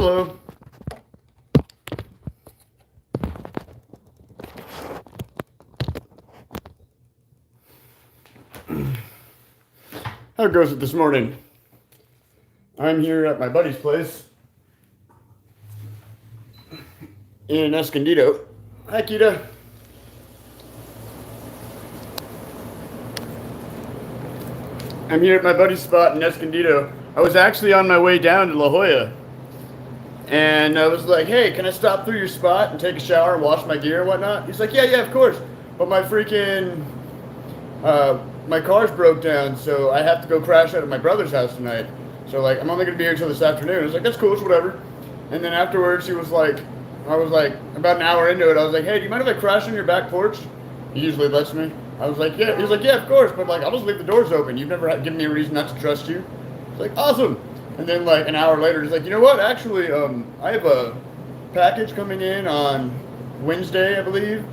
Hello. How goes it this morning? I'm here at my buddy's place in Escondido. Hi, Kita. I'm here at my buddy's spot in Escondido. I was actually on my way down to La Jolla. And I was like, hey, can I stop through your spot and take a shower and wash my gear and whatnot? He's like, yeah, of course. But my freaking, my car's broke down, so I have to go crash out at my brother's house tonight. So, like, I'm only going to be here until this afternoon. I was like, that's cool, it's whatever. And then afterwards, I was like, about an hour into it, I was like, hey, do you mind if I crash on your back porch? He usually lets me. I was like, yeah. He was like, yeah, of course. But, like, I'll just leave the doors open. You've never given me a reason not to trust you. It's like, awesome. And then, like, an hour later, he's like, you know what? Actually, I have a package coming in on Wednesday, I believe.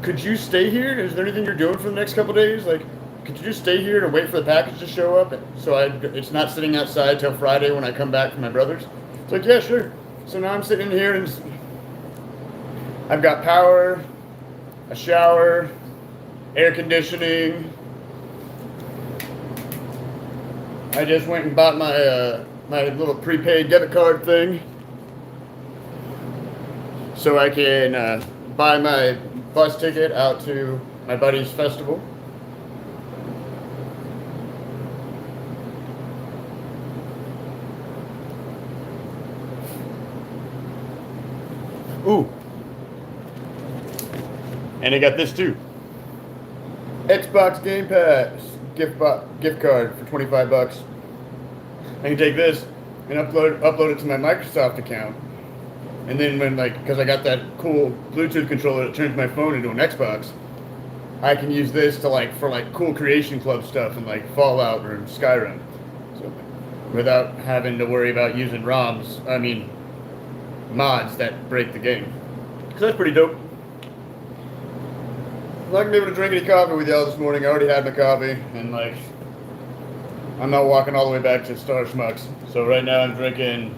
Could you stay here? Is there anything you're doing for the next couple of days? Like, could you just stay here and wait for the package to show up? So it's not sitting outside till Friday when I come back from my brother's. It's like, yeah, sure. So now I'm sitting here and I've got power, a shower, air conditioning. I just went and bought my little prepaid debit card thing so I can buy my bus ticket out to my buddy's festival. Ooh. And I got this too. Xbox Game Pass gift card for $25. I can take this and upload it to my Microsoft account. And then because I got that cool Bluetooth controller that turns my phone into an Xbox, I can use this to for cool Creation Club stuff and Fallout or Skyrim. So without having to worry about using mods that break the game. So that's pretty dope. I'm not gonna be able to drink any coffee with y'all this morning. I already had my coffee, and I'm not walking all the way back to Star Schmucks. So right now I'm drinking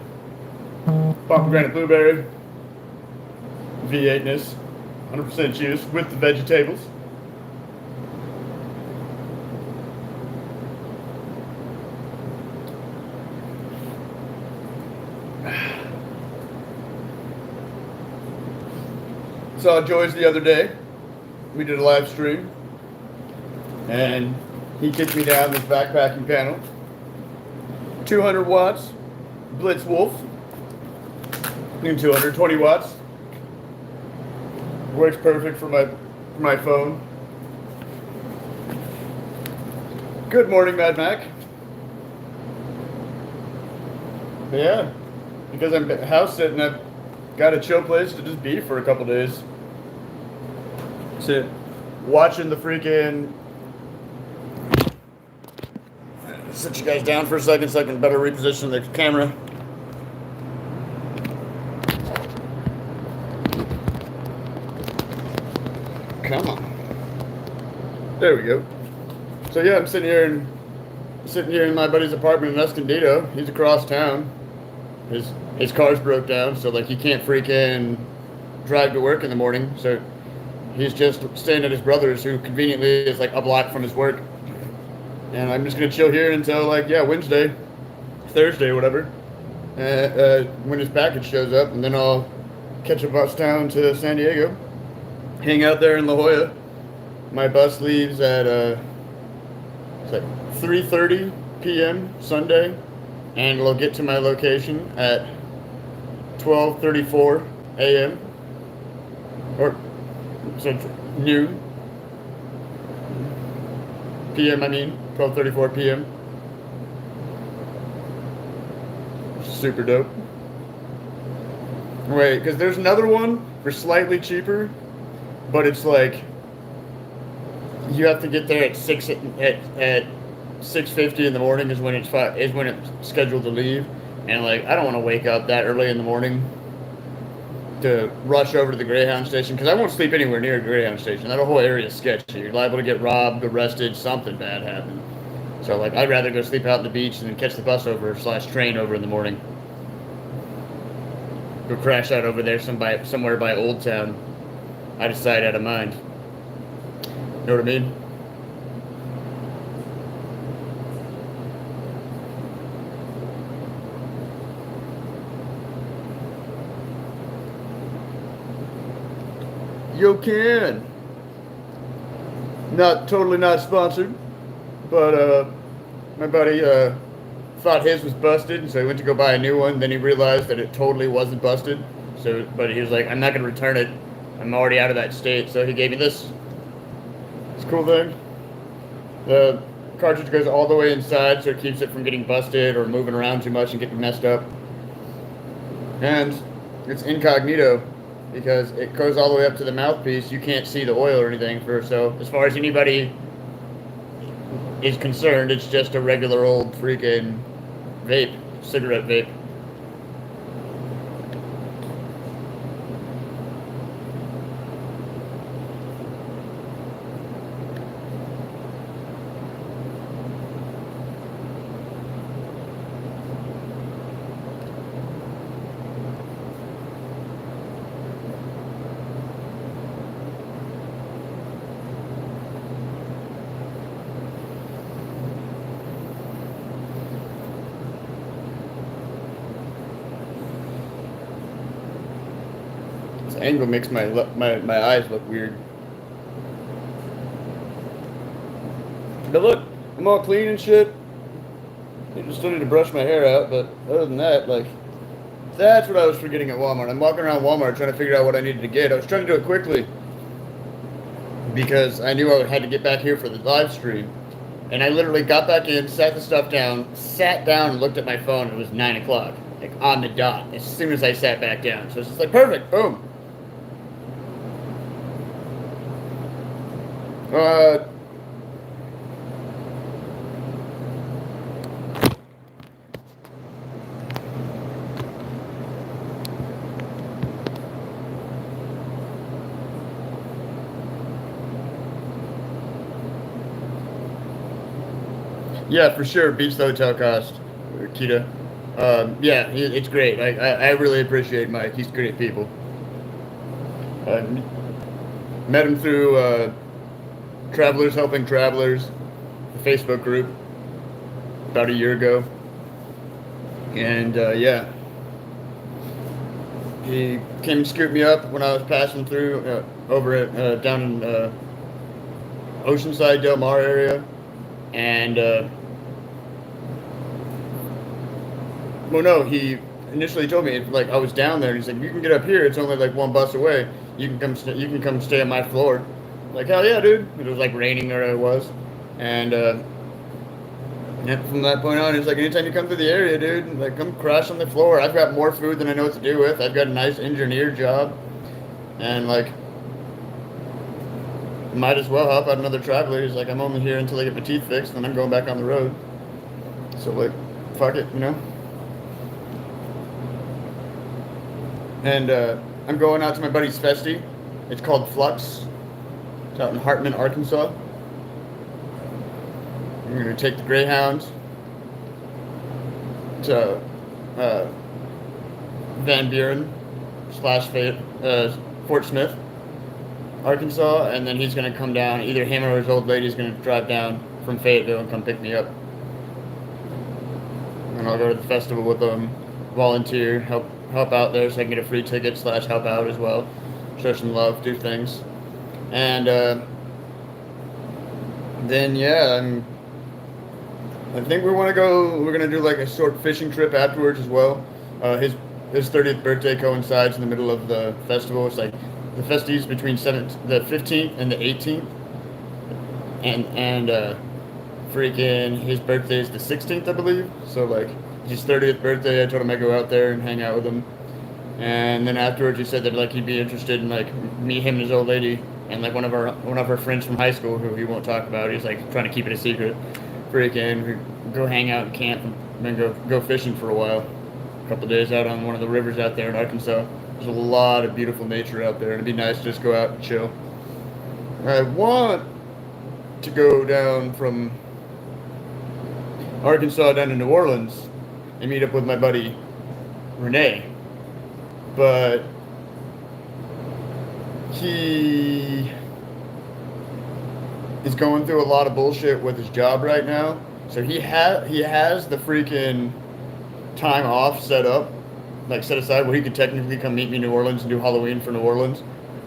pomegranate blueberry, V8ness, 100% juice with the vegetables. Saw Joyce the other day. We did a live stream, and he kicked me down this backpacking panel. 200 watts, Blitz Wolf. 220 watts. Works perfect for my phone. Good morning, Mad Mac. But yeah, because I'm house sitting, I've got a chill place to just be for a couple days. Sit watching the freaking. Sit you guys down for a second so I can better reposition the camera. Come on. There we go. So yeah, I'm sitting here in my buddy's apartment in Escondido. He's across town. His car's broke down, so he can't freaking drive to work in the morning. So he's just staying at his brother's, who conveniently is a block from his work. And I'm just gonna chill here until Wednesday, Thursday, whatever, when his package shows up, and then I'll catch a bus down to San Diego, hang out there in La Jolla. My bus leaves at 3:30 p.m. Sunday, and it'll get to my location at 12:34 a.m. or noon p.m. 12:34 p.m. Super dope. Wait, because there's another one for slightly cheaper, but it's you have to get there at 6:50 in the morning is when it's scheduled to leave, and I don't want to wake up that early in the morning to rush over to the Greyhound station, because I won't sleep anywhere near a Greyhound station. That whole area is sketchy. You're liable to get robbed, arrested, something bad happen. So I'd rather go sleep out on the beach and then catch the bus over / train over in the morning. go crash out over there somewhere by Old Town. Out of sight, out of mind. Know what I mean? Yo, Ken. Totally not sponsored, but my buddy thought his was busted, and so he went to go buy a new one. Then he realized that it totally wasn't busted. But he was like, "I'm not gonna return it. I'm already out of that state." So he gave me this. It's a cool thing. The cartridge goes all the way inside, so it keeps it from getting busted or moving around too much and getting messed up. And it's incognito because it goes all the way up to the mouthpiece. You can't see the oil or anything. So as far as anybody is concerned, it's just a regular old freaking cigarette vape. This angle makes my eyes look weird. But look, I'm all clean and shit. I still need to brush my hair out, but other than that, like, that's what I was forgetting at Walmart. I'm walking around Walmart trying to figure out what I needed to get. I was trying to do it quickly because I knew I had to get back here for the live stream. And I literally got back in, sat the stuff down, sat down and looked at my phone. It was 9 o'clock, like on the dot, as soon as I sat back down. So it's just like, perfect, boom. Yeah, for sure. Beats the hotel cost, Kita. Yeah, it's great. I really appreciate Mike. He's great people. Met him through Travelers Helping Travelers, the Facebook group, about a year ago. And yeah, he came and scooped me up when I was passing through over at down in Oceanside, Del Mar area. And well, no, he initially told me, like, I was down there, and he said, "You can get up here. It's only like one bus away. You can come stay on my floor." Like, hell yeah, dude. It was like raining where I was, and from that point on, it's like, anytime you come to the area, dude, like, come crash on the floor. I've got more food than I know what to do with. I've got a nice engineer job, and like, might as well help out another traveler. He's like, I'm only here until I get my teeth fixed, and then I'm going back on the road. So like, fuck it, you know. And I'm going out to my buddy's festy. It's called Flux. It's out in Hartman, Arkansas. I'm going to take the Greyhound to Van Buren / Fort Smith, Arkansas, and then he's going to come down. Either him or his old lady is going to drive down from Fayetteville and come pick me up. And I'll go to the festival with them, volunteer, help out there so I can get a free ticket / help out as well. Show some love, do things. And then, yeah, I think we're going to do like a short fishing trip afterwards as well. His 30th birthday coincides in the middle of the festival. It's like the festivities between the 15th and the 18th. And freaking his birthday is the 16th, I believe. So like, his 30th birthday, I told him I'd go out there and hang out with him. And then afterwards, he said that like he'd be interested in like meet him and his old lady and like one of our friends from high school who he won't talk about. He's like trying to keep it a secret. Freaking, we go hang out and camp and then go fishing for a while. A couple of days out on one of the rivers out there in Arkansas. There's a lot of beautiful nature out there, and it'd be nice to just go out and chill. I want to go down from Arkansas down to New Orleans and meet up with my buddy Renee. but he is going through a lot of bullshit with his job right now. So he has the freaking time off set up, like set aside where he could technically come meet me in New Orleans and do Halloween for New Orleans.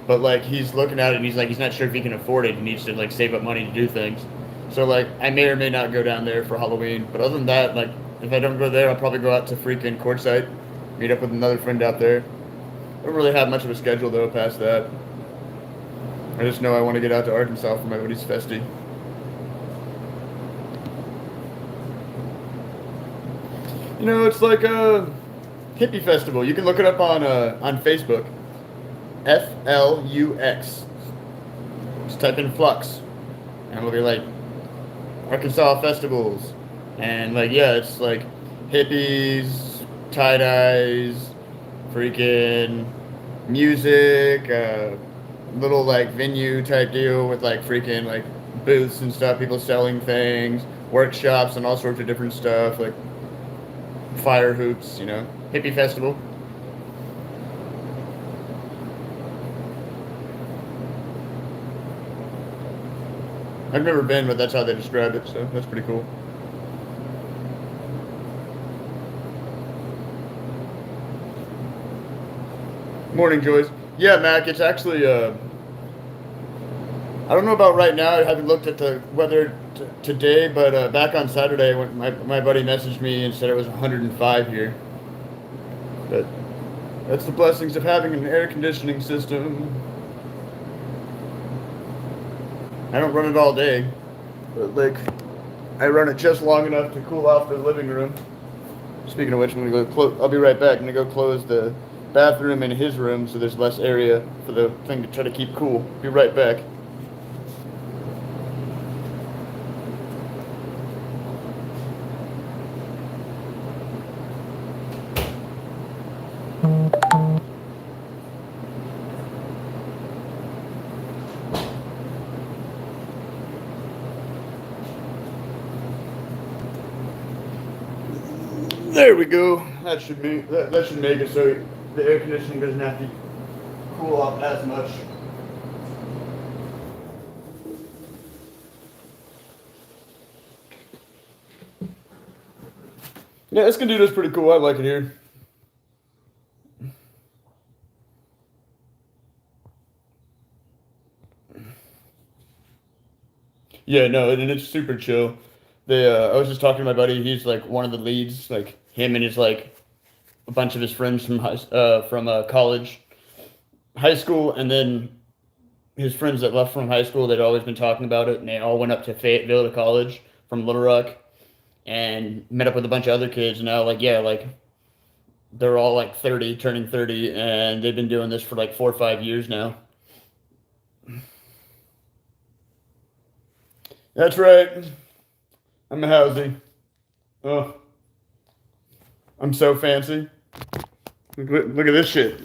But like he's looking at it and he's like he's not sure if he can afford it. He needs to like save up money to do things. So like I may or may not go down there for Halloween. But other than that, like if I don't go there, I'll probably go out to freaking Quartzsite, meet up with another friend out there. I don't really have much of a schedule though past that. I just know I want to get out to Arkansas for my buddy's festy. You know, it's like a hippie festival. You can look it up on Facebook. FLUX. Just type in Flux, and it'll be like Arkansas festivals, and like yeah, it's like hippies, tie dyes, freaking music, little like venue type deal with like freaking like booths and stuff, people selling things, workshops and all sorts of different stuff, like fire hoops, you know, hippie festival. I've never been, but that's how they describe it, so that's pretty cool. Morning, Joyce. Yeah, Mac, it's actually I don't know about right now. I haven't looked at the weather today, but back on Saturday, when my buddy messaged me and said it was 105 here. But that's the blessings of having an air conditioning system. I don't run it all day, but like I run it just long enough to cool off the living room. Speaking of which, I'm gonna go I'll be right back. I'm gonna go close the bathroom in his room so there's less area for the thing to try to keep cool. Be right back. There we go. That should make it so the air conditioning doesn't have to cool off as much. Yeah, Escondido is pretty cool. I like it here. Yeah, no, and it's super chill. I was just talking to my buddy. He's like one of the leads, like him and his like a bunch of his friends from college, high school, and then his friends that left from high school. They'd always been talking about it, and they all went up to Fayetteville to college from Little Rock, and met up with a bunch of other kids. And now, like, yeah, like they're all like 30, turning 30, and they've been doing this for like 4 or 5 years now. That's right. I'm a housey. Oh, I'm so fancy. Look at this shit.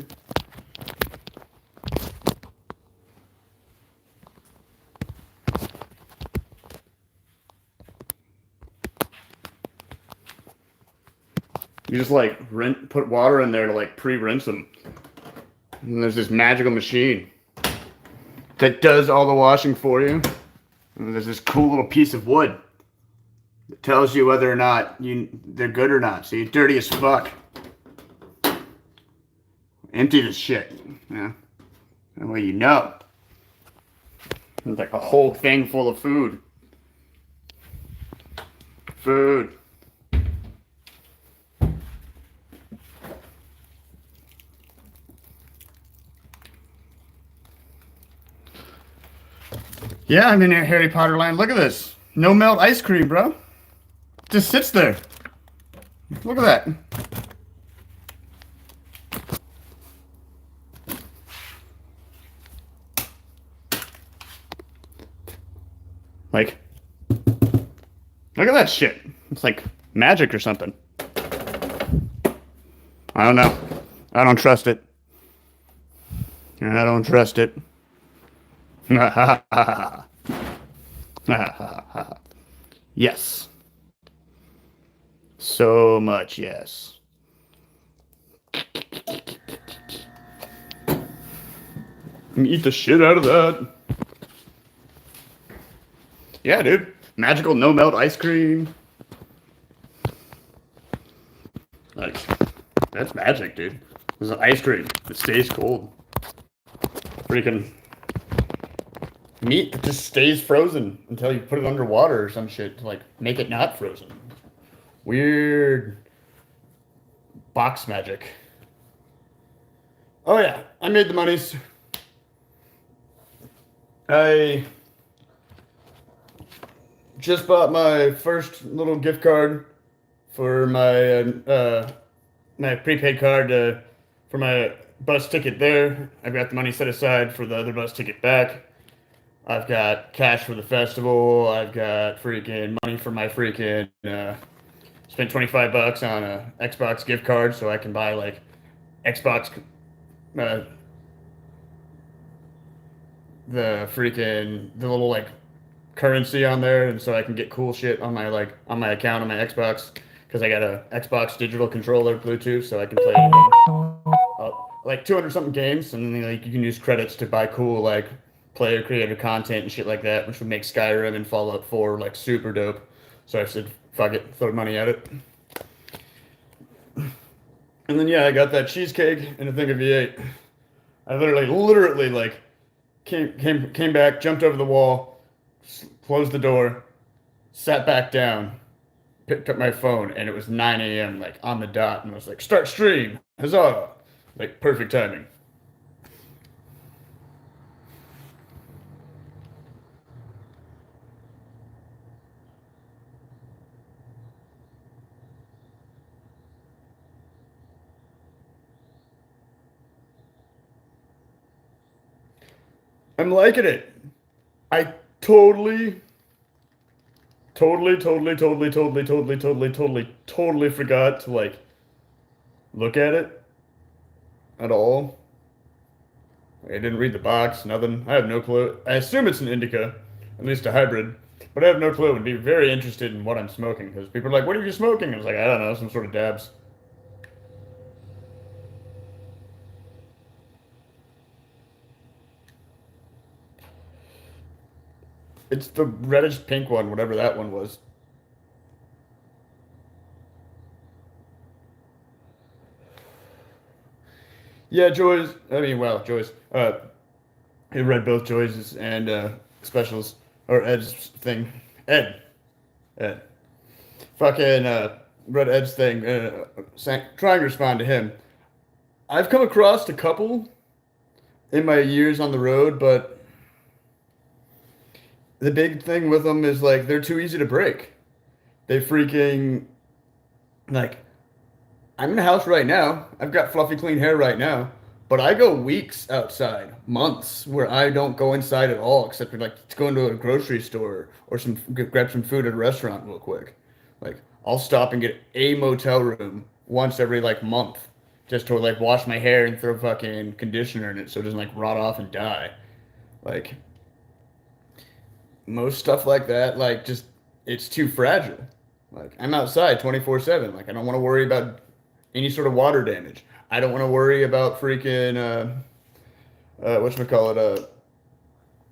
You just like put water in there to like pre-rinse them. And there's this magical machine that does all the washing for you. And there's this cool little piece of wood that tells you whether or not they're good or not. So you're dirty as fuck. Empty this shit. Yeah. That way you know. It's like a whole thing full of food. Food. Yeah, I'm in Harry Potter land. Look at this. No melt ice cream, bro. Just sits there. Look at that. Like, look at that shit. It's like magic or something. I don't know. I don't trust it. I don't trust it. Yes. So much yes. Eat the shit out of that. Yeah, dude. Magical no melt ice cream. Like, that's magic, dude. There's an ice cream that stays cold. Freaking meat that just stays frozen until you put it underwater or some shit to like make it not frozen. Weird box magic. Oh yeah, I made the monies. I just bought my first little gift card for my prepaid card for my bus ticket there. I've got the money set aside for the other bus ticket back. I've got cash for the festival. I've got freaking money for my freaking spent $25 on a Xbox gift card so I can buy like Xbox the little like currency on there, and so I can get cool shit on my on my account on my Xbox because I got a Xbox digital controller Bluetooth, so I can play like 200 something games, and then, like you can use credits to buy cool like player creator content and shit like that, which would make Skyrim and Fallout 4 like super dope. So I said, fuck it, throw money at it. And then yeah, I got that cheesecake and a thing of V8. I literally like came back, jumped over the wall, closed the door, sat back down, picked up my phone, and it was 9 a.m. like on the dot, and I was like, start stream, huzzah, like perfect timing. I'm liking it. I totally forgot to like look at it at all. I didn't read the box, nothing. I have no clue. I assume it's an indica, at least a hybrid, but I have no clue. I'd be very interested in what I'm smoking because people are like, "What are you smoking?" I was like, "I don't know, some sort of dabs." It's the reddish pink one, whatever that one was. Yeah, Joy's. I mean, well, Joy's. I read both Joy's and specials or Ed's thing. Ed, Ed. Fucking read Ed's thing. Trying to respond to him. I've come across a couple in my years on the road, but the big thing with them is like they're too easy to break. They freaking like I'm in a house right now. I've got fluffy clean hair right now, but I go weeks outside, months where I don't go inside at all, except for like to go into a grocery store or some grab some food at a restaurant real quick. Like I'll stop and get a motel room once every like month, just to like wash my hair and throw fucking conditioner in it so it doesn't like rot off and die. Like most stuff like that, like just it's too fragile. Like I'm outside 24/7. Like I don't want to worry about any sort of water damage. I don't want to worry about freaking whatchamacallit,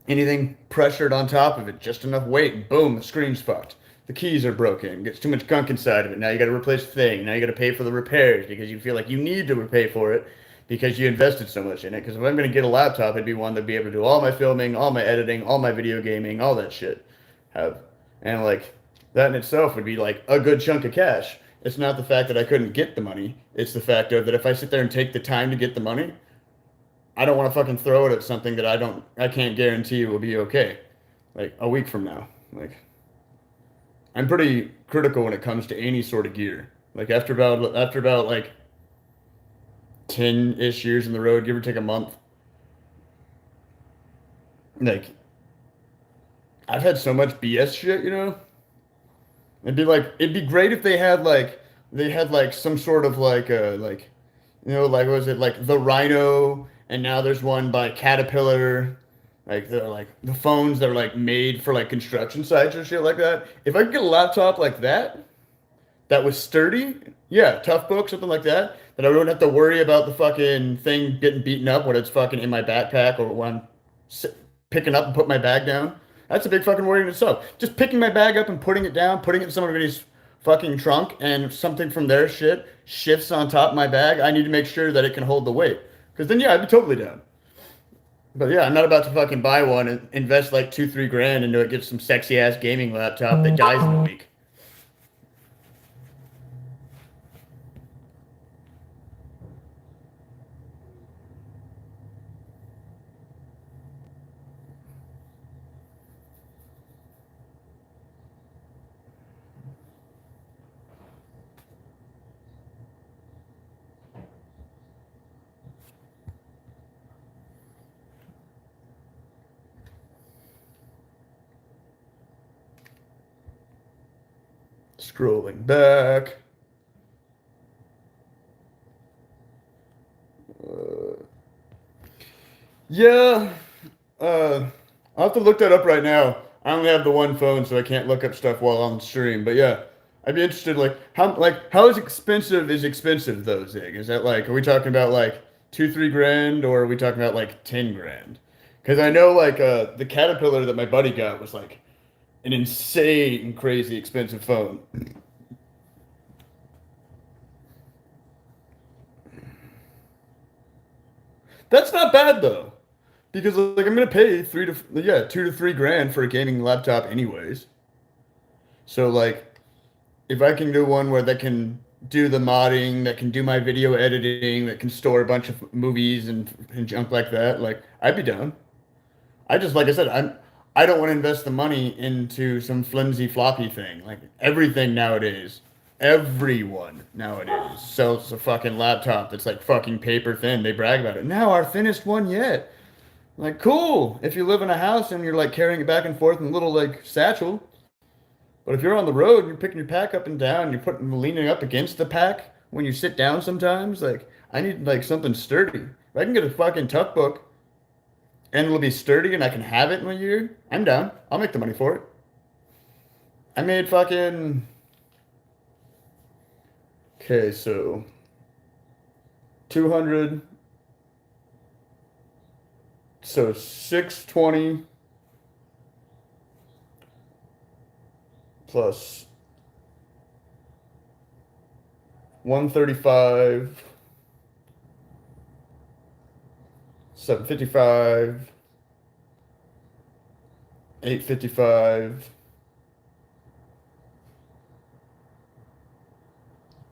anything pressured on top of it. Just enough weight, and boom, the screen's fucked. The keys are broken. Gets too much gunk inside of it. Now you got to replace the thing. Now you got to pay for the repairs because you feel like you need to pay for it because you invested so much in it. Because if I'm going to get a laptop, it'd be one that'd be able to do all my filming, all my editing, all my video gaming, all that shit. Have and like that in itself would be like a good chunk of cash. It's not the fact that I couldn't get the money. It's the fact of that if I sit there and take the time to get the money, I don't want to fucking throw it at something that I can't guarantee will be okay. Like a week from now. Like I'm pretty critical when it comes to any sort of gear. Like after about like 10-ish years in the road, give or take a month. Like I've had so much BS shit, you know? It'd be great if they had like some sort of like like what was it like the Rhino, and now there's one by Caterpillar, like the phones that are like made for like construction sites or shit like that. If I could get a laptop like that, that was sturdy. Yeah, tough book, something like that. That I wouldn't have to worry about the fucking thing getting beaten up when it's fucking in my backpack or when I'm picking up and put my bag down. That's a big fucking worry in itself. Just picking my bag up and putting it down, putting it in somebody's fucking trunk, and something from their shit shifts on top of my bag. I need to make sure that it can hold the weight. Because then, yeah, I'd be totally down. But yeah, I'm not about to fucking buy one and invest like 2, 3 grand into it, get some sexy ass gaming laptop that dies in a week. Scrolling back. Yeah, I'll have to look that up right now. I only have the one phone, so I can't look up stuff while on stream. But yeah, I'd be interested. How is expensive though, Zig? Is that like, are we talking about like 2, 3 grand, or are we talking about like 10 grand? Because I know like the Caterpillar that my buddy got was like an insane, crazy expensive phone. That's not bad though, because like I'm gonna pay 2 to 3 grand for a gaming laptop anyways. So like if I can do one where that can do the modding, that can do my video editing, that can store a bunch of movies and junk like that, like I'd be down. I just like I said, I don't want to invest the money into some flimsy floppy thing. Like everything nowadays, everyone nowadays sells a fucking laptop that's like fucking paper thin. They brag about it. Now our thinnest one yet. Like cool if you live in a house and you're like carrying it back and forth in a little like satchel. But if you're on the road and you're picking your pack up and down, you're putting leaning up against the pack when you sit down sometimes, like I need like something sturdy. If I can get a fucking tuck book and it'll be sturdy and I can have it in a year, I'm down. I'll make the money for it. I made fucking okay, so 200, so 620 plus 135, 755, 855,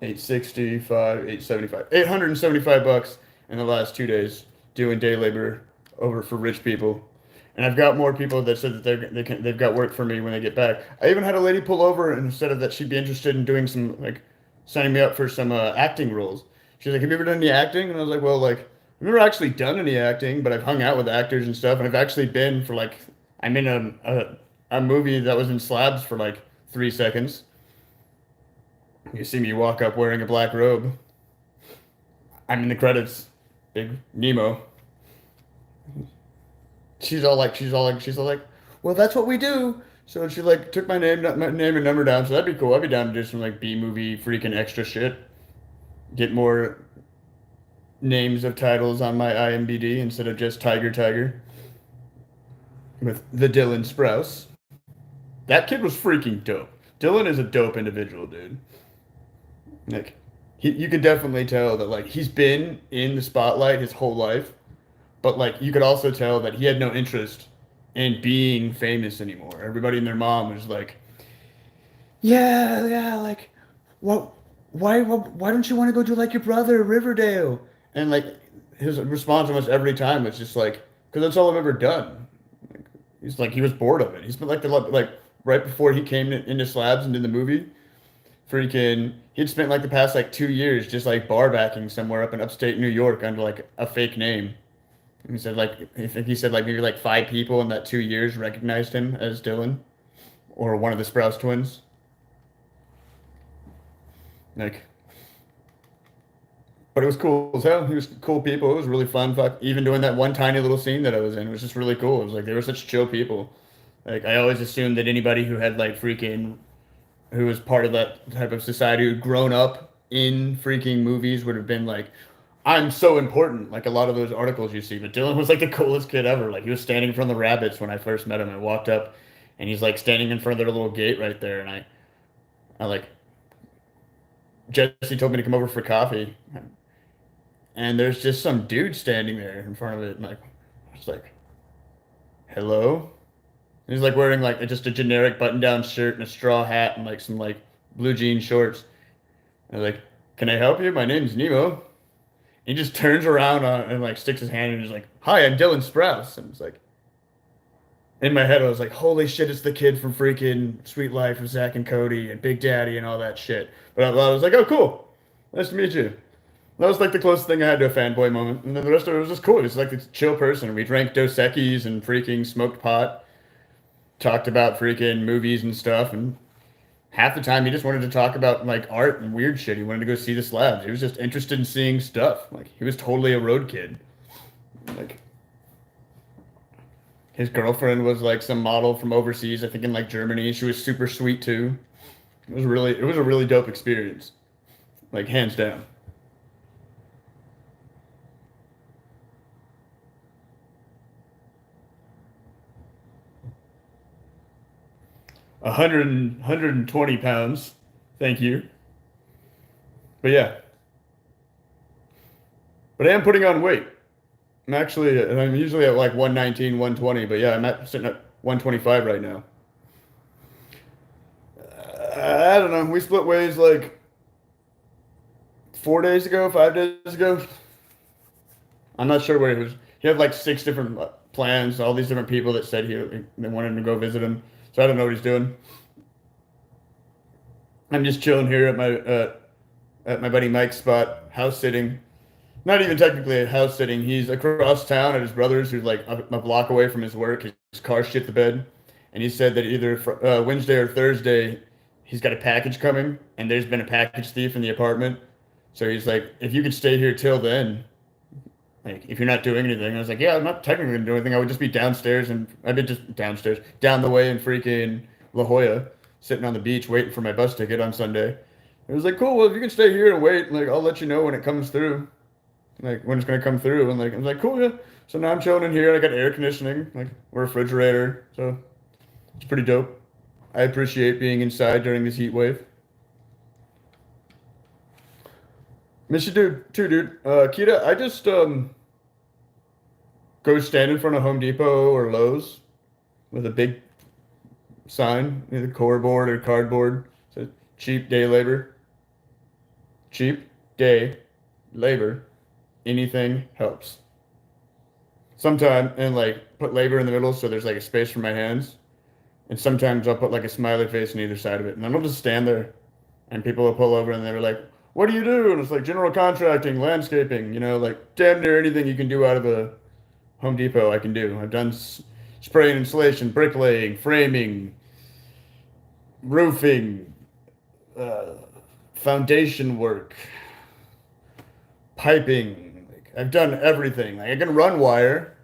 865, 875, $875 in the last 2 days doing day labor over for rich people. And I've got more people that said that they've got work for me when they get back. I even had a lady pull over and said that she'd be interested in doing some like signing me up for some acting roles. She's like, "Have you ever done any acting?" And I was like, "Well, like I've never actually done any acting, but I've hung out with actors and stuff, and I've actually been for like I'm in a movie that was in slabs for like 3 seconds. You see me walk up wearing a black robe. I'm in the credits. Big Nemo. She's all like, well, that's what we do. So she like took my name and number down. So that'd be cool. I'd be down to do some like B movie freaking extra shit. Get more names of titles on my IMDb instead of just Tiger Tiger with the Dylan Sprouse. That kid was freaking dope. Dylan is a dope individual, dude. Like, you could definitely tell that like he's been in the spotlight his whole life, but like you could also tell that he had no interest in being famous anymore. Everybody and their mom was like, "Yeah, yeah, like, what? Why don't you want to go do like your brother, Riverdale?" And like his response almost every time was just like, "Because that's all I've ever done." Like, he's like he was bored of it. He's been like the like right before he came into Slabs and did the movie. Freaking, he'd spent like the past like 2 years just like bar backing somewhere up in upstate New York under like a fake name. He said like I think he said like maybe like 5 people in that 2 years recognized him as Dylan or one of the Sprouse twins. Like, but it was cool as hell. He was cool people. It was really fun. Fuck, even doing that one tiny little scene that I was in, it was just really cool. It was like they were such chill people. Like I always assumed that anybody who had like freaking who was part of that type of society who'd grown up in freaking movies would have been like, I'm so important, like a lot of those articles you see. But Dylan was like the coolest kid ever. Like he was standing in front of the rabbits when I first met him. I walked up and he's like standing in front of their little gate right there. And I like, Jesse told me to come over for coffee. And there's just some dude standing there in front of it. And like, I was like, hello? And he's like wearing like just a generic button-down shirt and a straw hat and like some like blue jean shorts. And I was like, can I help you? My name's Nemo. He just turns around and like sticks his hand and he's like, "Hi, I'm Dylan Sprouse." And it's like, in my head, I was like, "Holy shit, it's the kid from freaking Sweet Life of Zach and Cody and Big Daddy and all that shit." But I was like, "Oh, cool, nice to meet you." That was like the closest thing I had to a fanboy moment. And then the rest of it was just cool. He was like this chill person. We drank Dos Equis and freaking smoked pot, talked about freaking movies and stuff, and half the time he just wanted to talk about like art and weird shit. He wanted to go see the slabs. He was just interested in seeing stuff. Like he was totally a road kid. Like his girlfriend was like some model from overseas, I think in like Germany. She was super sweet too. It was a really dope experience. Like hands down. 120 pounds. Thank you. But yeah, but I am putting on weight. I'm usually at like 119, 120, but yeah, sitting at 125 right now. I don't know. We split ways like 4 days ago, 5 days ago. I'm not sure where he was. He had like six different plans, all these different people that said they wanted him to go visit him. So I don't know what he's doing. I'm just chilling here at my buddy Mike's spot, house sitting. Not even technically a house sitting. He's across town at his brother's, who's like a block away from his work. His car shit the bed, and he said that either Wednesday or Thursday, he's got a package coming, and there's been a package thief in the apartment. So he's like, if you could stay here till then, like if you're not doing anything. I was like, yeah, I'm not technically gonna do anything. I would just be downstairs, and I've been just downstairs, down the way in freaking La Jolla, sitting on the beach waiting for my bus ticket on Sunday. It was like, cool. Well, if you can stay here and wait, like I'll let you know when it comes through, like when it's gonna come through. And like I was like, cool, yeah. So now I'm chilling in here. I got air conditioning, like a refrigerator, so it's pretty dope. I appreciate being inside during this heat wave. Miss you, dude, too, dude. Kita, I just go stand in front of Home Depot or Lowe's with a big sign, either core board or cardboard. Says cheap day labor. Cheap day labor. Anything helps. Sometime and like put labor in the middle so there's like a space for my hands. And sometimes I'll put like a smiley face on either side of it. And then I'll just stand there and people will pull over and they're like, what do you do? And it's like general contracting, landscaping, like damn near anything you can do out of a Home Depot I can do. I've done spray and insulation, bricklaying, framing, roofing, uh, foundation work, piping. Like, I've done everything. Like I can run wire,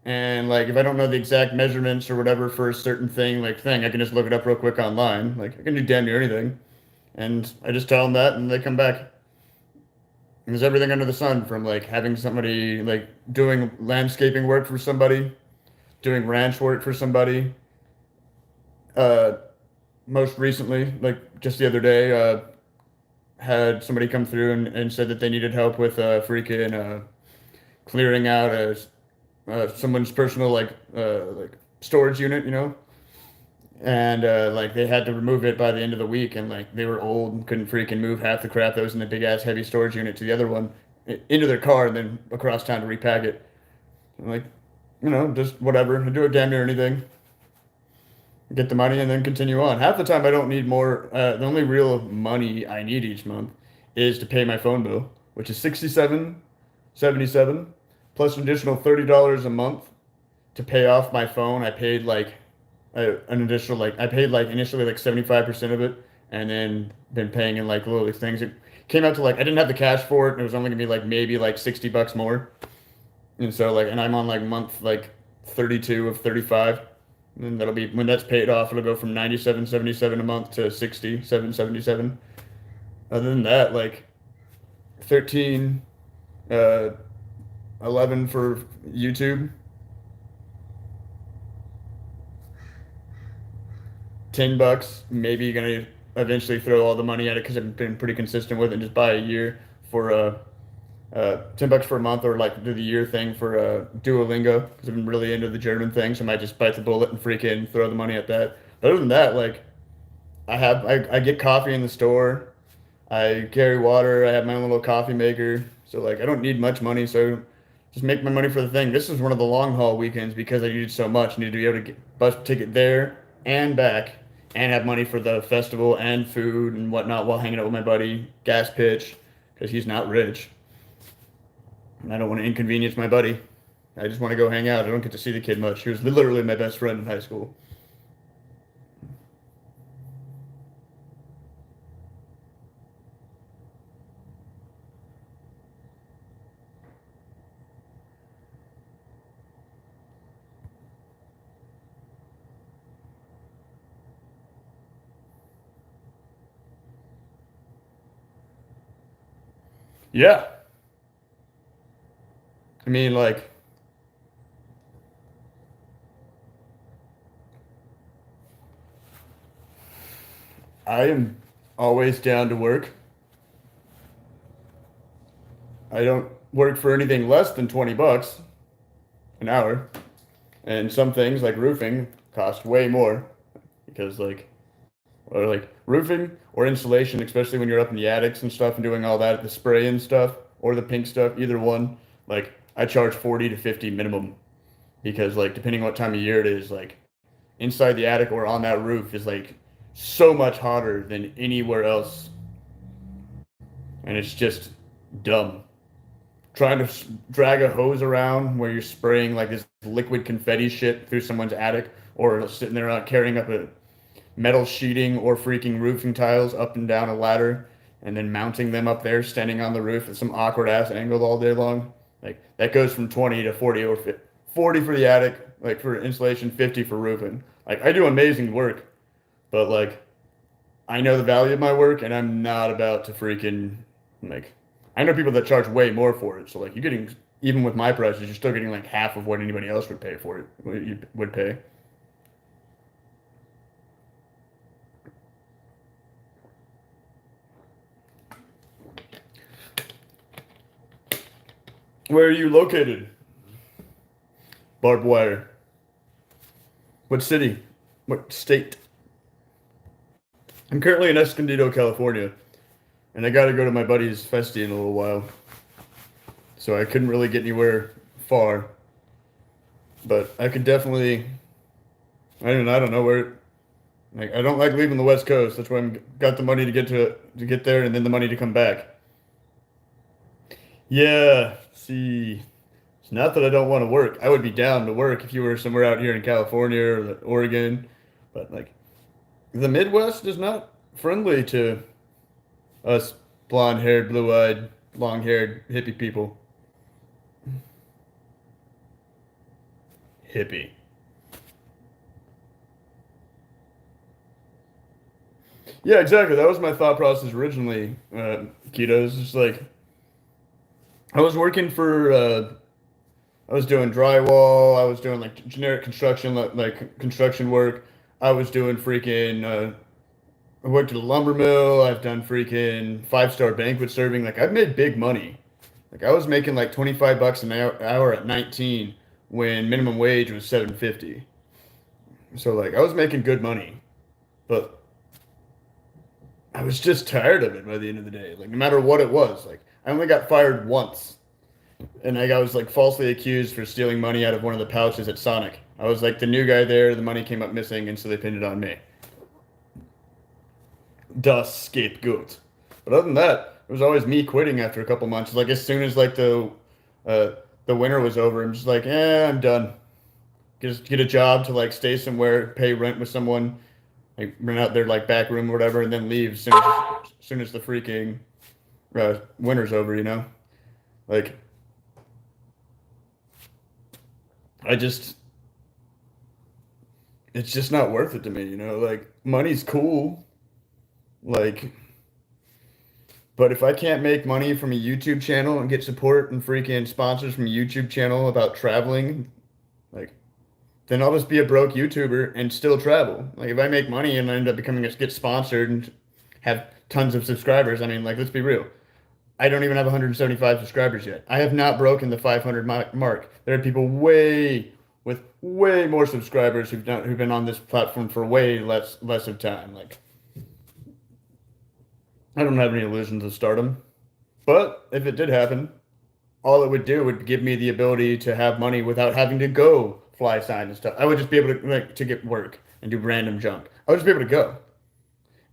and like if I don't know the exact measurements or whatever for a certain thing, I can just look it up real quick online. Like I can do damn near anything, and I just tell them that, and they come back. There's everything under the sun, from like having somebody like doing landscaping work for somebody, doing ranch work for somebody. Uh, Most recently, like just the other day, had somebody come through and said that they needed help with freaking clearing out someone's personal like storage unit. And like they had to remove it by the end of the week, and like they were old and couldn't freaking move half the crap that was in the big ass heavy storage unit to the other one into their car and then across town to repack it. And like, just whatever. I do it damn near anything. Get the money and then continue on. Half the time I don't need more. The only real money I need each month is to pay my phone bill, which is 67.77 plus an additional $30 a month to pay off my phone. I paid like an additional I paid like initially like 75% of it, and then been paying in like little things. It came out to like I didn't have the cash for it, and it was only gonna be like maybe like $60 more. And so like, and I'm on like month like 32 of 35. And that'll be when that's paid off, it'll go from 97.77 a month to 67.77. Other than that, like 13, uh, 11 for YouTube, $10. Maybe gonna eventually throw all the money at it because I've been pretty consistent with it and just buy a year for $10 for a month, or like do the year thing for Duolingo because I've been really into the German thing. So I might just bite the bullet and freaking throw the money at that. But other than that, like I get coffee in the store. I carry water. I have my own little coffee maker. So like I don't need much money. So just make my money for the thing. This is one of the long haul weekends because I needed so much. I needed to be able to get bus ticket there and back and have money for the festival and food and whatnot while hanging out with my buddy Gas Pitch because he's not rich. And I don't want to inconvenience my buddy. I just want to go hang out. I don't get to see the kid much. He was literally my best friend in high school. Yeah. I mean, like, I am always down to work. I don't work for anything less than $20 an hour. And some things like roofing cost way more because like roofing or insulation, especially when you're up in the attics and stuff and doing all that, the spray and stuff or the pink stuff, either one, like I charge 40 to 50 minimum because like depending what time of year it is, like inside the attic or on that roof is like so much hotter than anywhere else, and it's just dumb. Trying to drag a hose around where you're spraying like this liquid confetti shit through someone's attic, or sitting there carrying up a metal sheeting or freaking roofing tiles up and down a ladder and then mounting them up there, standing on the roof at some awkward ass angle all day long. Like that goes from 20 to 40 or 50, 40 for the attic, like for insulation, 50 for roofing. Like I do amazing work, but like I know the value of my work and I'm not about to freaking like I know people that charge way more for it. So like you're getting even with my prices, you're still getting like half of what anybody else would pay for it. You would pay. Where are you located? Barbed wire. What city? What state? I'm currently in Escondido, California, and I got to go to my buddy's festy in a little while. So I couldn't really get anywhere far, but I could definitely. I don't know where. Like I don't like leaving the West Coast. That's why I'm got the money to get there, and then the money to come back. Yeah. See, it's not that I don't want to work. I would be down to work if you were somewhere out here in California or Oregon, but like the Midwest is not friendly to us blonde-haired, blue-eyed, long-haired hippie people. Hippie. Yeah, exactly. That was my thought process originally, Keto. It's just like I was working for, I was doing drywall. I was doing like generic construction, like construction work. I was doing freaking. I worked at a lumber mill. I've done freaking five-star banquet serving. Like I've made big money. Like I was making like $25 an hour at 19 when minimum wage was 7.50. So like I was making good money, but I was just tired of it by the end of the day. Like no matter what it was, like I only got fired once, and I was like falsely accused for stealing money out of one of the pouches at Sonic. I was like the new guy there. The money came up missing, and so they pinned it on me. Das scapegoat. But other than that, it was always me quitting after a couple months. Like as soon as like uh, the winter was over, I'm just like, I'm done. Just get a job to like stay somewhere, pay rent with someone, like rent out their like back room or whatever, and then leave as soon as the freaking winter's over. Like I just it's just not worth it to me, you know? Like money's cool, like, but if I can't make money from a YouTube channel and get support and freaking sponsors from a YouTube channel about traveling, like, then I'll just be a broke YouTuber and still travel. Like if I make money and I end up becoming get sponsored and have tons of subscribers, I mean, like let's be real. I don't even have 175 subscribers yet. I have not broken the 500 mark. There are people with way more subscribers who've been on this platform for way less of time. Like I don't have any illusions of stardom, but if it did happen, all it would do would give me the ability to have money without having to go fly sign and stuff. I would just be able to like to get work and do random junk. I would just be able to go.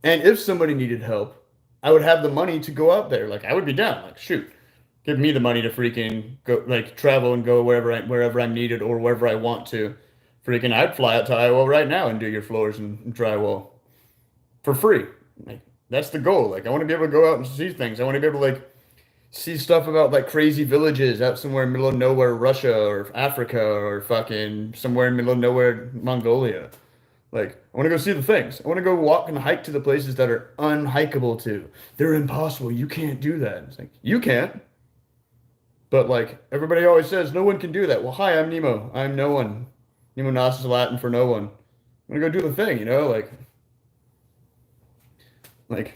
And if somebody needed help, I would have the money to go out there. Like I would be down. Like shoot, give me the money to freaking go like travel and go wherever I'm needed or wherever I want to. Freaking, I'd fly out to Iowa right now and do your floors and drywall for free. Like that's the goal. Like I want to be able to go out and see things. I want to be able to like see stuff about like crazy villages out somewhere in the middle of nowhere, Russia or Africa or fucking somewhere in the middle of nowhere, Mongolia. Like, I want to go see the things. I want to go walk and hike to the places that are unhikeable to. They're impossible. You can't do that. It's like, you can't. But like, everybody always says, no one can do that. Well, hi, I'm Nemo. I'm no one. Nemo Nos is Latin for no one. I'm going to go do the thing, you know? Like,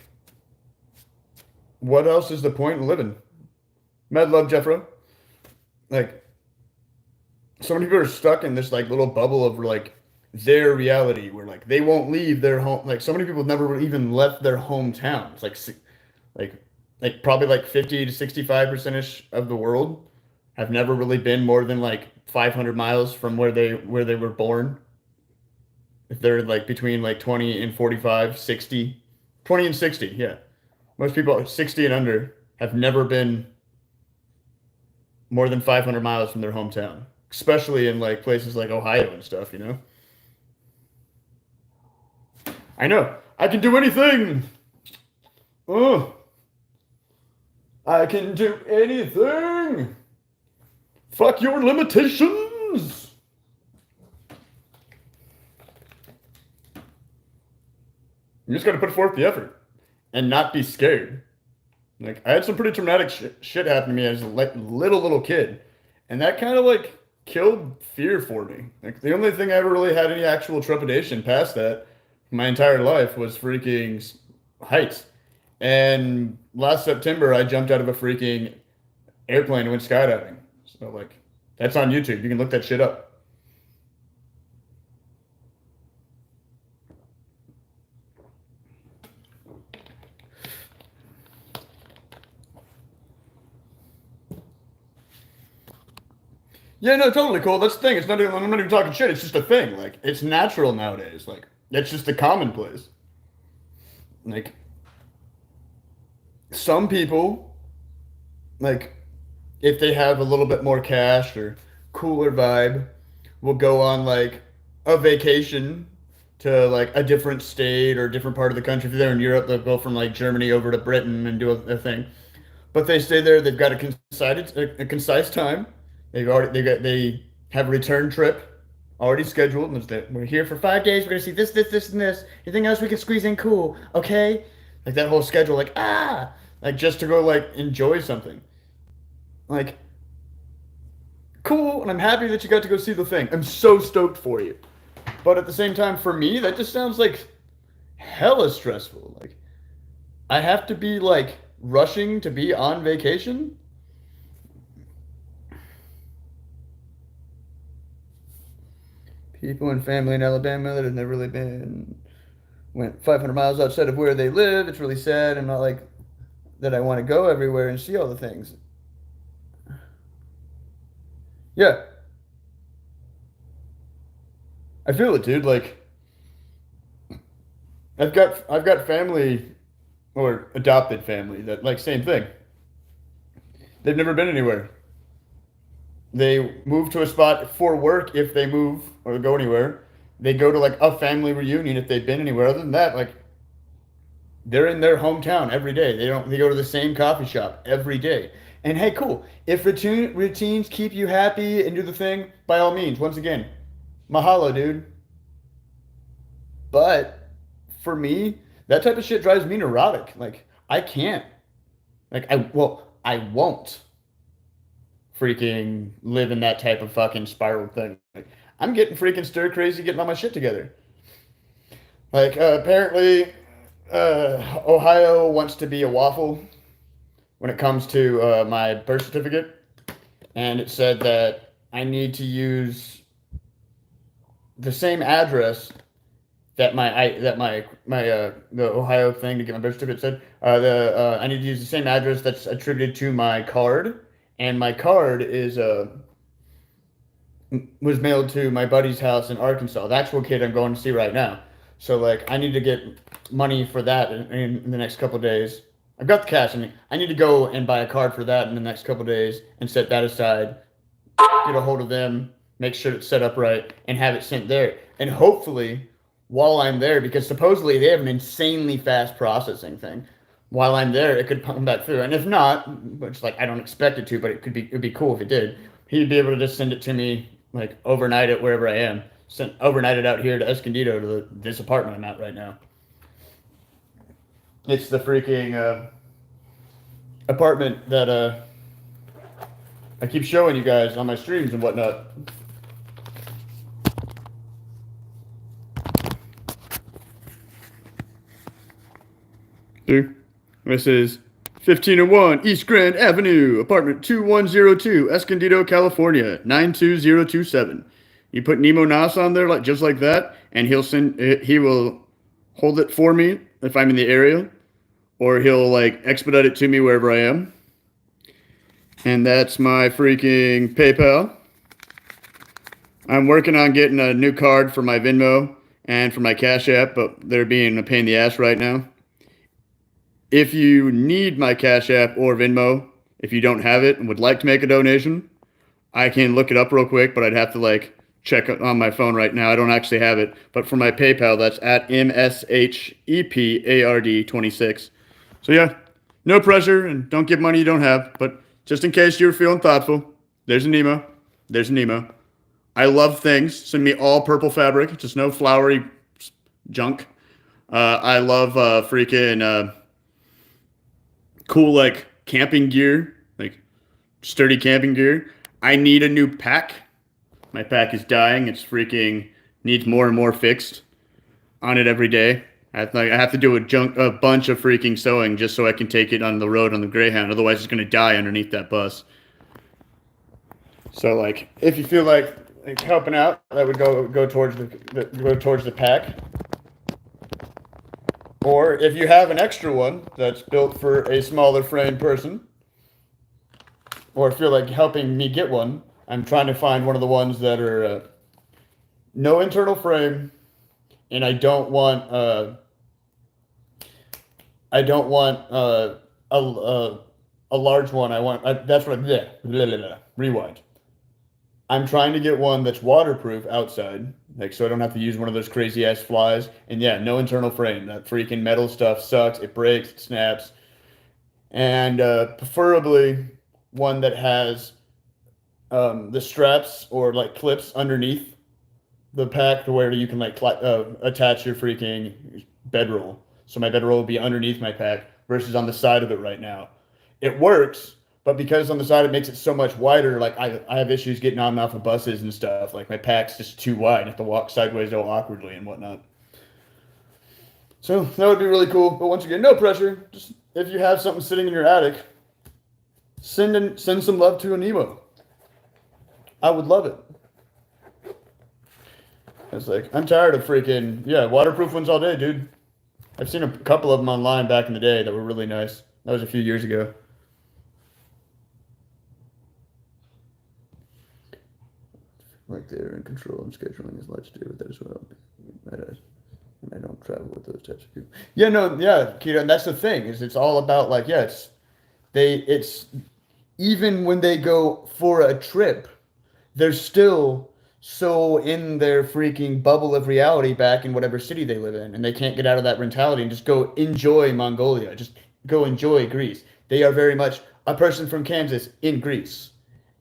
what else is the point in living? Mad love, Jeffro. Like, so many people are stuck in this like little bubble of like their reality where like they won't leave their home. Like so many people never even left their hometowns. Like like probably like 50 to 65% ish of the world have never really been more than like 500 miles from where they were born. If they're like between like 20 and 45, 60, 20 and 60, yeah. Most people 60 and under have never been more than 500 miles from their hometown, especially in like places like Ohio and stuff, you know? I know. I can do anything. Oh, I can do anything. Fuck your limitations. You just got to put forth the effort and not be scared. Like I had some pretty traumatic shit happen to me as a little kid, and that kind of like killed fear for me. Like the only thing I ever really had any actual trepidation past that my entire life was freaking heights. And last September, I jumped out of a freaking airplane and went skydiving. So like that's on YouTube. You can look that shit up. Yeah, no, totally cool. That's the thing. It's not even, I'm not even talking shit. It's just a thing. Like, it's natural nowadays. Like, it's just a commonplace. Like, some people, like, if they have a little bit more cash or cooler vibe, will go on, like, a vacation to, like, a different state or a different part of the country. If they're in Europe, they'll go from, like, Germany over to Britain and do a thing. But they stay there. They've got a concise time. They have a return trip already scheduled. And we're here for 5 days. We're gonna see this, and this. Anything else we can squeeze in? Cool. Okay. Like that whole schedule. Like just to go like enjoy something. Like cool. And I'm happy that you got to go see the thing. I'm so stoked for you. But at the same time, for me, that just sounds like hella stressful. Like I have to be like rushing to be on vacation. People and family in Alabama that have never really went 500 miles outside of where they live. It's really sad and not like that I want to go everywhere and see all the things. Yeah, I feel it, dude. Like I've got family or adopted family that like same thing. They've never been anywhere. They move to a spot for work if they move or go anywhere. They go to like a family reunion if they've been anywhere. Other than that, like they're in their hometown every day. They go to the same coffee shop every day. And hey, cool. If routines keep you happy and do the thing, by all means, once again, mahalo, dude. But for me, that type of shit drives me neurotic. Like I can't. I won't freaking live in that type of fucking spiral thing. Like, I'm getting freaking stir crazy getting all my shit together. Like apparently, Ohio wants to be a waffle when it comes to my birth certificate, and it said that I need to use the same address that the Ohio thing to get my birth certificate said. The I need to use the same address that's attributed to my card, and my card is was mailed to my buddy's house in Arkansas. The actual kid I'm going to see right now. So like I need to get money for that in the next couple of days. I've got the cash. I need to go and buy a card for that in the next couple of days and set that aside. Get a hold of them, make sure it's set up right, and have it sent there. And hopefully, while I'm there, because supposedly they have an insanely fast processing thing. While I'm there, it could come back through. And if not, which like I don't expect it to, but it'd be cool if it did. He'd be able to just send it to me like overnight it wherever I am. Overnight it out here to Escondido to this apartment I'm at right now. It's the freaking apartment that I keep showing you guys on my streams and whatnot. Here. This is 1501 East Grand Avenue, apartment 2102, Escondido, California, 92027. You put Nemo Nas on there just like that, and he will hold it for me if I'm in the area, or he'll like expedite it to me wherever I am. And that's my freaking PayPal. I'm working on getting a new card for my Venmo and for my Cash App, but they're being a pain in the ass right now. If you need my Cash App or Venmo, if you don't have it and would like to make a donation, I can look it up real quick, but I'd have to like check it on my phone right now. I don't actually have it. But for my PayPal, that's at MSHEPARD26. So yeah, no pressure, and don't give money you don't have. But just in case you're feeling thoughtful, there's an emo. There's an emo. I love things. Send me all purple fabric, just no flowery junk. I love freaking cool like camping gear, like sturdy camping gear. I need a new pack. My pack is dying. It's freaking needs more and more fixed on it every day. I have to do a bunch of freaking sewing just so I can take it on the road on the Greyhound. Otherwise, it's gonna die underneath that bus. So like, if you feel like helping out, that would go towards the pack. Or if you have an extra one that's built for a smaller frame person, or feel like helping me get one, I'm trying to find one of the ones that are no internal frame, and I don't want a large one. That's what rewind. I'm trying to get one that's waterproof outside, like so I don't have to use one of those crazy ass flies. And yeah, no internal frame. That freaking metal stuff sucks. It breaks, it snaps. And preferably one that has the straps or like clips underneath the pack to where you can like attach your freaking bedroll. So my bedroll will be underneath my pack versus on the side of it right now. It works. But because on the side it makes it so much wider, like I have issues getting on and off of buses and stuff. Like my pack's just too wide. I have to walk sideways all awkwardly and whatnot. So that would be really cool. But once again, no pressure. Just if you have something sitting in your attic, send some love to a Nemo. I would love it. It's like I'm tired of freaking waterproof ones all day, dude. I've seen a couple of them online back in the day that were really nice. That was a few years ago. Like they're in control and scheduling as much to do with that as well. And I don't travel with those types of people. Yeah, no, yeah, Keto, and that's the thing is it's all about like it's even when they go for a trip, they're still so in their freaking bubble of reality back in whatever city they live in, and they can't get out of that mentality and just go enjoy Mongolia, just go enjoy Greece. They are very much a person from Kansas in Greece.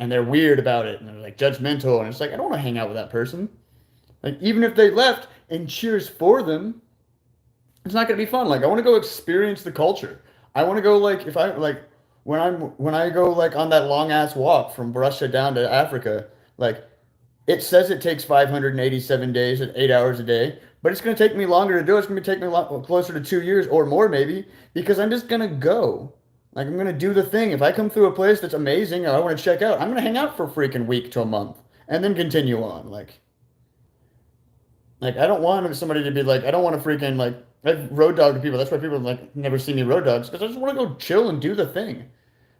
And they're weird about it, and they're like judgmental, and it's like I don't want to hang out with that person. Like even if they left, and cheers for them, it's not gonna be fun. Like I want to go experience the culture. I want to go like if I like when I go like on that long ass walk from Russia down to Africa, like it says it takes 587 days and 8 hours a day, but it's going to take me longer to do it. It's going to take me a lot closer to 2 years or more, maybe, because I'm just going to go. Like, I'm going to do the thing. If I come through a place that's amazing and I want to check out, I'm going to hang out for a freaking week to a month and then continue on. Like I don't want somebody to be like, I don't want to freaking like, I road dog to people. That's why people like never see me road dogs because I just want to go chill and do the thing.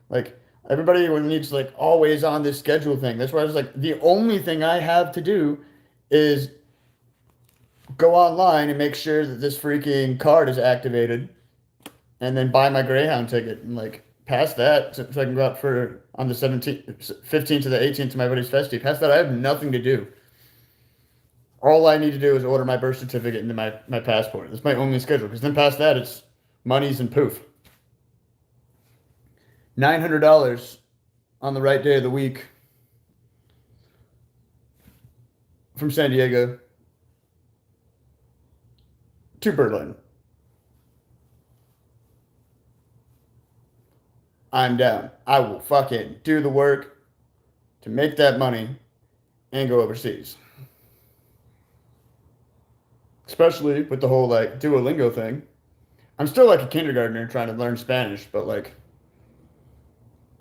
Like everybody needs like always on this schedule thing. That's why I was like, the only thing I have to do is go online and make sure that this freaking card is activated and then buy my Greyhound ticket and like past that so I can go out for on the 17th, 15th to the 18th to my buddy's festy. Past that, I have nothing to do. All I need to do is order my birth certificate and my passport. That's my only schedule because then past that, it's monies and poof. $900 on the right day of the week from San Diego to Berlin. I'm down. I will fucking do the work to make that money and go overseas. Especially with the whole like Duolingo thing. I'm still like a kindergartner trying to learn Spanish, but like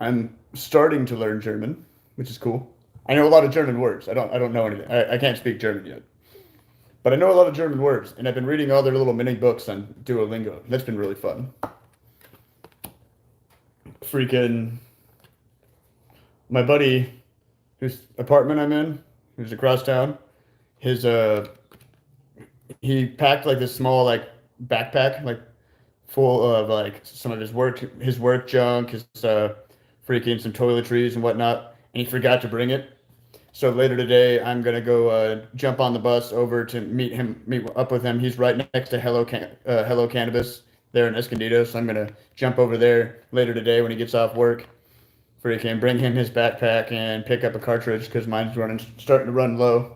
I'm starting to learn German, which is cool. I know a lot of German words. I don't know anything. I can't speak German yet. But I know a lot of German words, and I've been reading all their little mini books on Duolingo. That's been really fun. Freaking my buddy whose apartment I'm in, who's across town, his he packed like this small like backpack like full of like some of his work junk, his freaking some toiletries and whatnot, and he forgot to bring it. So later today, I'm gonna go jump on the bus over to meet up with him. He's right next to Hello Cannabis there in Escondido, so I'm gonna jump over there later today when he gets off work. Freaking bring him his backpack and pick up a cartridge because mine's starting to run low.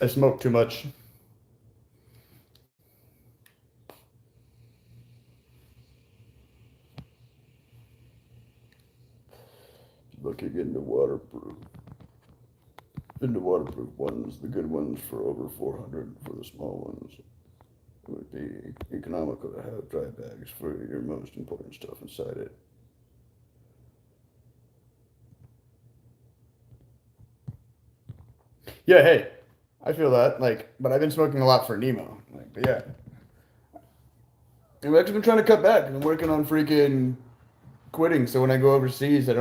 I smoke too much. Looking into waterproof. Into waterproof ones, the good ones for over 400. For the small ones, it would be economical to have dry bags for your most important stuff inside it. Yeah, hey, I feel that. Like, but I've been smoking a lot for Nemo. Like, but yeah, I've actually been trying to cut back. I'm working on freaking quitting, so when I go overseas, I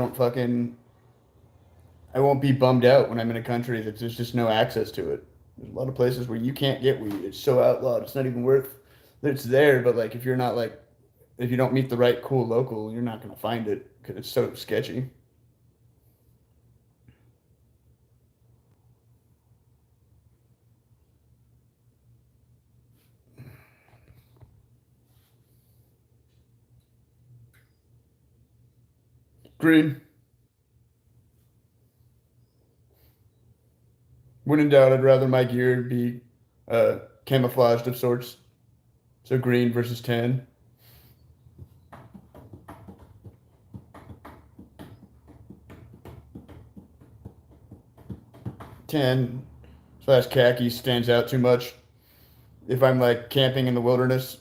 won't be bummed out when I'm in a country that there's just no access to it. There's a lot of places where you can't get weed. It's so outlawed. It's not even worth that it's there. But like, if you don't meet the right cool local, you're not gonna find it because it's so sketchy. Green. When in doubt, I'd rather my gear be camouflaged of sorts. So green versus tan. Tan slash khaki stands out too much. If I'm like camping in the wilderness,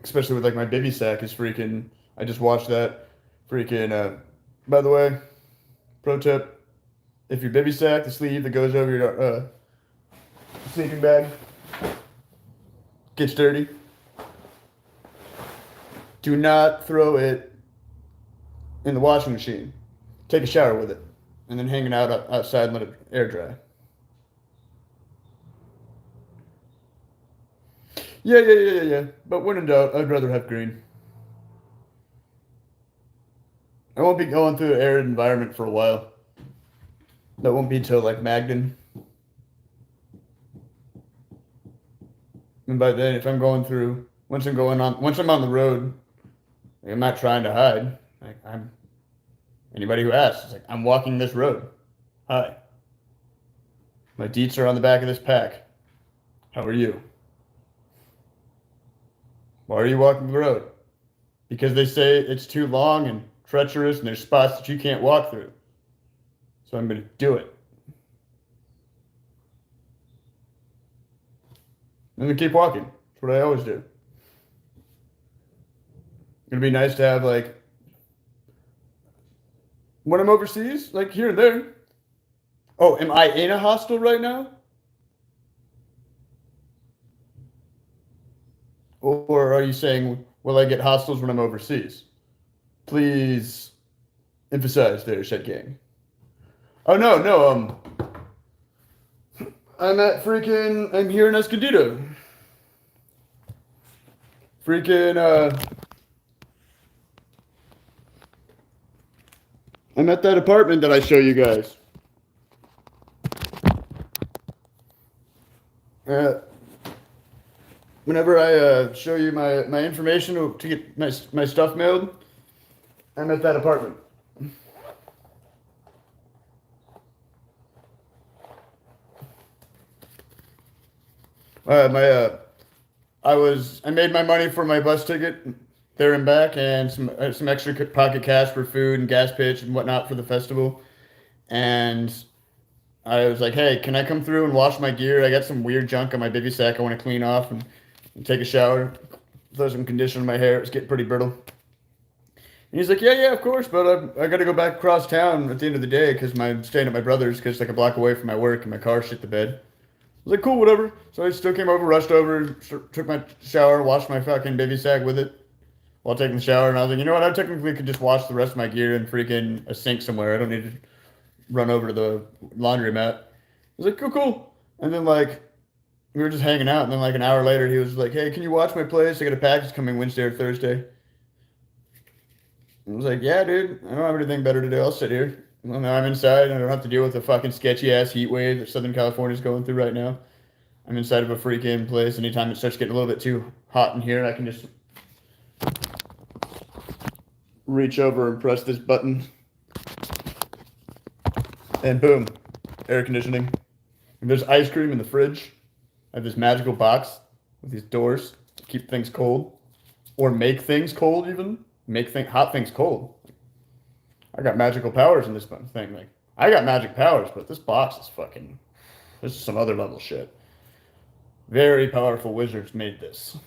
especially with like my bivy sack is freaking. I just watched that freaking. By the way, pro tip: if your bivy sack, the sleeve that goes over your sleeping bag, gets dirty, do not throw it in the washing machine. Take a shower with it, and then hang it outside and let it air dry. Yeah. But when in doubt, I'd rather have green. I won't be going through an arid environment for a while. That won't be till like Magden. And by then, if I'm going through, once I'm on the road, like, I'm not trying to hide. Like I'm anybody who asks, it's like I'm walking this road. Hi, my deets are on the back of this pack. How are you? Why are you walking the road? Because they say it's too long and treacherous, and there's spots that you can't walk through. So I'm going to do it. I'm going to keep walking. That's what I always do. It'd be nice to have like when I'm overseas, like here and there. Oh, am I in a hostel right now? Or are you saying, will I get hostels when I'm overseas? Please emphasize there, Shed Gang. Oh no, no, I'm here in Escondido. Freaking, I'm at that apartment that I show you guys. Uh, Whenever I show you my information to get my stuff mailed, I'm at that apartment. My I made my money for my bus ticket there and back, and some extra pocket cash for food and gas pitch and whatnot for the festival. And I was like, hey, can I come through and wash my gear? I got some weird junk on my baby sack I want to clean off and take a shower, throw some conditioner in my hair. It's getting pretty brittle. And he's like, yeah, yeah, of course, but I got to go back across town at the end of the day because I'm staying at my brother's because it's like a block away from my work and my car shit the bed. I was like, cool, whatever. So I still came over, rushed over, took my shower, washed my fucking baby sack with it while taking the shower. And I was like, you know what? I technically could just wash the rest of my gear in freaking a sink somewhere. I don't need to run over to the laundromat. I was like, cool, cool. And then like we were just hanging out, and then like an hour later, he was like, hey, can you watch my place? I got a package coming Wednesday or Thursday. I was like, yeah, dude. I don't have anything better to do. I'll sit here. Well, now I'm inside, and I don't have to deal with the fucking sketchy ass heat wave that Southern California's going through right now. I'm inside of a freaking place. Anytime it starts getting a little bit too hot in here, I can just reach over and press this button, and boom, air conditioning. If there's ice cream in the fridge, I have this magical box with these doors to keep things cold, or make things cold even. Hot things cold. I got magical powers in this thing. Like I got magic powers, but this box is fucking. This is some other level shit. Very powerful wizards made this.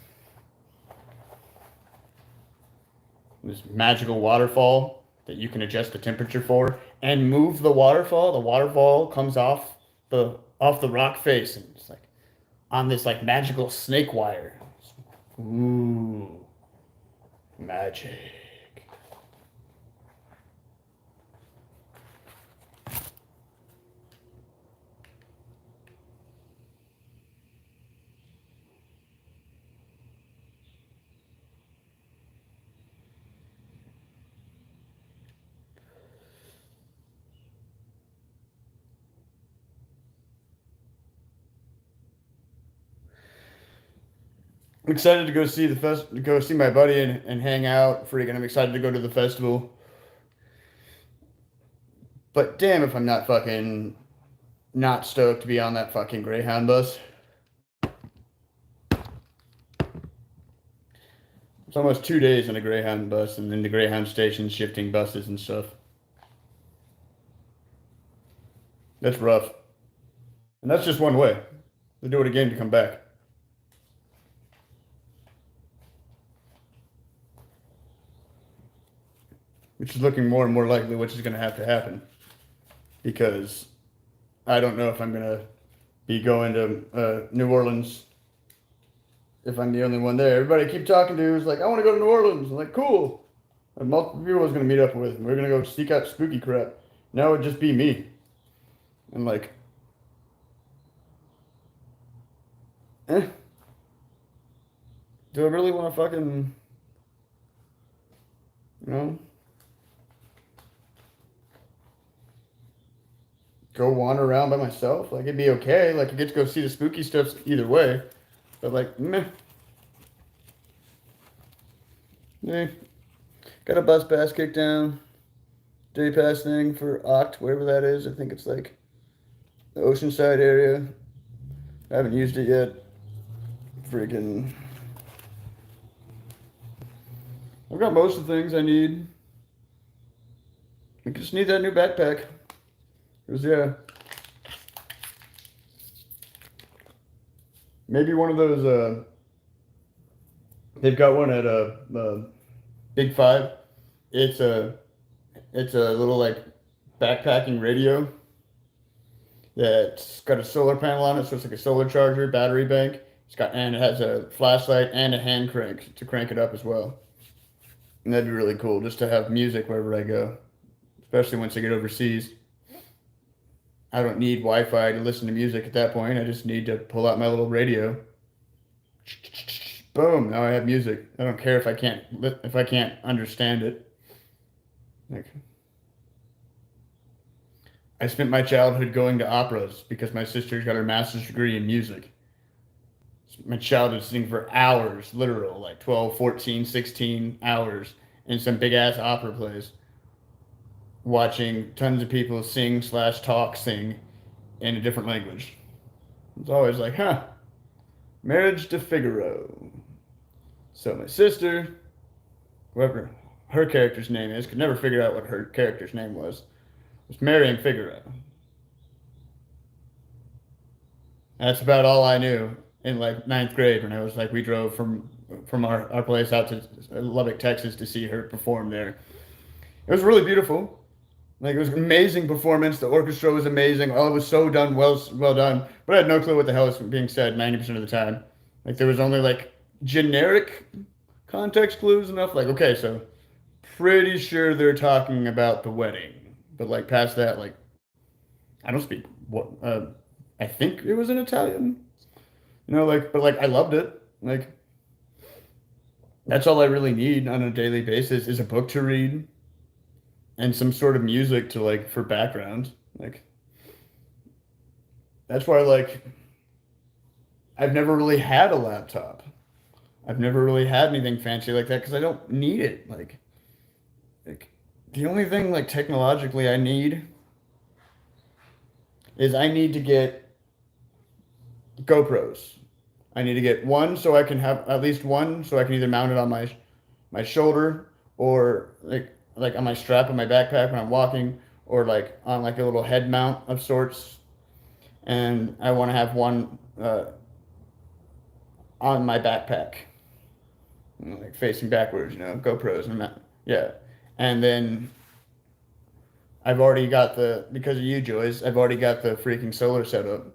This magical waterfall that you can adjust the temperature for and move the waterfall. The waterfall comes off the rock face and it's like on this like magical snake wire. Ooh, magic. I'm excited to go see go see my buddy and hang out. Freaking, I'm excited to go to the festival. But damn, if I'm not fucking not stoked to be on that fucking Greyhound bus. It's almost 2 days on a Greyhound bus, and then the Greyhound station shifting buses and stuff. That's rough. And that's just one way. They do it again to come back. Which is looking more and more likely, which is going to have to happen. Because I don't know if I'm going to be going to New Orleans if I'm the only one there. Everybody I keep talking to is like, I want to go to New Orleans. I'm like, cool. And multiple people I was going to meet up with. And we're going to go seek out spooky crap. Now it would just be me. And like, do I really want to fucking, you know, go wander around by myself? Like, it'd be okay. Like, I get to go see the spooky stuff either way. But like, meh, meh. Got a bus pass kicked down. Day pass thing for Oct, wherever that is. I think it's like the Oceanside area. I haven't used it yet. Freaking. I've got most of the things I need. I just need that new backpack. Because, yeah. Maybe one of those, they've got one at Big Five. It's a, it's a little like backpacking radio that's got a solar panel on it, so it's like a solar charger, battery bank. And it has a flashlight and a hand crank to crank it up as well. And that'd be really cool just to have music wherever I go, especially once I get overseas. I don't need Wi-Fi to listen to music at that point. I just need to pull out my little radio. Boom! Now I have music. I don't care if I can't understand it. Like I spent my childhood going to operas because my sister got her master's degree in music. My childhood sitting for hours, literal, like 12, 14, 16 hours in some big ass opera plays, watching tons of people sing in a different language. It's always like, huh, marriage to Figaro. So my sister, whoever her character's name is, could never figure out what her character's name was marrying Figaro. That's about all I knew in like ninth grade when I was like, we drove from our place out to Lubbock, Texas to see her perform there. It was really beautiful. Like it was an amazing performance. The orchestra was amazing. All it was so done, well done. But I had no clue what the hell was being said 90% of the time. Like there was only like generic context clues enough. Like okay, so pretty sure they're talking about the wedding. But like past that, like I don't speak what I think it was in Italian. Like but like I loved it. Like that's all I really need on a daily basis is a book to read and some sort of music to like for background. Like that's why like I've never really had a laptop. I've never really had anything fancy like that because I don't need it. Like the only thing like technologically I need is I need to get GoPros. I need to get one so I can have at least one so I can either mount it on my shoulder or like on my strap on my backpack when I'm walking or like on like a little head mount of sorts. And I want to have one on my backpack, like facing backwards, GoPros and that. Yeah. And then I've already got because of you, Joyce, I've already got the freaking solar setup.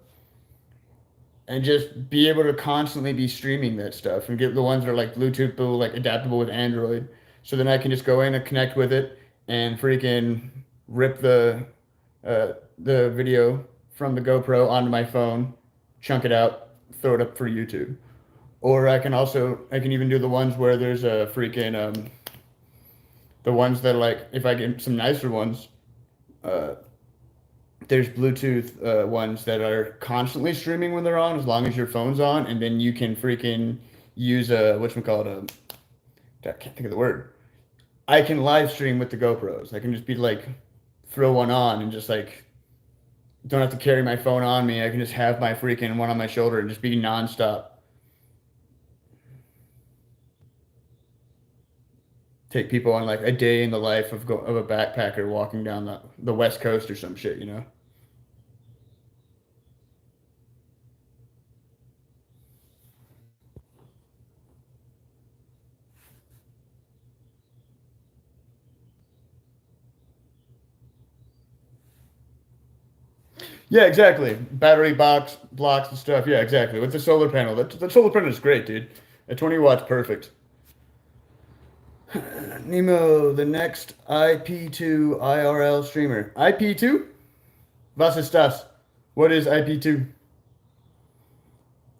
And just be able to constantly be streaming that stuff and get the ones that are like Bluetooth, like adaptable with Android. So then I can just go in and connect with it and freaking rip the video from the GoPro onto my phone, chunk it out, throw it up for YouTube. Or I can even do the ones where there's a freaking the ones that like if I get some nicer ones, there's Bluetooth ones that are constantly streaming when they're on, as long as your phone's on, and then you can freaking use a whatchamacallit, I can't think of the word. I can live stream with the GoPros. I can just be like, throw one on and just like, don't have to carry my phone on me. I can just have my freaking one on my shoulder and just be nonstop. Take people on like a day in the life of a backpacker walking down the West Coast or some shit. Yeah, exactly. Battery box blocks and stuff. Yeah, exactly. With the solar panel, the solar panel is great, dude. At 20 watts, perfect. Nemo, the next IP2 IRL streamer. IP2? Was ist das? What is IP2?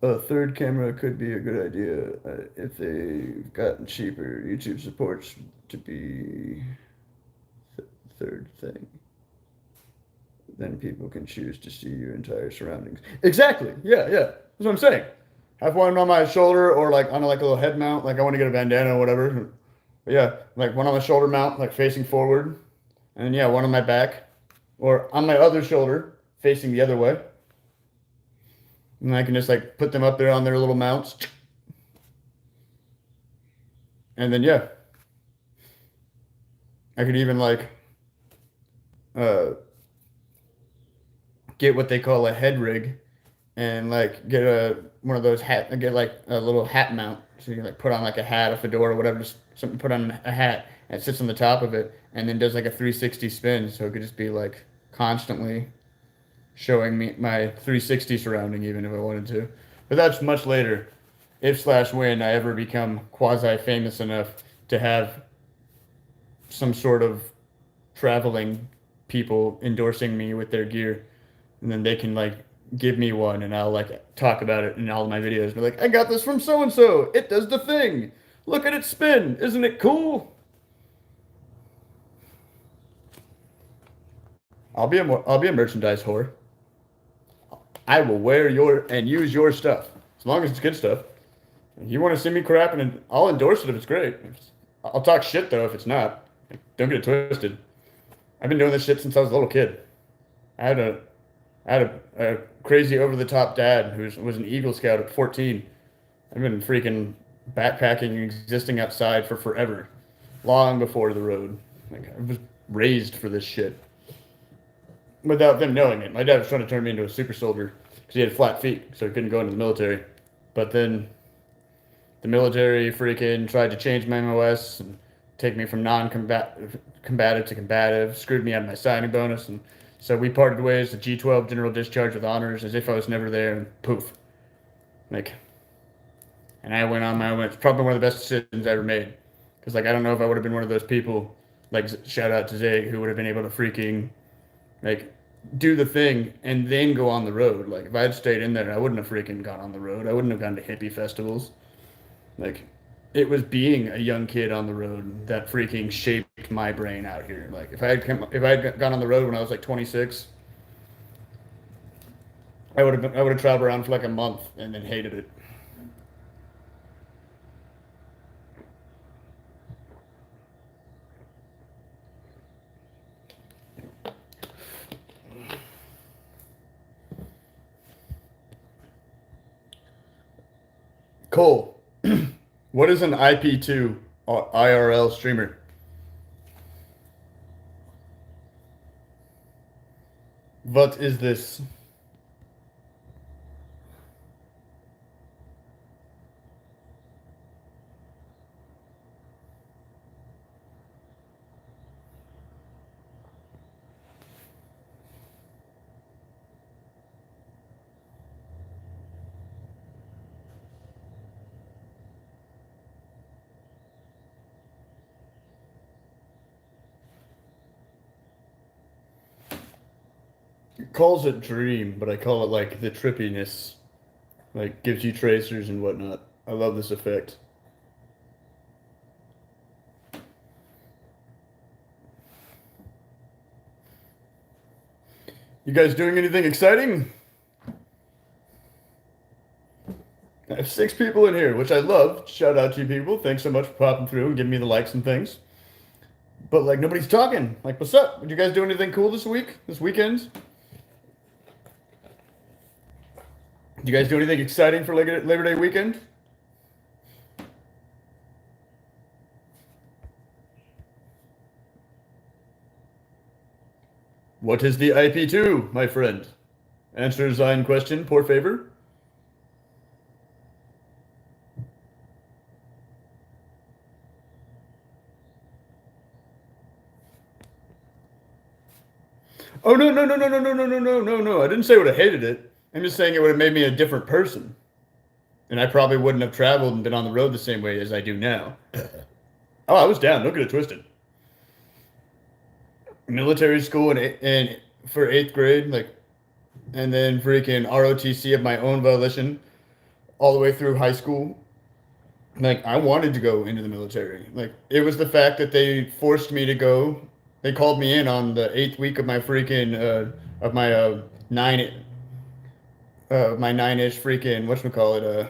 A third camera could be a good idea if they've gotten cheaper. YouTube supports to be third thing. Then people can choose to see your entire surroundings. Exactly. Yeah, yeah. That's what I'm saying. have one on my shoulder or like on like a little head mount. Like I want to get a bandana or whatever. But yeah, like one on my shoulder mount, like facing forward, and then yeah, one on my back or on my other shoulder facing the other way. And I can just like put them up there on their little mounts. And then yeah, I could even like uh get what they call a head rig and like get a one of those get like a little hat mount. So you can like put on like a hat, a fedora, whatever, just something put on a hat and it sits on the top of it and then does like a 360 spin. So it could just be like constantly showing me my 360 surrounding even if I wanted to. But that's much later. If slash when I ever become quasi famous enough to have some sort of traveling people endorsing me with their gear, and then they can like give me one, and I'll like talk about it in all of my videos. Be like, I got this from so and so. It does the thing. Look at it spin. Isn't it cool? I'll be a merchandise whore. I will wear your and use your stuff as long as it's good stuff. If you want to see me crap, and I'll endorse it if it's great. I'll talk shit though if it's not. Like, don't get it twisted. I've been doing this shit since I was a little kid. I had a a crazy over the top dad who was an Eagle Scout at 14. I've been freaking backpacking and existing outside for forever, long before the road. Like I was raised for this shit without them knowing it. My dad was trying to turn me into a super soldier because he had flat feet, so he couldn't go into the military. But then the military freaking tried to change my MOS and take me from combative to combative, screwed me out of my signing bonus, and so we parted ways. The G12 general discharge with honors, as if I was never there, and poof, like, and I went on my own. It's probably one of the best decisions I ever made, because like I don't know if I would have been one of those people, like shout out to Zay, who would have been able to freaking like do the thing and then go on the road. Like if I had stayed in there, I wouldn't have freaking gone on the road. I wouldn't have gone to hippie festivals. Like it was being a young kid on the road that freaking shaped my brain out here. Like if I had gone on the road when I was like 26, I would have traveled around for like a month and then hated it. Cole, what is an IP2 IRL streamer? What is this? It calls it dream, but I call it like the trippiness. Like gives you tracers and whatnot. I love this effect. You guys doing anything exciting? I have 6 people in here, which I love. Shout out to you people. Thanks so much for popping through and giving me the likes and things. But like nobody's talking. Like, what's up? Did you guys do anything cool this week? This weekend? Did you guys do anything exciting for Labor Day weekend? What is the IP2, my friend? Answer Zion question, por favor. Oh no. I didn't say I would have hated it. I'm just saying it would have made me a different person. And I probably wouldn't have traveled and been on the road the same way as I do now. Oh, I was down. Don't get it twisted. Military school and for 8th grade, like, and then freaking ROTC of my own volition all the way through high school. Like, I wanted to go into the military. Like, it was the fact that they forced me to go. They called me in on the 8th week of my freaking of my 9 my 9-ish freaking whatchamacallit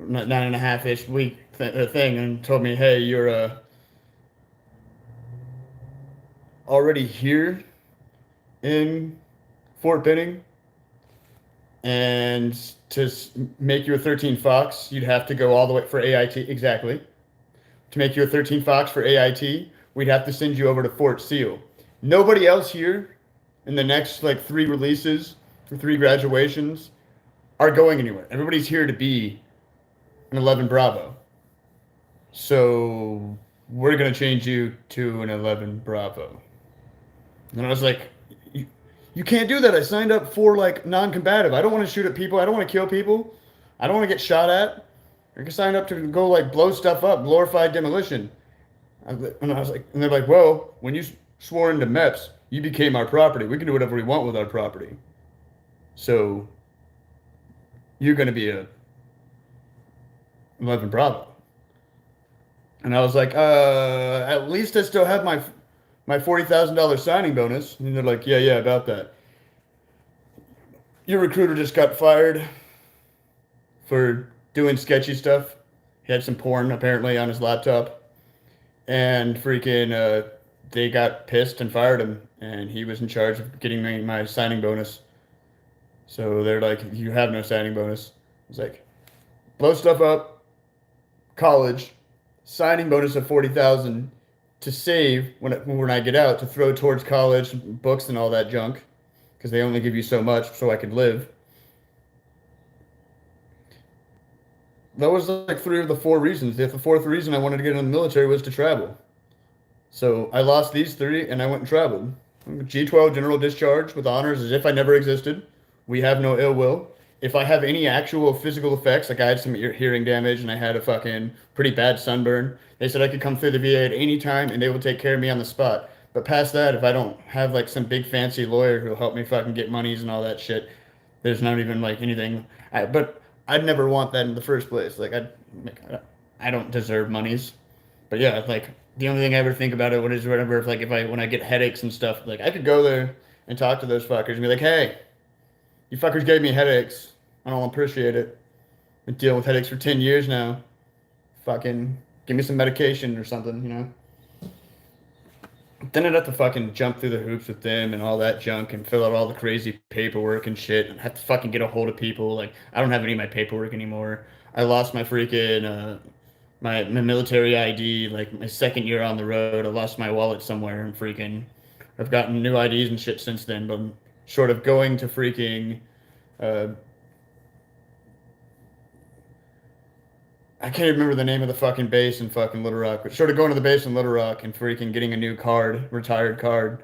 nine and a half ish week thing, and told me, hey, you're already here in Fort Benning, and to make you a 13 Fox, you'd have to go all the way for AIT. Exactly. To make you a 13 Fox for AIT, we'd have to send you over to Fort Seal. Nobody else here in the next like 3 releases or 3 graduations are going anywhere. Everybody's here to be an 11 Bravo. So we're going to change you to an 11 Bravo. And I was like, you can't do that. I signed up for like non-combative. I don't want to shoot at people. I don't want to kill people. I don't want to get shot at. I can sign up to go like blow stuff up, glorified demolition. And I was like, and they're like, well, when you swore into MEPS, you became our property. We can do whatever we want with our property. So you're going to be a 11 Bravo. And I was like, at least I still have my $40,000 signing bonus. And they're like, yeah, about that. Your recruiter just got fired for doing sketchy stuff. He had some porn apparently on his laptop. And freaking, they got pissed and fired him. And he was in charge of getting me my signing bonus. So they're like, you have no signing bonus. I was like, blow stuff up, college, signing bonus of 40,000 to save when I get out to throw towards college, books and all that junk, because they only give you so much so I could live. That was like 3 of the 4 reasons. The 4th reason I wanted to get in the military was to travel. So I lost these 3 and I went and traveled. G12 general discharge with honors as if I never existed. We have no ill will. If I have any actual physical effects, like I had some hearing damage and I had a fucking pretty bad sunburn, they said I could come through the VA at any time and they will take care of me on the spot. But past that, if I don't have like some big fancy lawyer who'll help me fucking get monies and all that shit, there's not even like anything. But I'd never want that in the first place. Like I don't deserve monies. But yeah, like the only thing I ever think about it is whatever, if like when I get headaches and stuff, like I could go there and talk to those fuckers and be like, hey, you fuckers gave me headaches. I don't appreciate it. Been dealing with headaches for 10 years now. Fucking give me some medication or something, you know? Then I'd have to fucking jump through the hoops with them and all that junk and fill out all the crazy paperwork and shit and have to fucking get a hold of people. Like, I don't have any of my paperwork anymore. I lost my freaking, my military ID, like my 2nd year on the road. I lost my wallet somewhere and freaking, I've gotten new IDs and shit since then, but I'm short of going to freaking, I can't remember the name of the fucking base in fucking Little Rock, but short of going to the base in Little Rock and freaking getting a new card, retired card,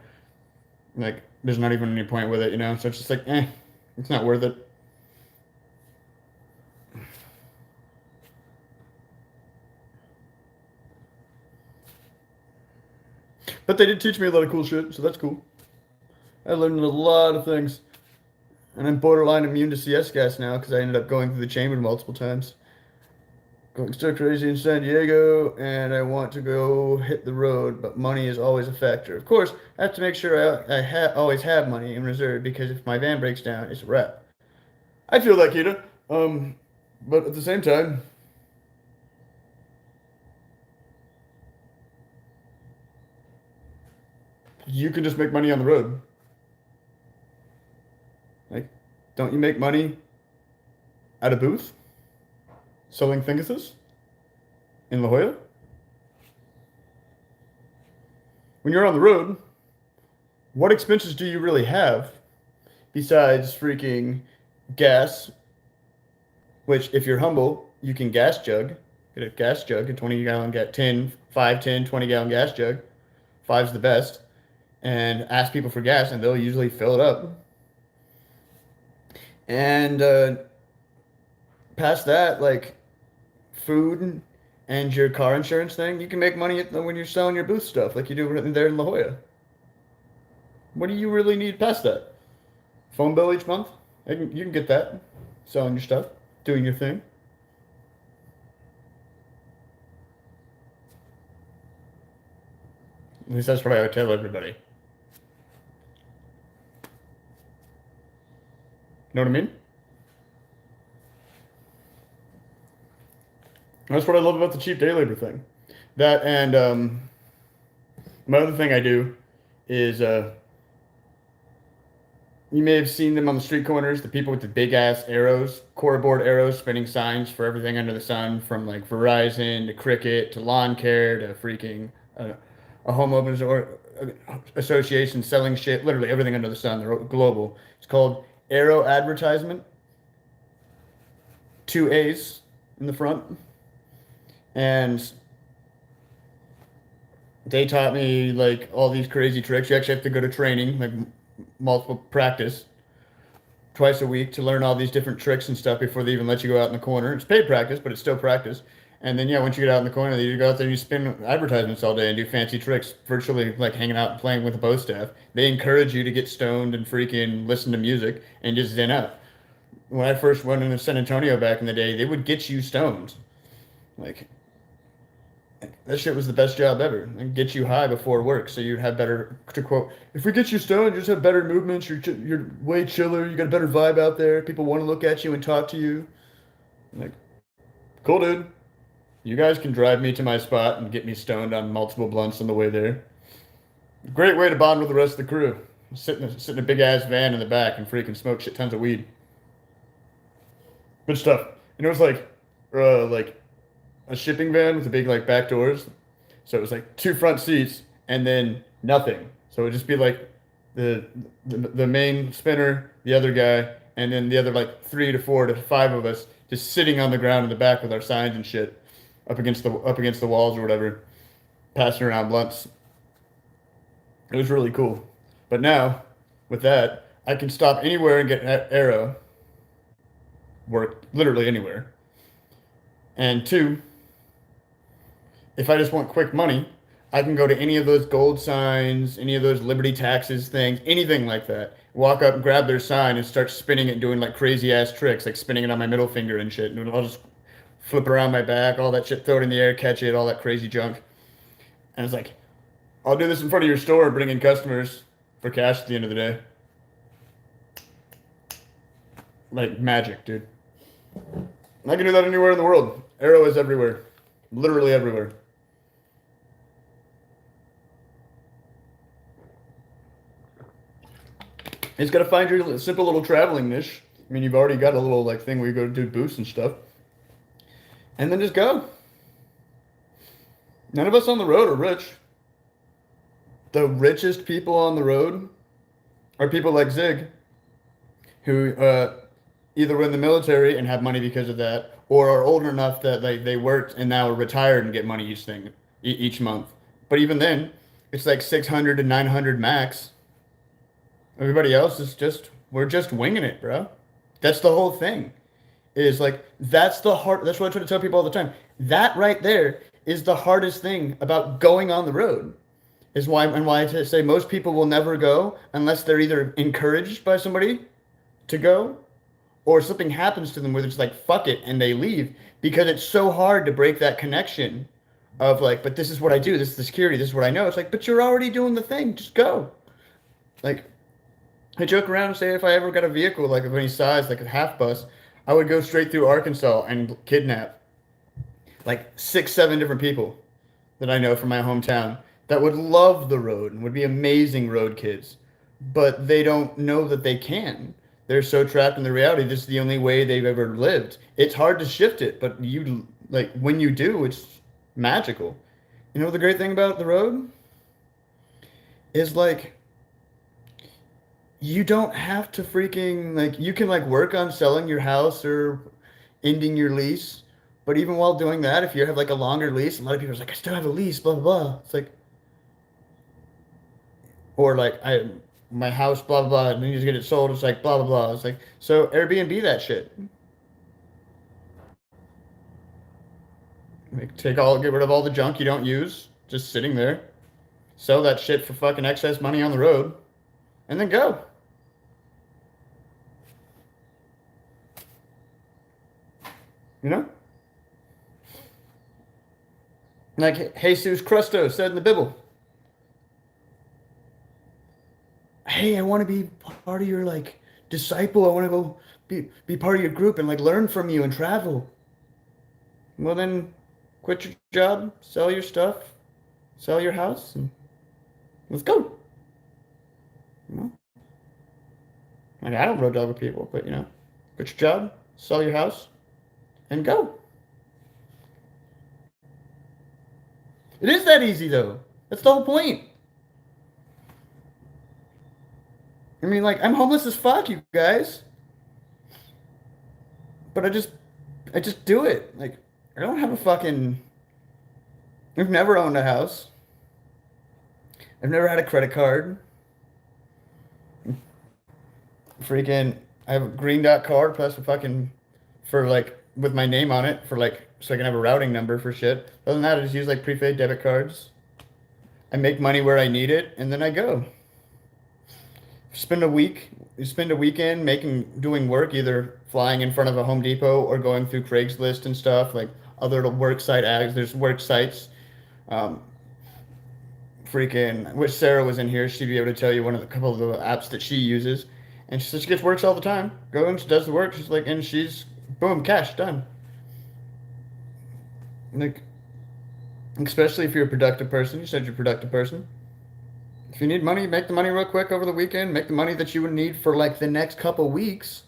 like, there's not even any point with it, you know? So it's just like, it's not worth it. But they did teach me a lot of cool shit, so that's cool. I learned a lot of things. And I'm borderline immune to CS gas now because I ended up going through the chamber multiple times. Going stir crazy in San Diego, and I want to go hit the road, but money is always a factor. Of course, I have to make sure I always have money in reserve because if my van breaks down, it's a wrap. I feel that, Kita. But at the same time, you can just make money on the road. Like, don't you make money at a booth selling thinguses in La Jolla? When you're on the road, what expenses do you really have besides freaking gas, which if you're humble, you can gas jug, get a gas jug, a 20 gallon, get 10, 5, 10, 20 gallon gas jug. 5's the best. And ask people for gas and they'll usually fill it up. And past that, like food and your car insurance thing, you can make money when you're selling your booth stuff like you do there in La Jolla. What do you really need past that? Phone bill each month? You can get that. Selling your stuff, doing your thing. At least that's what I would tell everybody. Know what I mean? That's what I love about the cheap day labor thing. That and my other thing I do is you may have seen them on the street corners, the people with the big ass arrows, core arrows spinning signs for everything under the sun, from like Verizon to Cricket to lawn care to freaking a homeowners or association selling shit, literally everything under the sun. They're global. It's called Arrow Advertisement. Two A's in the front. And they taught me like all these crazy tricks. You actually have to go to training, like multiple practice twice a week to learn all these different tricks and stuff before they even let you go out in the corner. It's paid practice, but it's still practice. And then yeah, once you get out in the corner, you go out there and you spin advertisements all day and do fancy tricks, virtually like hanging out and playing with the bow staff. They encourage you to get stoned and freaking listen to music and just zen out. When I first went into San Antonio back in the day, they would get you stoned. Like that shit was the best job ever. And get you high before work, so you'd have better. To quote, if we get you stoned, you just have better movements. You're way chiller. You got a better vibe out there. People want to look at you and talk to you. Like, cool, dude. You guys can drive me to my spot and get me stoned on multiple blunts on the way there. Great way to bond with the rest of the crew. Sit in a big ass van in the back and freaking smoke shit tons of weed. Good stuff. You know, it's like a shipping van with the big like back doors. So it was like two front seats and then nothing. So it would just be like the main spinner, the other guy, and then the other like 3 to 4 to 5 of us just sitting on the ground in the back with our signs and shit up against the walls or whatever, passing around blunts. It was really cool. But now with that, I can stop anywhere and get an arrow work literally anywhere. And two, if I just want quick money, I can go to any of those gold signs, any of those Liberty taxes things, anything like that. Walk up and grab their sign and start spinning it, doing like crazy ass tricks, like spinning it on my middle finger and shit. And I'll just flip it around my back, all that shit, throw it in the air, catch it, all that crazy junk. And it's like, I'll do this in front of your store, bring in customers for cash at the end of the day. Like magic, dude. I can do that anywhere in the world. Arrow is everywhere. Literally everywhere. You just got to find your simple little traveling niche. I mean, you've already got a little like thing where you go do booths and stuff. And then just go. None of us on the road are rich. The richest people on the road are people like Zig, who either were in the military and have money because of that, or are older enough that they worked and now are retired and get money each month. But even then, it's like 600 to 900 max. Everybody else is we're just winging it, bro. That's the whole thing. Is like that's what I try to tell people all the time. That right there is the hardest thing about going on the road. Is why I say most people will never go unless they're either encouraged by somebody to go, or something happens to them where it's like fuck it and they leave, because it's so hard to break that connection of like, but this is what I do, this is the security, this is what I know. It's like, but you're already doing the thing, just go. Like, I joke around and say if I ever got a vehicle like of any size, like a half bus, I would go straight through Arkansas and kidnap like 6, 7 different people that I know from my hometown that would love the road and would be amazing road kids, but they don't know that they can. They're so trapped in the reality. This is the only way they've ever lived. It's hard to shift it, but you like when you do, it's magical. You know the great thing about the road is like you don't have to freaking like you can like work on selling your house or ending your lease, but even while doing that, if you have like a longer lease, a lot of people are like, I still have a lease, blah blah blah. It's like, or like my house, blah blah blah, and then you just get it sold. It's like blah blah blah. It's like, so Airbnb that shit. Like get rid of all the junk you don't use, just sitting there. Sell that shit for fucking excess money on the road, and then go. You know? Like Jesus Christo said in the Bible. Hey, I want to be part of your like disciple. I want to go be part of your group and like learn from you and travel. Well then quit your job, sell your stuff, sell your house, and let's go. You know? Like, I don't road dog with people, but quit your job, sell your house, and go. It is that easy though. That's the whole point. I mean, like, I'm homeless as fuck, you guys, but I just do it. Like, I don't have a fucking. I've never owned a house. I've never had a credit card. Freaking, I have a green dot card plus a fucking for like with my name on it for like so I can have a routing number for shit. Other than that, I just use like prepaid debit cards. I make money where I need it, and then I go. Spend a week, you spend a weekend doing work, either flying in front of a Home Depot or going through Craigslist and stuff like other work site ads. There's work sites. Um, Freaking, wish Sarah was in here. She'd be able to tell you one of the couple of the apps that she uses. And she says she gets works all the time. Goes, does the work. She's like, and she's boom, cash done. Like, especially if you're a productive person. You said you're a productive person. If you need money, make the money real quick over the weekend. Make the money that you would need for like the next couple weeks,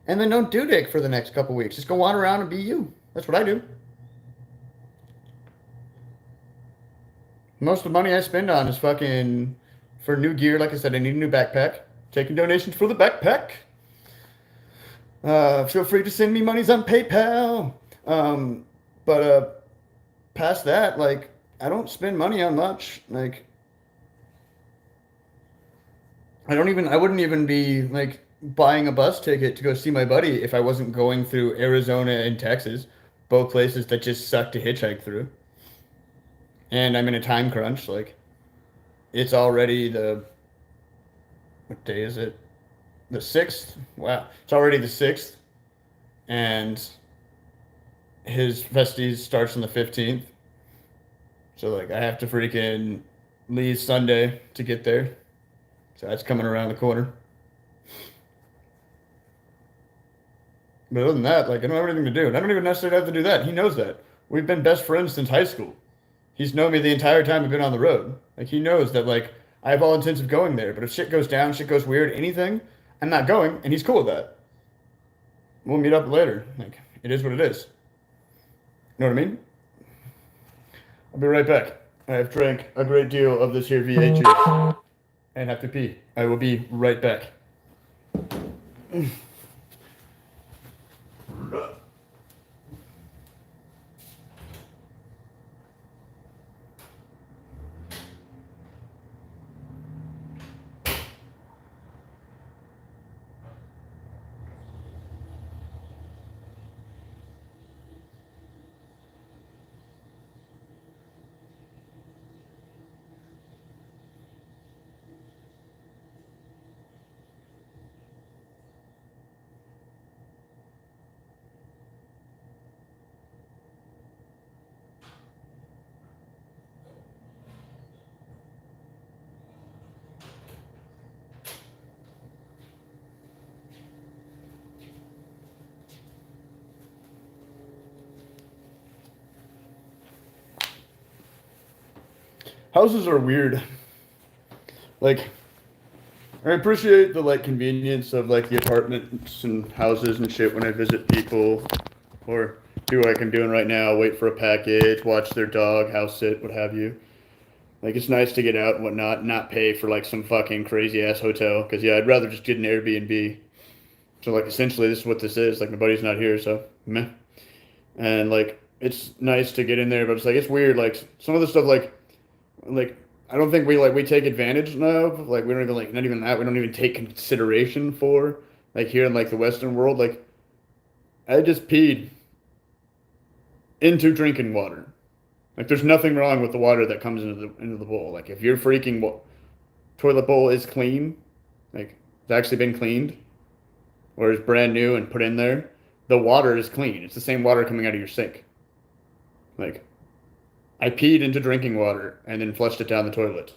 and then don't do dick for the next couple weeks. Just go wander around and be you. That's what I do. Most of the money I spend on is fucking for new gear. Like I said, I need a new backpack. Taking donations for the backpack. Feel free to send me monies on PayPal. But past that, like, I don't spend money on much. Like, I wouldn't even be like buying a bus ticket to go see my buddy if I wasn't going through Arizona and Texas, both places that just suck to hitchhike through. And I'm in a time crunch. Like, it's already what day is it? The 6th? Wow. It's already the 6th. And his festies starts on the 15th. So, like, I have to freaking leave Sunday to get there. So that's coming around the corner. But other than that, like, I don't have anything to do. And I don't even necessarily have to do that. He knows that. We've been best friends since high school. He's known me the entire time we've been on the road. Like, he knows that, like, I have all intents of going there. But if shit goes down, shit goes weird, anything, I'm not going. And he's cool with that. We'll meet up later. Like, it is what it is. You know what I mean? I'll be right back. I have drank a great deal of this here V8 juice and have to pee. I will be right back. Houses are weird. Like, I appreciate the like convenience of like the apartments and houses and shit when I visit people or do like I'm doing right now, wait for a package, watch their dog, house sit, what have you. Like, it's nice to get out and whatnot, not pay for like some fucking crazy ass hotel. Cause yeah, I'd rather just get an Airbnb. So like essentially this is what this is. Like, my buddy's not here, so meh. And like it's nice to get in there, but it's like it's weird. Like some of the stuff like I don't think we take advantage of. Like, we don't even like not even that. We don't even take consideration for like here in like the Western world. Like, I just peed into drinking water. Like, there's nothing wrong with the water that comes into the bowl. Like, if your freaking toilet bowl is clean, like it's actually been cleaned or is brand new and put in there, the water is clean. It's the same water coming out of your sink. Like, I peed into drinking water and then flushed it down the toilet.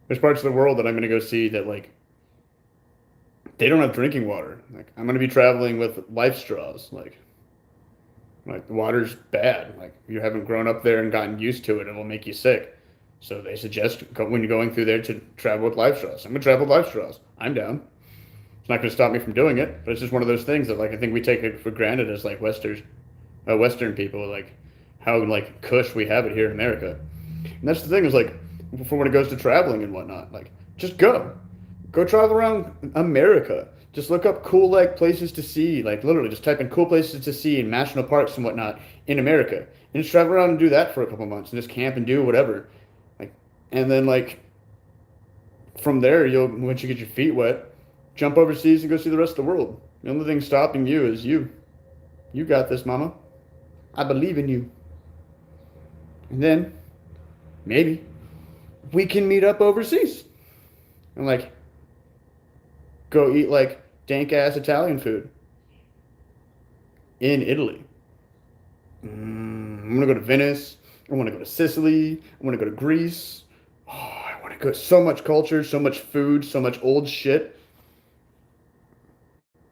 There's parts of the world that I'm going to go see that, like, they don't have drinking water. Like, I'm going to be traveling with life straws. Like, Like the water's bad. Like you haven't grown up there and gotten used to it, it will make you sick. So they suggest when you're going through there to travel with life straws. I'm gonna travel with life straws. I'm down. It's not gonna stop me from doing it, but it's just one of those things that like I think we take it for granted as like Western people, like how like cush we have it here in America. And that's the thing is like for when it goes to traveling and whatnot, like just go travel around America. Just look up cool like places to see, like literally just type in cool places to see in national parks and whatnot in America, and just travel around and do that for a couple months and just camp and do whatever, like, and then like from there you'll once you get your feet wet, jump overseas and go see the rest of the world. The only thing stopping you is you. You got this, mama. I believe in you. And then maybe we can meet up overseas and like go eat like dank ass Italian food in Italy. I'm gonna go to Venice. I want to go to Sicily. I want to go to Greece. Oh, I want to go. So much culture, so much food, so much old shit.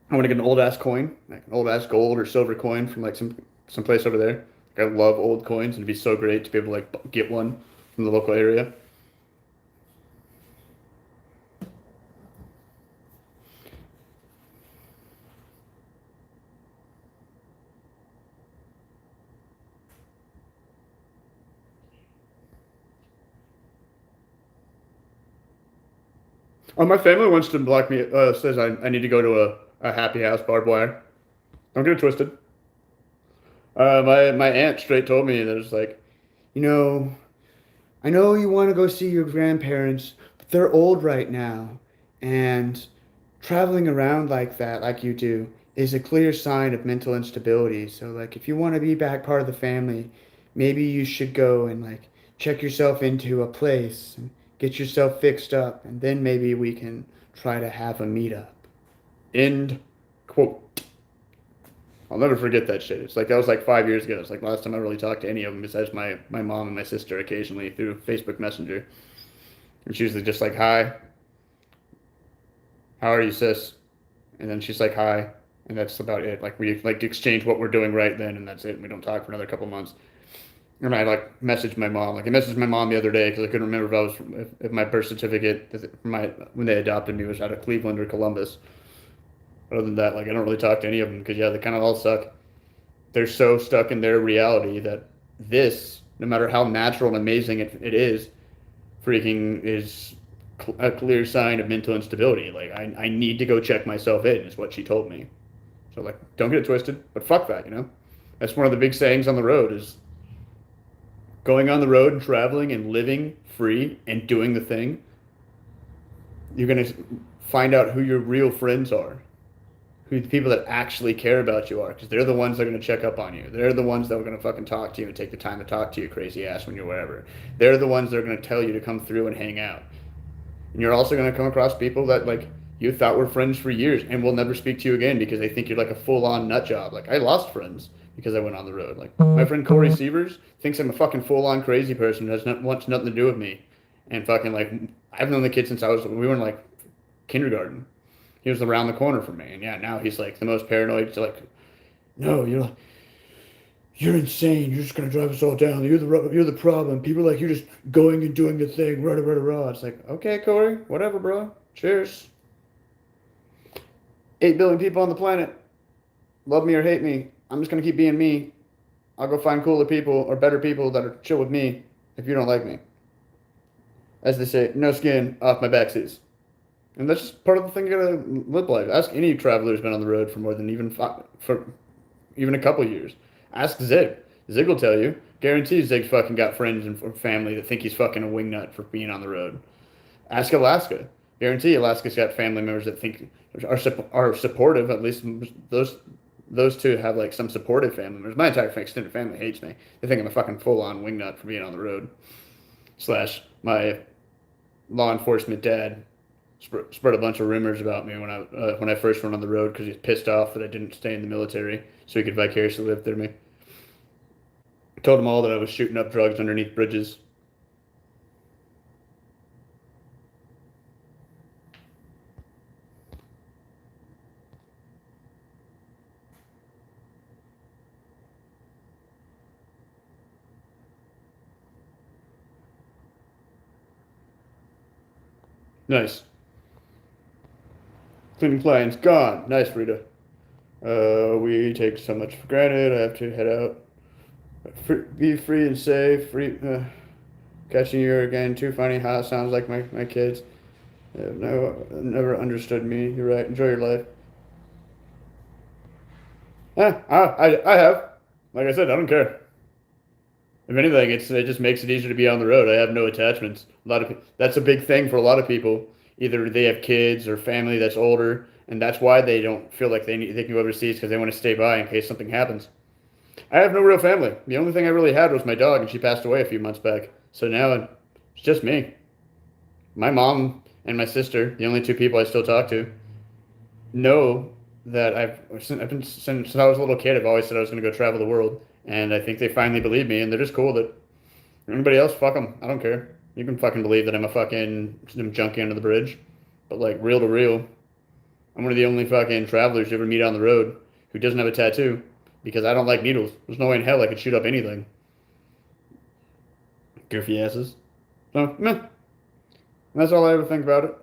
I want to get an old ass coin, like an old ass gold or silver coin from like some place over there. Like, I love old coins, and it'd be so great to be able to like get one from the local area. Oh, my family wants to block me. Says I need to go to a happy house barbed wire. Don't get it twisted. My aunt straight told me that it's like, you know, I know you want to go see your grandparents, but they're old right now, and traveling around like that, like you do, is a clear sign of mental instability. So, like, if you want to be back part of the family, maybe you should go and like check yourself into a place and get yourself fixed up, and then maybe we can try to have a meetup. End quote. I'll never forget that shit. It's like that was like 5 years ago. It's like last time I really talked to any of them besides my mom and my sister occasionally through Facebook Messenger. It's usually just like, "Hi, how are you, sis?" And then she's like, "Hi," and that's about it. Like we like exchange what we're doing right then, and that's it. We don't talk for another couple months. And I like messaged my mom. Like I messaged my mom the other day because I couldn't remember if I was if my birth certificate my when they adopted me was out of Cleveland or Columbus. Other than that, like I don't really talk to any of them because yeah, they kind of all suck. They're so stuck in their reality that this, no matter how natural and amazing it is, freaking is a clear sign of mental instability. Like I need to go check myself in, is what she told me. So like, don't get it twisted, but fuck that, you know. That's one of the big sayings on the road is going on the road and traveling and living free and doing the thing. You're gonna find out who your real friends are, who the people that actually care about you are, because they're the ones that are going to check up on you. They're the ones that are going to fucking talk to you and take the time to talk to you, crazy ass, when you're wherever. They're the ones that are going to tell you to come through and hang out. And you're also going to come across people that like you thought were friends for years and will never speak to you again because they think you're like a full-on nut job. Like I lost friends because I went on the road. Like my friend Corey Sievers thinks I'm a fucking full-on crazy person who wants nothing to do with me. And fucking like I've known the kid since we were in like kindergarten. He was around the corner from me, and yeah, now he's like the most paranoid. He's like, no, you're insane. You're just gonna drive us all down. You're the problem. People like you're just going and doing the thing. Rah rah rah rah. It's like, okay, Corey, whatever, bro. Cheers. 8 billion people on the planet. Love me or hate me. I'm just gonna keep being me. I'll go find cooler people or better people that are chill with me if you don't like me. As they say, no skin off my backsies. And that's just part of the thing you gotta live like. Ask any traveler who's been on the road for more than for even a couple years. Ask Zig. Zig will tell you. Guarantee Zig's fucking got friends and family that think he's fucking a wingnut for being on the road. Ask Alaska. Guarantee Alaska's got family members that think are supportive. At least those two have like some supportive family members. My entire extended family hates me. They think I'm a fucking full on wingnut for being on the road. Slash my law enforcement dad spread a bunch of rumors about me when I first went on the road because he's pissed off that I didn't stay in the military so he could vicariously live through me. Told him all that I was shooting up drugs underneath bridges. Nice. Cleaning clients gone. Nice, Rita. We take so much for granted. I have to head out. Be free and safe. Catching you again. Too funny. How it sounds like my kids. No, never understood me. You're right. Enjoy your life. I have. Like I said, I don't care. If anything, it just makes it easier to be on the road. I have no attachments. That's a big thing for a lot of people. Either they have kids or family that's older, and that's why they don't feel like they can go overseas because they want to stay by in case something happens. I have no real family. The only thing I really had was my dog, and she passed away a few months back. So now it's just me. My mom and my sister, the only two people I still talk to, know that I've been since I was a little kid. I've always said I was going to go travel the world, and I think they finally believe me, and they're just cool that anybody else, fuck them. I don't care. You can fucking believe that I'm a fucking some junkie under the bridge, but like real to real, I'm one of the only fucking travelers you ever meet on the road who doesn't have a tattoo because I don't like needles. There's no way in hell I could shoot up anything. Goofy asses. So, meh. And that's all I ever think about it.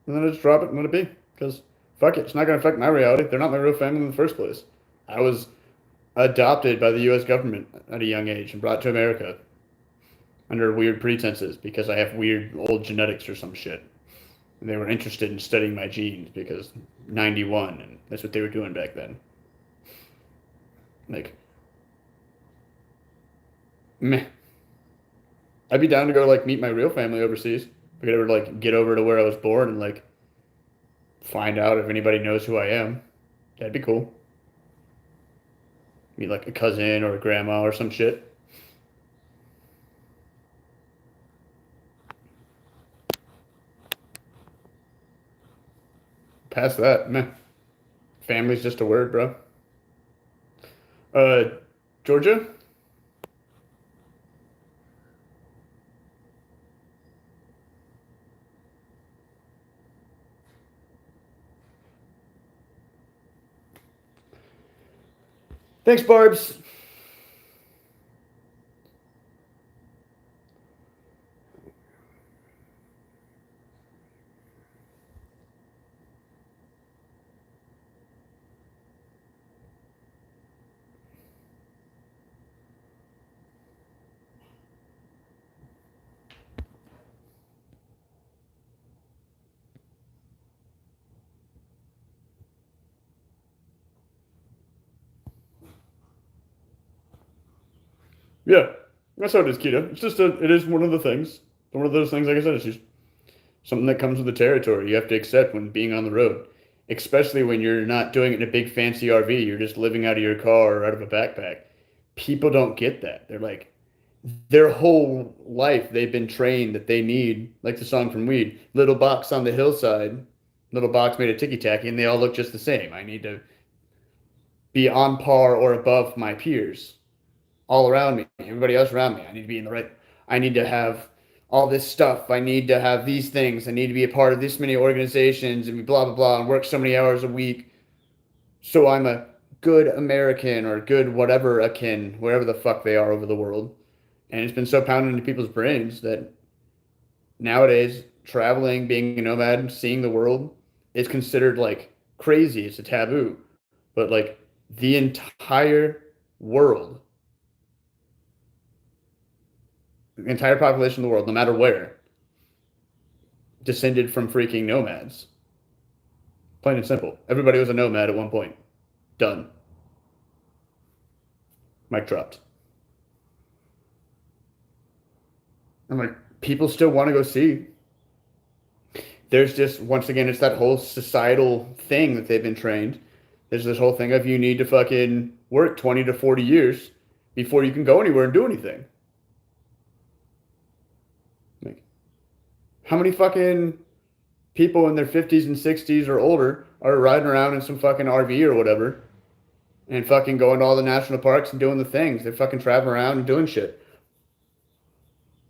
And then I just drop it and let it be. Because, fuck it, it's not going to affect my reality. They're not my real family in the first place. I was adopted by the U.S. government at a young age and brought to America under weird pretenses because I have weird old genetics or some shit. And they were interested in studying my genes because 91, and that's what they were doing back then. Like, meh. I'd be down to go, like, meet my real family overseas. If I could ever, like, get over to where I was born and, like, find out if anybody knows who I am. That'd be cool. Meet, like, a cousin or a grandma or some shit. Past that, meh. Family's just a word, bro. Uh, Georgia? Thanks, Barbs. Yeah, that's how it is, Kita. It is one of the things. One of those things, like I said, it's just something that comes with the territory. You have to accept when being on the road, especially when you're not doing it in a big fancy RV. You're just living out of your car or out of a backpack. People don't get that. They're like, their whole life they've been trained that they need, like the song from Weed, little box on the hillside, little box made of ticky tacky, and they all look just the same. I need to be on par or above my peers all around me, everybody else around me. I need to be in the right. I need to have all this stuff. I need to have these things. I need to be a part of this many organizations and blah blah blah and work so many hours a week. So I'm a good American or good whatever akin, wherever the fuck they are over the world. And it's been so pounded into people's brains that nowadays traveling, being a nomad, seeing the world is considered like crazy. It's a taboo. But like the entire world, the entire population of the world, no matter where, descended from freaking nomads. Plain and simple. Everybody was a nomad at one point. Done. Mic dropped. I'm like, people still want to go see. There's just, once again, it's that whole societal thing that they've been trained. There's this whole thing of you need to fucking work 20 to 40 years before you can go anywhere and do anything. Like, how many fucking people in their 50s and 60s or older are riding around in some fucking RV or whatever and fucking going to all the national parks and doing the things? They're fucking traveling around and doing shit.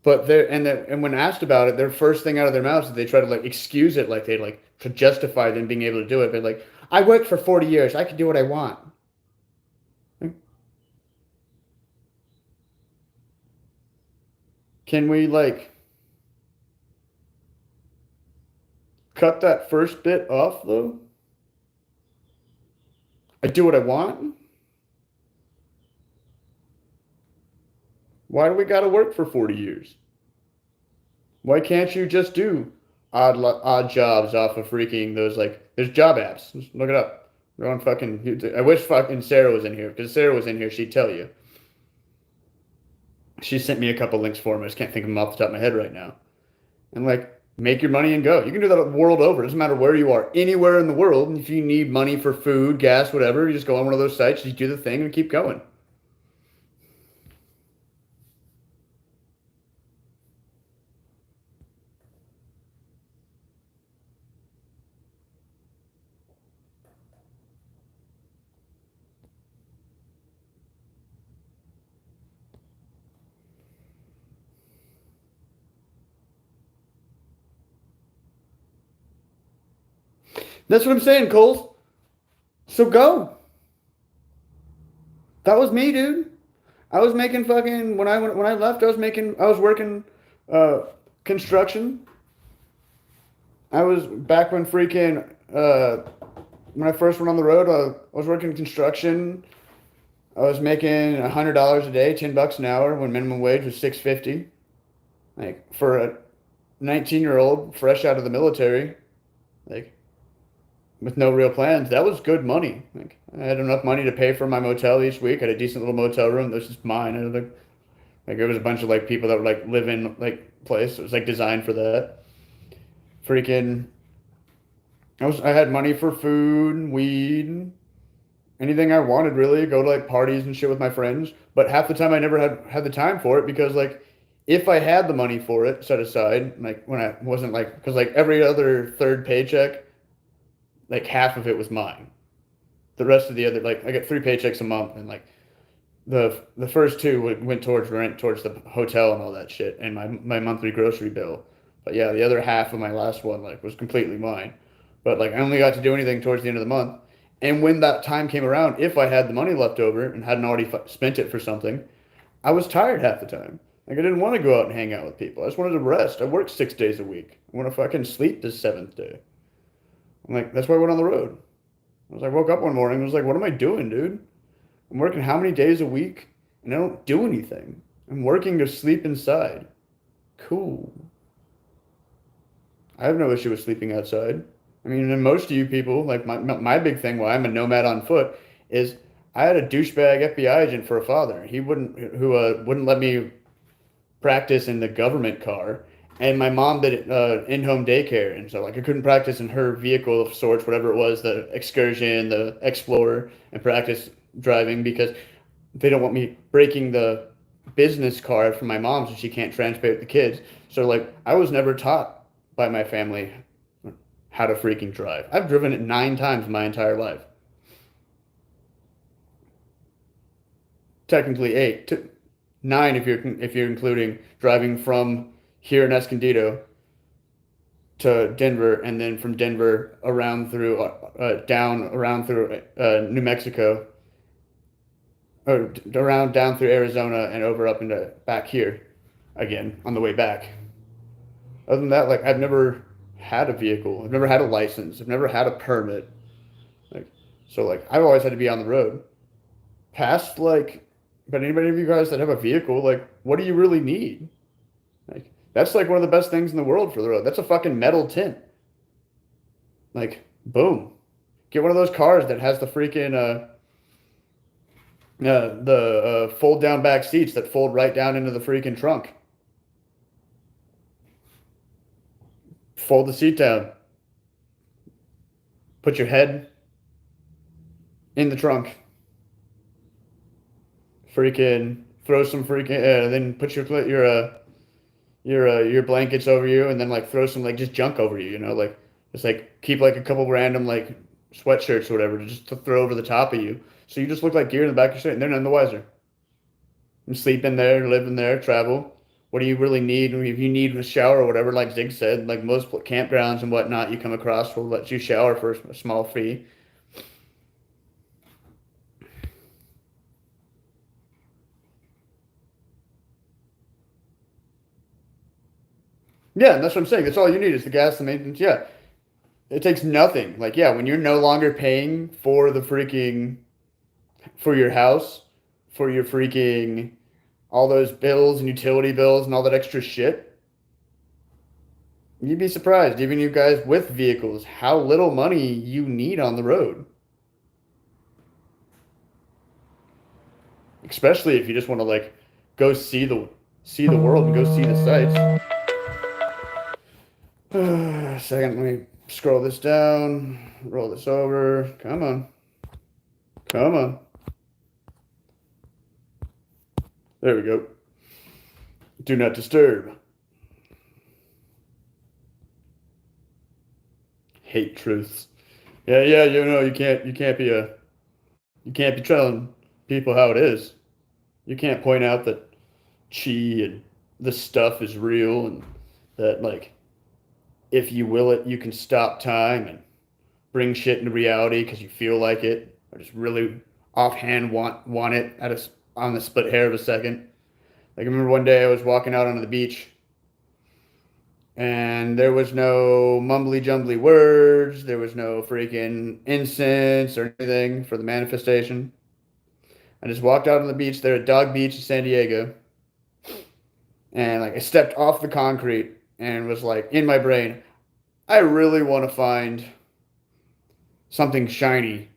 But and when asked about it, their first thing out of their mouths is they try to like excuse it, like they like to justify them being able to do it. But like, I worked for 40 years, I can do what I want. Can we like cut that first bit off though. I do what I want. Why do we got to work for 40 years? Why can't you just do odd jobs off of freaking those like there's job apps. Just look it up. Go on fucking. I wish fucking Sarah was in here because Sarah was in here. She'd tell you. She sent me a couple links for them. I just can't think of them off the top of my head right now. And like, make your money and go. You can do that the world over. It doesn't matter where you are, anywhere in the world. If you need money for food, gas, whatever, you just go on one of those sites, you do the thing, and keep going. That's what I'm saying, Coles. So go. That was me, dude. I was making fucking when I left. I was working uh, construction. I was back when freaking when I first went on the road. I was working construction. I was making $100 a day, $10 an hour when minimum wage was 6.50. Like for a 19-year-old fresh out of the military, like with no real plans, that was good money. Like I had enough money to pay for my motel each week. I had a decent little motel room. This is mine. I had like there was a bunch of like people that would like live in like place. It was like designed for that. Freaking, I had money for food, weed, anything I wanted really. Go to like parties and shit with my friends. But half the time I never had the time for it because like if I had the money for it set aside, like when I wasn't like because like every other third paycheck, like half of it was mine. The rest of the other like I get 3 paychecks a month and like the first two went towards rent, towards the hotel and all that shit, and my monthly grocery bill. But yeah, the other half of my last one like was completely mine. But like I only got to do anything towards the end of the month. And when that time came around, if I had the money left over and hadn't already spent it for something, I was tired half the time. Like I didn't want to go out and hang out with people. I just wanted to rest. I worked 6 days a week. I want to fucking sleep the seventh day. I'm like, that's why I went on the road. I woke up one morning and was like, what am I doing, dude? I'm working how many days a week and I don't do anything. I'm working to sleep inside. Cool. I have no issue with sleeping outside. I mean, and most of you people, like my big thing, why I'm a nomad on foot, is I had a douchebag FBI agent for a father. He wouldn't let me practice in the government car, and my mom did in-home daycare, and so like I couldn't practice in her vehicle of sorts, whatever it was, the Excursion, the Explorer, and practice driving because they don't want me breaking the business card from my mom so she can't transport the kids. So like I was never taught by my family how to freaking drive. I've driven it 9 times in my entire life. Technically 8, 9 if you're including driving from here in Escondido to Denver, and then from Denver around through down around through New Mexico, or around down through Arizona and over up into back here again on the way back. Other than that, like I've never had a vehicle. I've never had a license. I've never had a permit. Like so, like I've always had to be on the road. Past like, but anybody of you guys that have a vehicle, like, what do you really need? Like that's like one of the best things in the world for the road. That's a fucking metal tint. Like boom, get one of those cars that has the freaking the fold down back seats that fold right down into the freaking trunk. Fold the seat down. Put your head in the trunk. Freaking throw some freaking then put your blankets over you, and then like throw some like just junk over you. You know, like just like keep like a couple random like sweatshirts or whatever just to throw over the top of you. So you just look like gear in the back of your shirt, and they're none the wiser. And sleep in there, live in there, travel. What do you really need? If you need a shower or whatever, like Zig said, like most campgrounds and whatnot you come across will let you shower for a small fee. Yeah, and that's what I'm saying. That's all you need is the gas, the maintenance. Yeah. It takes nothing. Like, yeah, when you're no longer paying for the freaking for your house, for your freaking all those bills and utility bills and all that extra shit, you'd be surprised, even you guys with vehicles, how little money you need on the road. Especially if you just want to like go see the world and go see the sights. Second, let me scroll this down, roll this over. Come on. Come on. There we go. Do not disturb. Hate truths. Yeah, yeah, you can't be telling people how it is. You can't point out that chi and the stuff is real and that like if you will it, you can stop time and bring shit into reality because you feel like it or just really offhand want it on the split hair of a second. Like I remember one day I was walking out onto the beach and there was no mumbly jumbly words, there was no freaking incense or anything for the manifestation. I just walked out on the beach there at Dog Beach in San Diego, and like I stepped off the concrete and was like in my brain, I really want to find something shiny,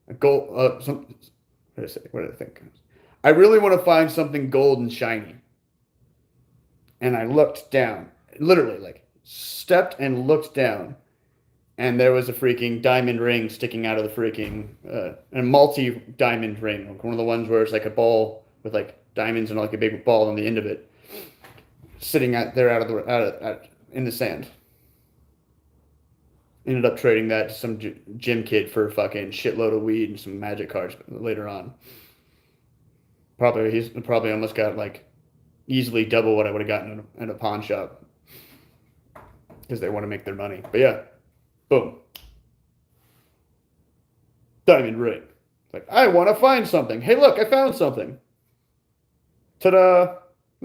a gold. What did I say? What did I think? I really want to find something gold and shiny. And I looked down, literally like stepped and looked down, and there was a freaking diamond ring sticking out of the freaking a multi diamond ring, like one of the ones where it's like a ball with like diamonds and like a big ball on the end of it, sitting out there in the sand. Ended up trading that to some gym kid for a fucking shitload of weed and some magic cards later on. He's probably almost got like easily double what I would have gotten in a pawn shop because they want to make their money. But yeah, boom, diamond ring. Like I want to find something. Hey, look, I found something. Ta-da!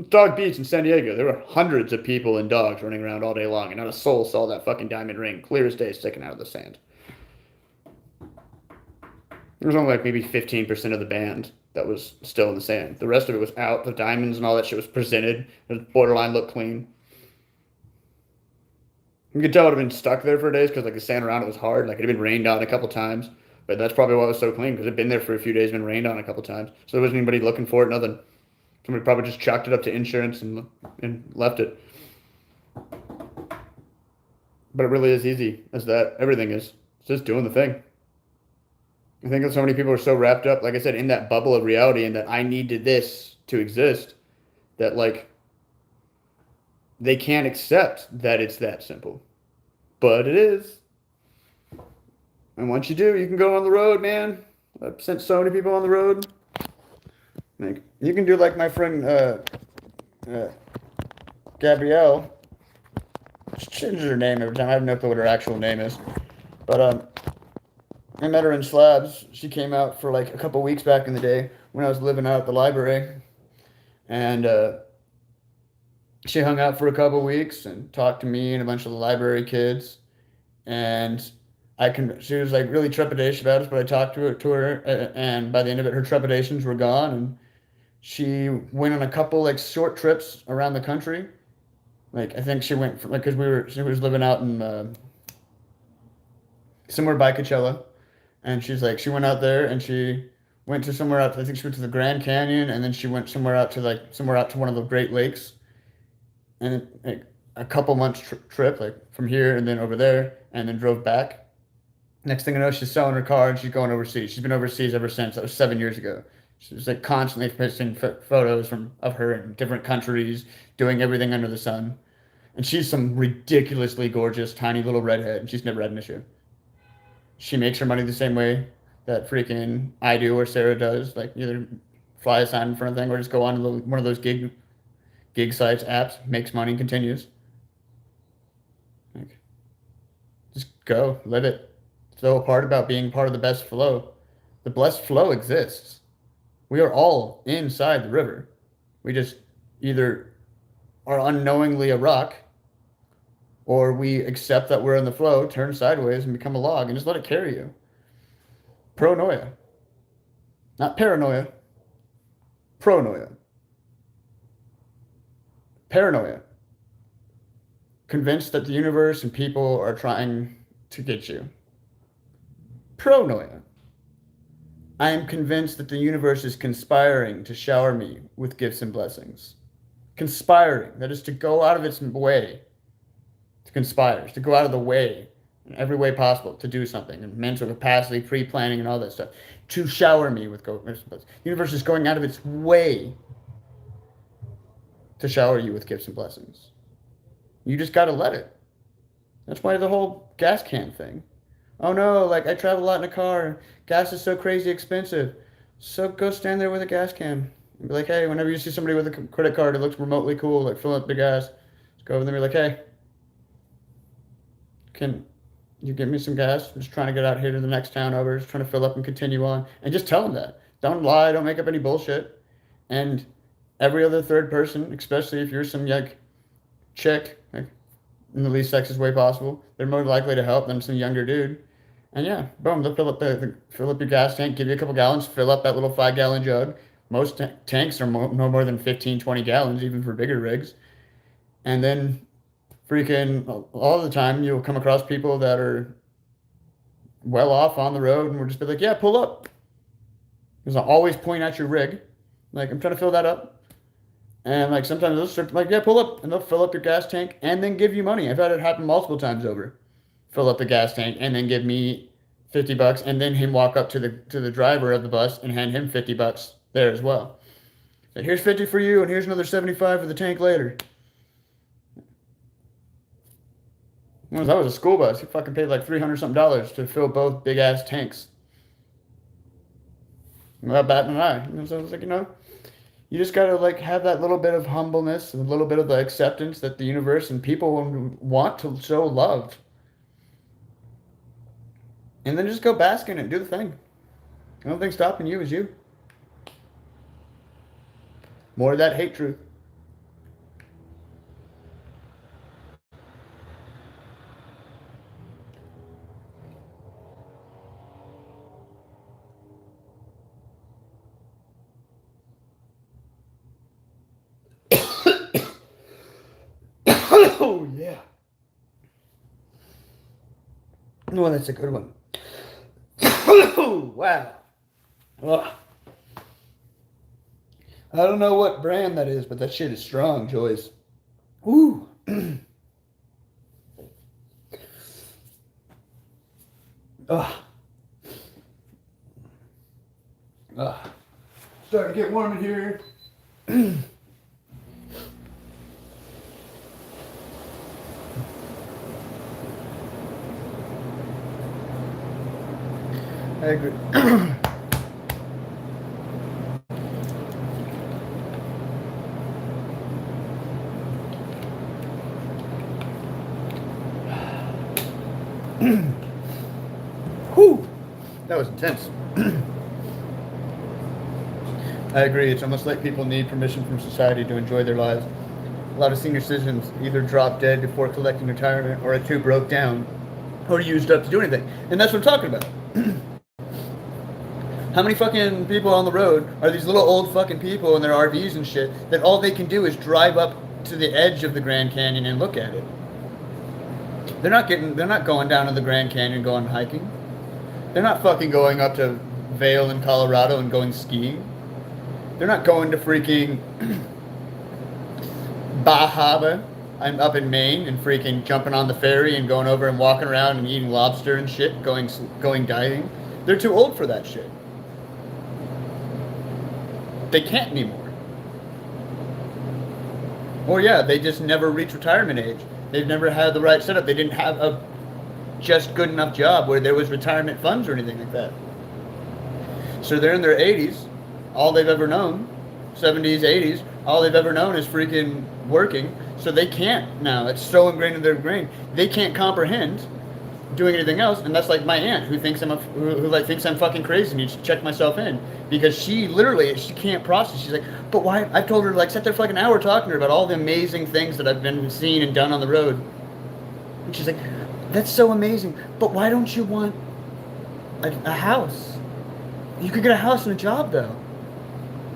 Dog Beach in San Diego. There were hundreds of people and dogs running around all day long, and not a soul saw that fucking diamond ring, clear as day, sticking out of the sand. There was only like maybe 15% of the band that was still in the sand. The rest of it was out. The diamonds and all that shit was presented. It borderline looked clean. You could tell it had been stuck there for days because like the sand around it was hard. Like it had been rained on a couple times, but that's probably why it was so clean because it had been there for a few days, been rained on a couple times. So there wasn't anybody looking for it. Nothing. Somebody probably just chalked it up to insurance and left it. But it really is easy as that. Everything is. It's just doing the thing. I think that so many people are so wrapped up, like I said, in that bubble of reality and that I needed this to exist that like they can't accept that it's that simple. But it is. And once you do, you can go on the road, man. I've sent so many people on the road. Like you can do like my friend Gabrielle. She changes her name every time. I have no clue what her actual name is. But I met her in Slabs. She came out for like a couple weeks back in the day when I was living out at the library. And she hung out for a couple weeks and talked to me and a bunch of the library kids. And she was like really trepidatious about it, but I talked to her, and by the end of it, her trepidations were gone. And she went on a couple like short trips around the country. Like I think she went for, like because she was living out in somewhere by Coachella. And she's like, she went out there and she went to somewhere out. I think she went to the Grand Canyon, and then she went somewhere out to one of the Great Lakes, and like a couple months trip, like from here and then over there, and then drove back. Next thing I know, she's selling her car and she's going overseas. She's been overseas ever since. That was 7 years ago. She was like constantly posting photos of her in different countries, doing everything under the sun. And she's some ridiculously gorgeous, tiny little redhead, and she's never had an issue. She makes her money the same way that freaking I do or Sarah does, like either fly a sign in front of thing or just go on to one of those gig sites, apps, makes money, continues. Like, just go, live it. It's the whole part about being part of the best flow. The blessed flow exists. We are all inside the river. We just either are unknowingly a rock Or we accept that we're in the flow, turn sideways, and become a log and just let it carry you. Pronoia. Not paranoia. Pronoia. Paranoia. Convinced that the universe and people are trying to get you. Pronoia. I am convinced that the universe is conspiring to shower me with gifts and blessings. Conspiring, that is to go out of its way, to conspire, to go out of the way in every way possible to do something, and mental capacity, pre-planning, and all that stuff, to shower me with gifts and blessings. The universe is going out of its way to shower you with gifts and blessings. You just got to let it. That's why the whole gas can thing. Oh no, like I travel a lot in a car. Gas is so crazy expensive. So go stand there with a gas can and be like, hey, whenever you see somebody with a credit card that looks remotely cool, like filling up the gas, just go over there and be like, hey, can you give me some gas? I'm just trying to get out here to the next town over, just trying to fill up and continue on. And just tell them that. Don't lie, don't make up any bullshit. And every other third person, especially if you're some like chick, like in the least sexist way possible, they're more likely to help than some younger dude. And yeah, boom, they'll fill up your gas tank, give you a couple gallons, fill up that little 5 gallon jug. Most tanks are no more than 15, 20 gallons, even for bigger rigs. And then freaking all the time you'll come across people that are well off on the road and we'll just be like, yeah, pull up. Because I'll always point at your rig. Like, I'm trying to fill that up. And like sometimes they'll start like, yeah, pull up, and they'll fill up your gas tank and then give you money. I've had it happen multiple times over. Fill up the gas tank and then give me $50, and then him walk up to the driver of the bus and hand him $50 there as well. So here's 50 for you, and here's another 75 for the tank later. Once I was a school bus, he fucking paid like $300 something to fill both big ass tanks. Without batting an eye. And so I was like, you just gotta like have that little bit of humbleness and a little bit of the acceptance that the universe and people want to show love. And then just go bask in it, do the thing. The only thing stopping you is you. More of that hate truth. Oh yeah. Oh, that's a good one. Wow. Ugh. I don't know what brand that is, but that shit is strong, Joyce. Woo. Ugh. Ugh. Starting to get warm in here. I agree. Whew. That was intense. I agree. It's almost like people need permission from society to enjoy their lives. A lot of senior citizens either drop dead before collecting retirement or are too broke down or used up to do anything. And that's what I'm talking about. How many fucking people on the road are these little old fucking people in their RVs and shit that all they can do is drive up to the edge of the Grand Canyon and look at it? They're not going down to the Grand Canyon going hiking. They're not fucking going up to Vail in Colorado and going skiing. They're not going to freaking Bahama. I'm up in Maine and freaking jumping on the ferry and going over and walking around and eating lobster and shit, going diving. They're too old for that shit. They can't anymore. Or yeah, they just never reach retirement age. They've never had the right setup. They didn't have a just good enough job where there was retirement funds or anything like that. So they're in their 80s. All they've ever known, 70s, 80s, all they've ever known is freaking working. So they can't now. It's so ingrained in their brain. They can't comprehend doing anything else. And that's like my aunt who thinks thinks I'm fucking crazy and needs to check myself in, because she can't process. She's like, but why? I've told her to like sit there for like an hour talking to her about all the amazing things that I've been seen and done on the road. And she's like, that's so amazing. But why don't you want a house? You could get a house and a job, though.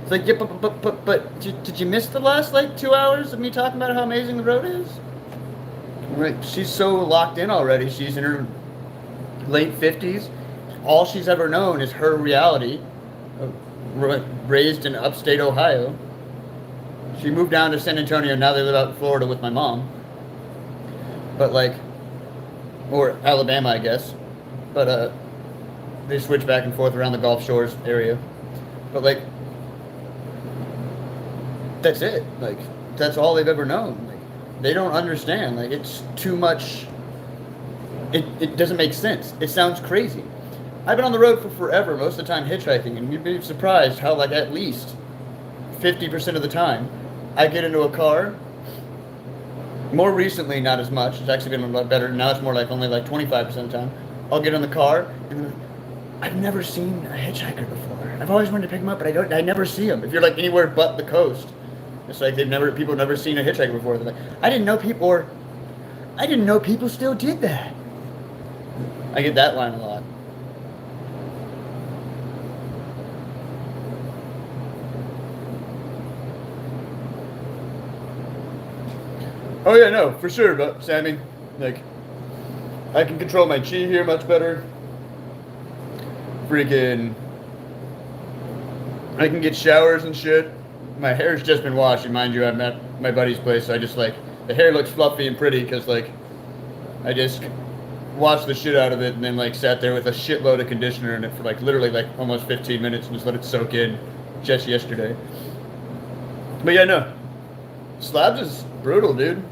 It's like, yeah, but did you miss the last, like, 2 hours of me talking about how amazing the road is? Like, she's so locked in already. She's in her late 50s. All she's ever known is her reality. Raised in upstate Ohio. She moved down to San Antonio. Now they live out in Florida with my mom. But, like, or Alabama, I guess. But, they switch back and forth around the Gulf Shores area. But, like, that's it. Like, that's all they've ever known. Like, they don't understand. Like, it's too much. It doesn't make sense. It sounds crazy. I've been on the road for forever, most of the time hitchhiking, and you'd be surprised how, like, at least 50% of the time, I get into a car. More recently, not as much. It's actually been a lot better. Now it's more like only like 25% of the time. I'll get in the car, and I've never seen a hitchhiker before. I've always wanted to pick them up, but I never see them. If you're like anywhere but the coast, it's like people have never seen a hitchhiker before. They're like, I didn't know people still did that. I get that line a lot. Oh yeah, no, for sure, but Sammy, like, I can control my chi here much better. Freaking, I can get showers and shit. My hair's just been washed, mind you. I'm at my buddy's place, so I just, like, the hair looks fluffy and pretty because, like, I just washed the shit out of it and then, like, sat there with a shitload of conditioner in it for, like, literally, like, almost 15 minutes and just let it soak in just yesterday. But yeah, no, Slabs is brutal, dude.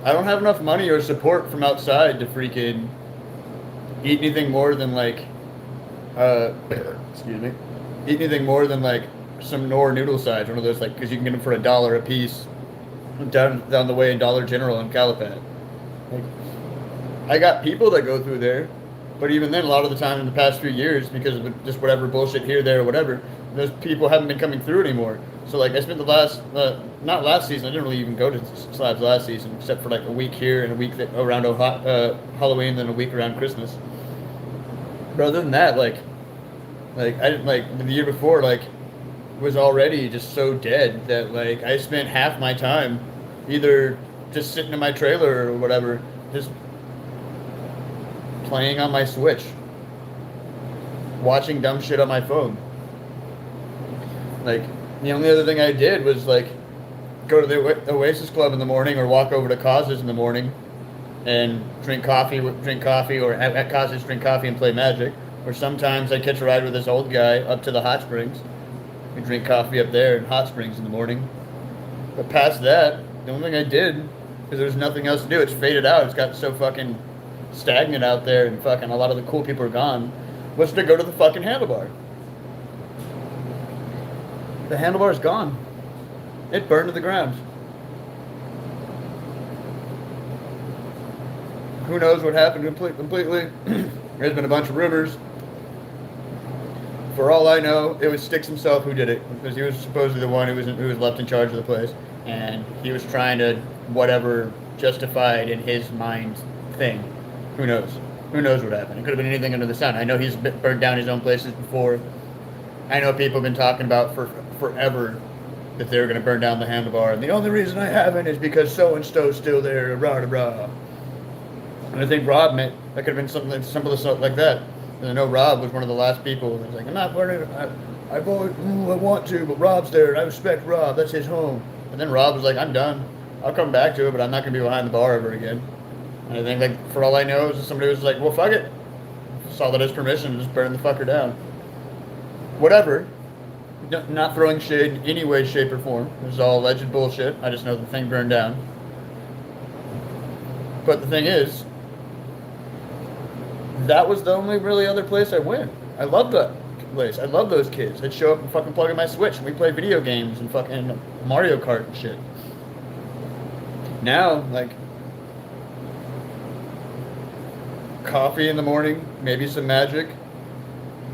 I don't have enough money or support from outside to freaking eat anything more than, like, excuse me, eat anything more than, like, some Knorr noodle size, one of those, like, because you can get them for $1 a piece down the way in Dollar General in Calipat. Like, I got people that go through there, but even then, a lot of the time in the past few years, because of just whatever bullshit here, there, or whatever, those people haven't been coming through anymore. So, like, I spent the last, not last season, I didn't really even go to Slabs last season, except for, like, a week here and a week around Halloween, then a week around Christmas. But other than that, like, I didn't, like, the year before, like, was already just so dead that, like, I spent half my time either just sitting in my trailer or whatever, just playing on my Switch, watching dumb shit on my phone. Like, the only other thing I did was, like, go to the Oasis Club in the morning or walk over to Causes in the morning and drink coffee, or at Causes drink coffee and play Magic. Or sometimes I catch a ride with this old guy up to the Hot Springs. We drink coffee up there in Hot Springs in the morning. But past that, the only thing I did, because there's nothing else to do, it's faded out. It's got so fucking stagnant out there and fucking a lot of the cool people are gone, was to go to the fucking Handlebar. The Handlebar's gone. It burned to the ground. Who knows what happened completely? There's been a bunch of rumors. For all I know, it was Styx himself who did it, because he was supposedly the one who was left in charge of the place, and he was trying to whatever justified in his mind thing. Who knows? Who knows what happened? It could have been anything under the sun. I know he's burned down his own places before. I know people have been talking about for forever that they were going to burn down the Handlebar, and the only reason I haven't is because so-and-so's still there, rah-rah-rah. And I think Rob meant that could have been something simple like that. And I know Rob was one of the last people that was like, I'm not burning it. I want to, but Rob's there, and I respect Rob. That's his home. And then Rob was like, I'm done. I'll come back to it, but I'm not going to be behind the bar ever again. And I think, like, for all I know, somebody was like, well, fuck it. Saw that as permission and just burn the fucker down. Whatever. Not throwing shade in any way, shape, or form. This is all alleged bullshit. I just know the thing burned down. But the thing is, that was the only really other place I went. I loved that place. I love those kids. They'd show up and fucking plug in my Switch, and we play video games and fucking Mario Kart and shit. Now, like, coffee in the morning, maybe some Magic,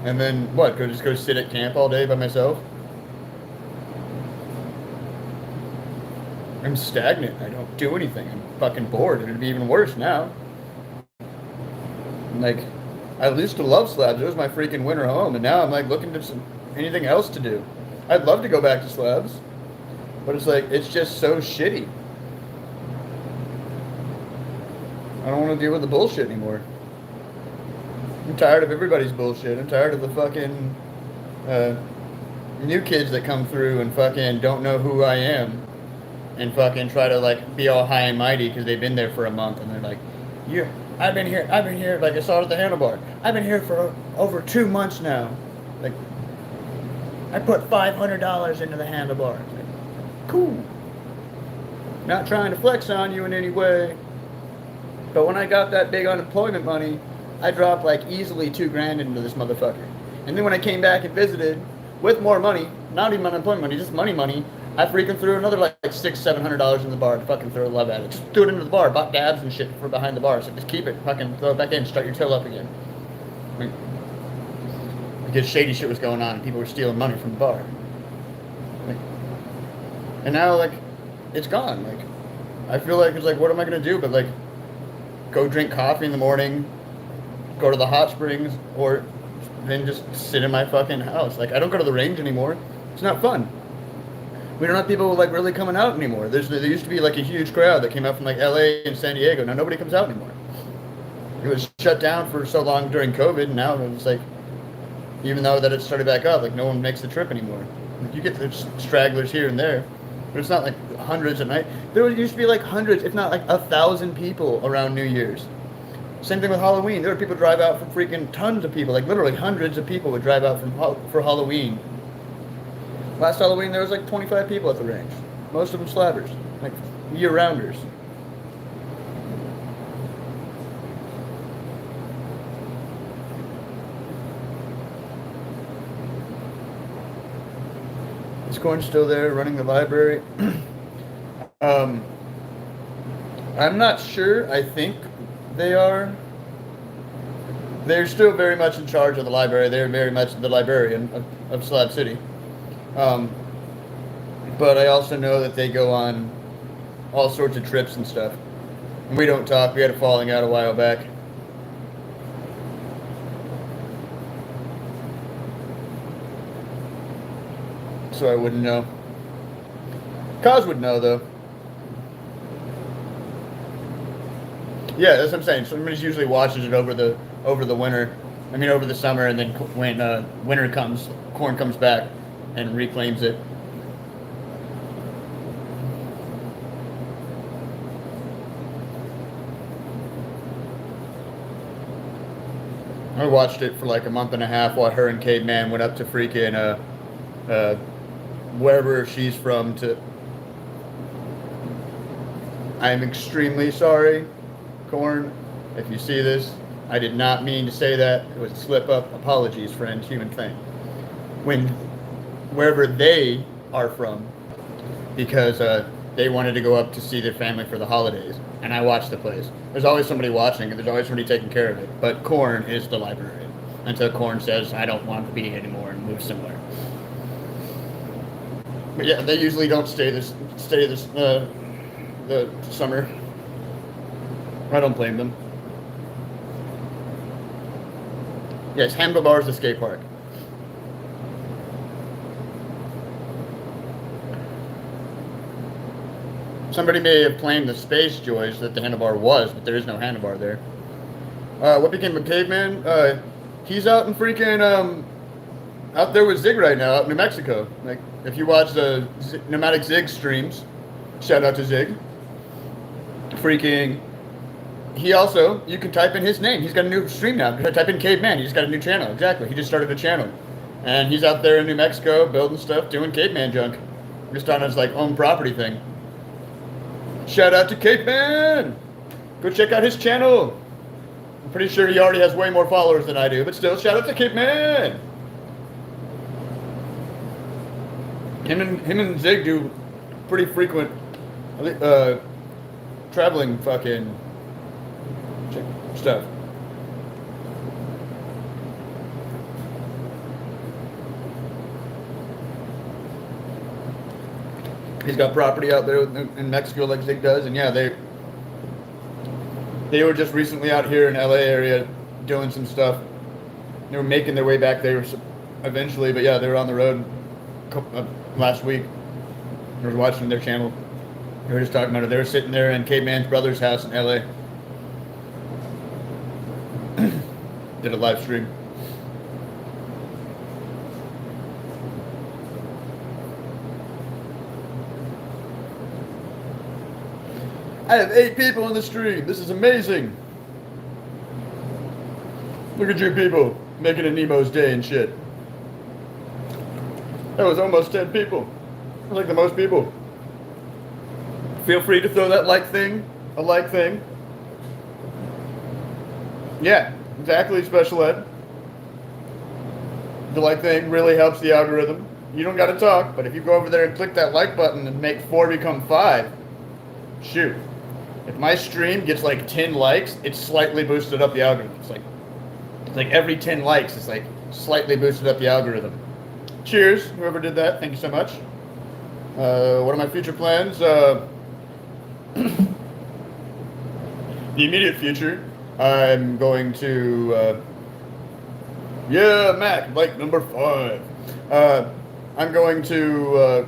and then what? Go sit at camp all day by myself? I'm stagnant. I don't do anything. I'm fucking bored. It'd be even worse now. Like, I used to love slabs. It was my freaking winter home, and now I'm like looking to anything else to do. I'd love to go back to slabs, but it's like it's just so shitty. I don't want to deal with the bullshit anymore. I'm tired of everybody's bullshit. I'm tired of the fucking new kids that come through and fucking don't know who I am and fucking try to like be all high and mighty because they've been there for a month and they're like, I've been here, like I saw it at the handlebar. I've been here for over 2 months now. Like, I put $500 into the handlebar. Like, cool. Not trying to flex on you in any way. But when I got that big unemployment money, I dropped like easily $2,000 into this motherfucker. And then when I came back and visited with more money, not even unemployment money, just money, I freaking threw another like $600-700 in the bar to fucking throw love at it. Just threw it into the bar, bought dabs and shit for behind the bar. So just keep it, fucking throw it back in, start your till up again. I mean, because shady shit was going on and people were stealing money from the bar. Like, and now like it's gone. Like I feel like it's like what am I gonna do? But like go drink coffee in the morning, go to the hot springs, or then just sit in my fucking house. Like I don't go to the range anymore. It's not fun. We don't have people like really coming out anymore. There used to be like a huge crowd that came out from like LA and San Diego. Now nobody comes out anymore. It was shut down for so long during COVID, and now it's like, even though that it started back up, like no one makes the trip anymore. Like, you get the stragglers here and there, but it's not like hundreds at night. There used to be like hundreds, if not like 1,000 people around New Year's. Same thing with Halloween. There were people drive out from freaking tons of people, like literally hundreds of people would drive out for Halloween. Last Halloween, there was like 25 people at the range. Most of them slabbers, like year-rounders. Is Corn still there running the library? I'm not sure. I think they are. They're still very much in charge of the library. They're very much the librarian of Slab City. But I also know that they go on all sorts of trips and stuff. And we don't talk. We had a falling out a while back. So I wouldn't know. Kaz would know though. Yeah, that's what I'm saying. Somebody usually watches it over the winter. I mean, over the summer, and then when winter comes, Corn comes back and reclaims it. I watched it for like a month and a half while her and Caveman went up to freaking wherever she's from to. I am extremely sorry, Corn, if you see this. I did not mean to say that. It was a slip up. Apologies, friend. Human thing. Wherever they are from, because they wanted to go up to see their family for the holidays, and I watched the place. There's always somebody watching, and there's always somebody taking care of it. But Corn is the librarian until Corn says, "I don't want to be anymore," and move somewhere. But yeah, they usually don't stay the summer. I don't blame them. Yes, Handlebars the skate park. Somebody may have claimed the Space Joys that the handlebar was, but there is no handlebar there. What became of Caveman? He's out in freaking out there with Zig right now, out in New Mexico. Like, if you watch the Nomadic Zig streams, shout out to Zig. Freaking, he also, you can type in his name. He's got a new stream now. Type in Caveman. He just got a new channel. Exactly. He just started a channel. And he's out there in New Mexico building stuff, doing caveman junk. Just on his like own property thing. Shout out to Caveman! Go check out his channel. I'm pretty sure he already has way more followers than I do, but still, shout out to Caveman! Him and Zig do pretty frequent traveling fucking stuff. He's got property out there in Mexico like Zig does, and yeah, they were just recently out here in LA area doing some stuff. They were making their way back there eventually, but yeah, they were on the road last week. I was watching their channel. They were just talking about it. They were sitting there in Caveman's brother's house in LA. Did a live stream. I have 8 people in the stream. This is amazing. Look at you people making a Nemo's day and shit. That was almost 10 people. That's like the most people. Feel free to throw that like thing, a like thing. Yeah, exactly, Special Ed. The like thing really helps the algorithm. You don't got to talk, but if you go over there and click that like button and make 4 become 5, shoot. If my stream gets like 10 likes, it's slightly boosted up the algorithm. It's like every 10 likes, it's like slightly boosted up the algorithm. Cheers, whoever did that. Thank you so much. What are my future plans? The immediate future, I'm going to, yeah, Mac, like number 5. I'm going to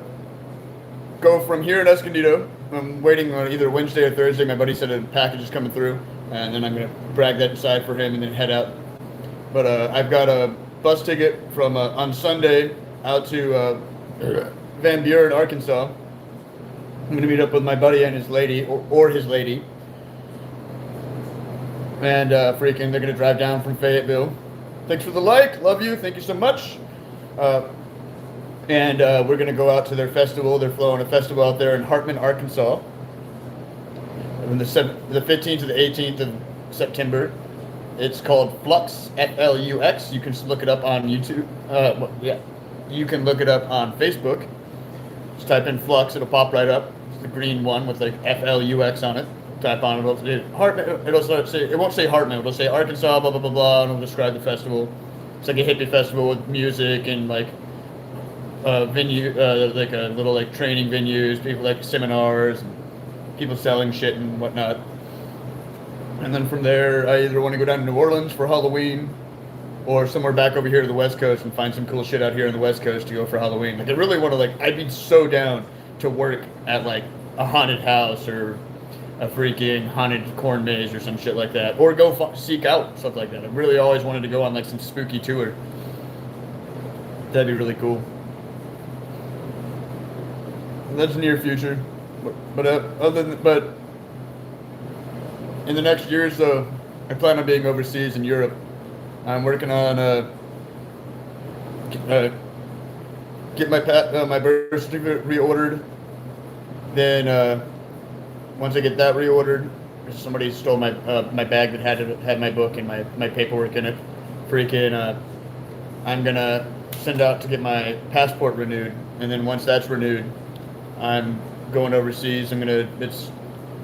go from here in Escondido. I'm waiting on either Wednesday or Thursday. My buddy said a package is coming through, and then I'm going to brag that inside for him and then head out. But I've got a bus ticket from on Sunday out to Van Buren, Arkansas. I'm going to meet up with my buddy and his lady, or his lady. And freaking, they're going to drive down from Fayetteville. Thanks for the like. Love you. Thank you so much. And we're going to go out to their festival. They're throwing a festival out there in Hartman, Arkansas. On the 15th to the 18th of September. It's called Flux, F-L-U-X. You can look it up on YouTube. Yeah, you can look it up on Facebook. Just type in Flux. It'll pop right up. It's the green one with like F-L-U-X on it. Type on it. Hartman. It won't say Hartman. It'll say Arkansas, blah, blah, blah, blah, and it'll describe the festival. It's like a hippie festival with music and like venue, like a little like training venues, people like seminars, and people selling shit and whatnot. And then from there, I either want to go down to New Orleans for Halloween, or somewhere back over here to the West Coast and find some cool shit out here on the West Coast to go for Halloween. Like I really want to I'd be so down to work at like a haunted house or a freaking haunted corn maze or some shit like that, or go seek out stuff like that. I really always wanted to go on like some spooky tour. That'd be really cool. That's near future, but in the next year or so, I plan on being overseas in Europe. I'm working on get my birth certificate reordered. Then once I get that reordered, somebody stole my bag that had my book and my paperwork in it. Freaking, I'm gonna send out to get my passport renewed, and then once that's renewed, I'm going overseas. It's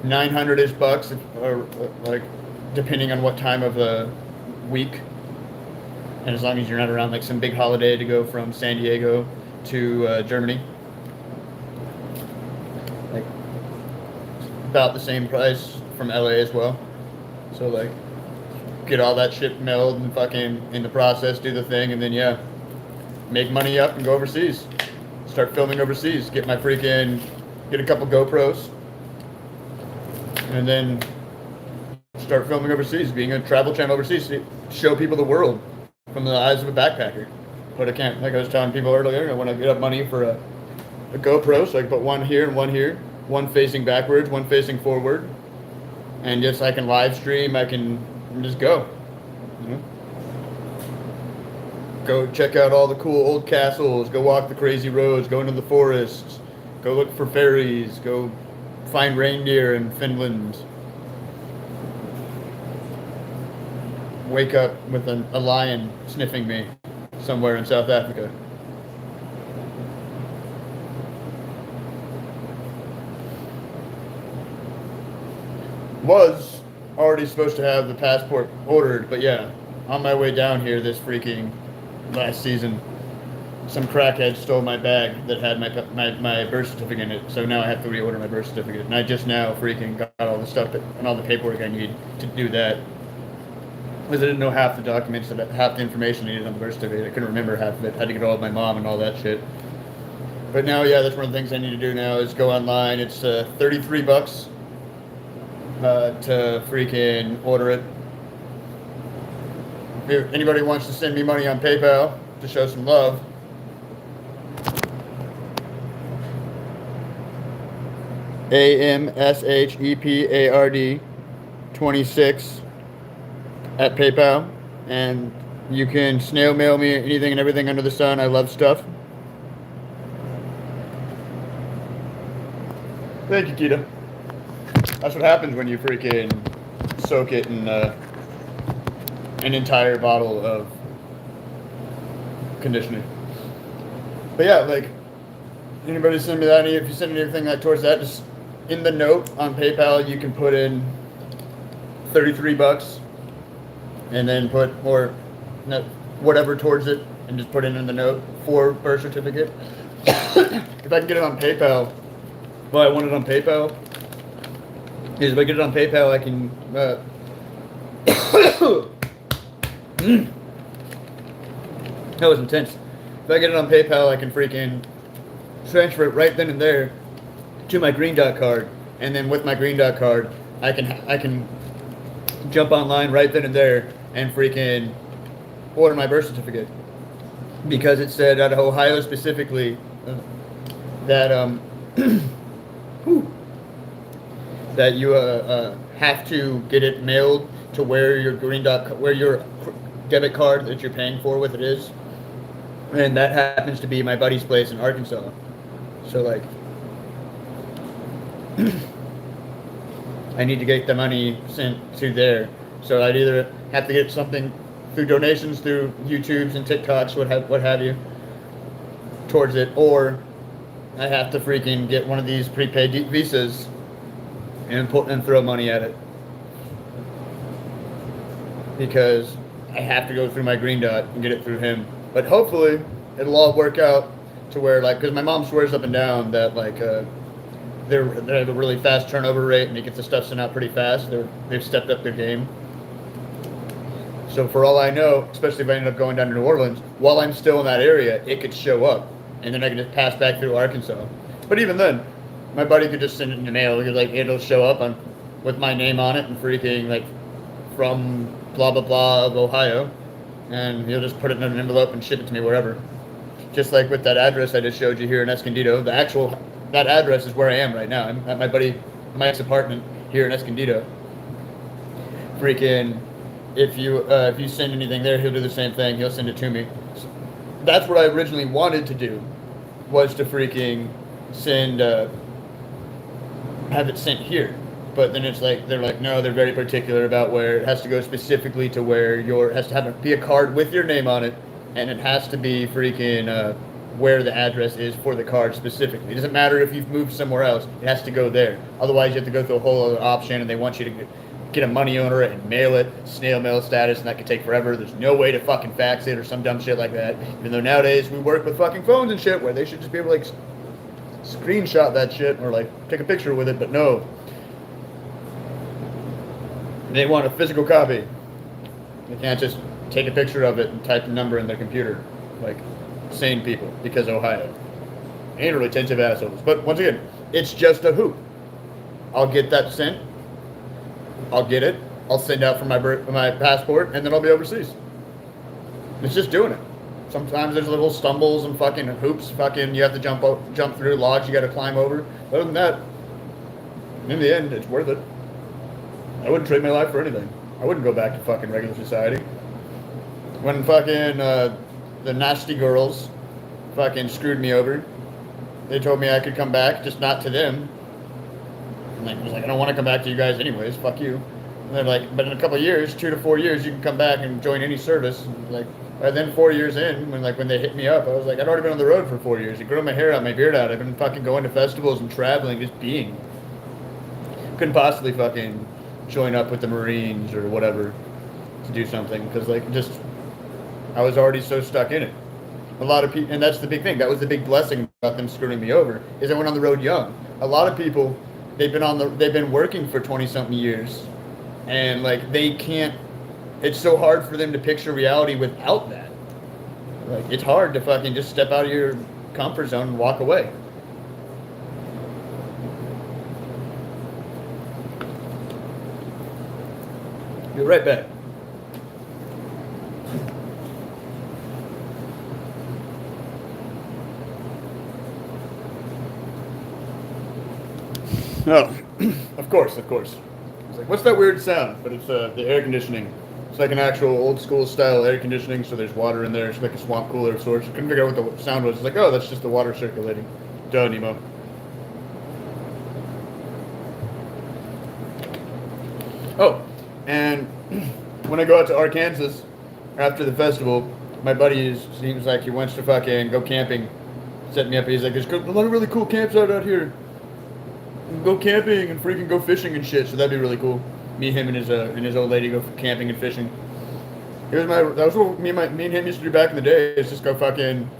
$900-ish bucks, or like depending on what time of the week, and as long as you're not around like some big holiday, to go from San Diego to Germany. Like about the same price from LA as well. So like get all that shit mailed and fucking in the process, do the thing, and then yeah, make money up and go overseas. Start filming overseas. Get a couple GoPros, and then start filming overseas, being a travel channel overseas, show people the world from the eyes of a backpacker. But I can't, like I was telling people earlier, I want to get up money for a GoPro, so I can put one here and one here, one facing backwards, one facing forward, and just I can live stream, I can just go, you know? Go check out all the cool old castles, go walk the crazy roads, go into the forests, go look for fairies, go find reindeer in Finland. Wake up with a lion sniffing me somewhere in South Africa. Was already supposed to have the passport ordered, but yeah, on my way down here this freaking last season, some crackhead stole my bag that had my birth certificate in it. So now I have to reorder my birth certificate. And I just now freaking got all the stuff and all the paperwork I need to do that. Because I didn't know half the documents, half the information I needed on the birth certificate. I couldn't remember half of it. I had to get all of my mom and all that shit. But now, yeah, that's one of the things I need to do now is go online. It's $33 to freaking order it. If anybody wants to send me money on PayPal to show some love, AMSHEPARD 26 at PayPal, and you can snail mail me anything and everything under the sun. I love stuff. Thank you, Kita. That's what happens when you freaking soak it in an entire bottle of conditioning. But yeah, like, anybody send me that? If you send me anything towards that, just in the note on PayPal, you can put in $33 and then put whatever towards it and just put it in the note for birth certificate. If I can get it on PayPal, well, I want it on PayPal. Is if I get it on PayPal, I can. That was intense. If I get it on PayPal, I can freaking transfer it right then and there to my Green Dot card, and then with my Green Dot card, I can jump online right then and there and freaking order my birth certificate, because it said out of Ohio specifically that that you have to get it mailed to where your where your debit card that you're paying for with it is, and that happens to be my buddy's place in Arkansas. So like, I need to get the money sent to there. So I'd either have to get something through donations through YouTubes and TikToks, what have you, towards it, or I have to freaking get one of these prepaid visas and throw money at it, because I have to go through my Green Dot and get it through him. But hopefully it'll all work out to where, like, because my mom swears up and down that like they have a really fast turnover rate and they get the stuff sent out pretty fast. They've stepped up their game. So for all I know, especially if I end up going down to New Orleans, while I'm still in that area, it could show up, and then I can just pass back through Arkansas. But even then, my buddy could just send it in the mail. Because like it'll show up with my name on it and freaking like from blah blah blah of Ohio, and he'll just put it in an envelope and ship it to me wherever. Just like with that address I just showed you here in Escondido, that address is where I am right now. I'm at my buddy Mike's apartment here in Escondido. Freaking, if you send anything there, he'll do the same thing. He'll send it to me. That's what I originally wanted to do, was to freaking send, have it sent here. But then it's like, they're like, no, they're very particular about where it has to go specifically to where has to be a card with your name on it, and it has to be freaking where the address is for the card specifically. It doesn't matter if you've moved somewhere else, it has to go there. Otherwise, you have to go through a whole other option, and they want you to get a money order and mail it, snail mail status, and that could take forever. There's no way to fucking fax it or some dumb shit like that. Even though nowadays we work with fucking phones and shit where they should just be able to like screenshot that shit or like take a picture with it, but no. They want a physical copy. They can't just take a picture of it and type the number in their computer like sane people, because Ohio ain't a retentive assholes. But once again, it's just a hoop. I'll get that sent. I'll get it. I'll send out for my passport, and then I'll be overseas. It's just doing it. Sometimes there's little stumbles and fucking hoops. Fucking, you have to jump through logs you got to climb over. Other than that, in the end, it's worth it. I wouldn't trade my life for anything. I wouldn't go back to fucking regular society. When fucking the nasty girls fucking screwed me over, they told me I could come back, just not to them. And I was like, I don't want to come back to you guys anyways, fuck you. And they're like, but in a couple of years, 2 to 4 years, you can come back and join any service. And like, and then 4 years in, when they hit me up, I was like, I'd already been on the road for 4 years. I grew my hair out, my beard out. I've been fucking going to festivals and traveling, just being. Couldn't possibly fucking join up with the Marines or whatever to do something, because like, just, I was already so stuck in it. A lot of people, and that's the big thing. That was the big blessing about them screwing me over. Is I went on the road young. A lot of people, they've been working for 20 something years, and like they can't. It's so hard for them to picture reality without that. Like it's hard to fucking just step out of your comfort zone and walk away. Be right back. Oh, of course. It's like, what's that weird sound? But it's the air conditioning. It's like an actual old school style air conditioning, so there's water in there. It's like a swamp cooler of sorts. I couldn't figure out what the sound was. It's like, oh, that's just the water circulating. Duh, Nemo. Oh, and when I go out to Arkansas after the festival, my buddy seems like he wants to fucking go camping. Set me up. He's like, there's a lot of really cool camps out here. Go camping and freaking go fishing and shit. So that'd be really cool. Me, him, and his old lady go camping and fishing. That was what me and him used to do back in the day. Is just go fucking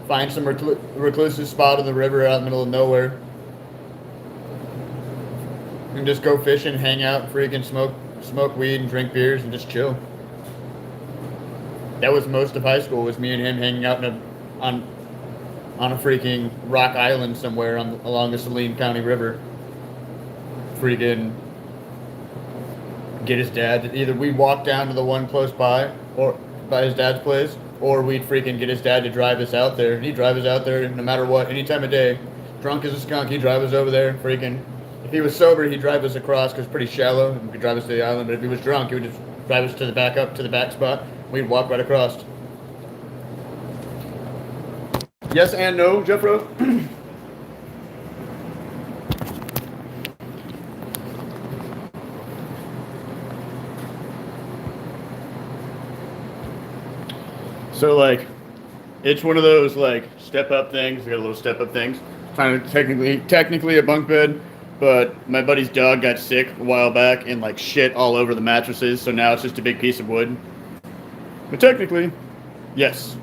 find some reclusive spot in the river out in the middle of nowhere, and just go fishing, hang out, freaking smoke weed and drink beers and just chill. That was most of high school. Was me and him hanging out on a freaking rock island somewhere along the Saline County River. Freaking get his dad. Either we walk down to the one close by, or by his dad's place, or we'd freaking get his dad to drive us out there. And he'd drive us out there no matter what, any time of day. Drunk as a skunk, he'd drive us over there. Freaking, if he was sober, he'd drive us across because it's pretty shallow. And he could drive us to the island. But if he was drunk, he would just drive us to the back spot. We'd walk right across. Yes and no, Jeffro? So, like, it's one of those, like, step-up things. We got a little step-up things. Kind of technically a bunk bed, but my buddy's dog got sick a while back and, like, shit all over the mattresses, so now it's just a big piece of wood. But technically, yes.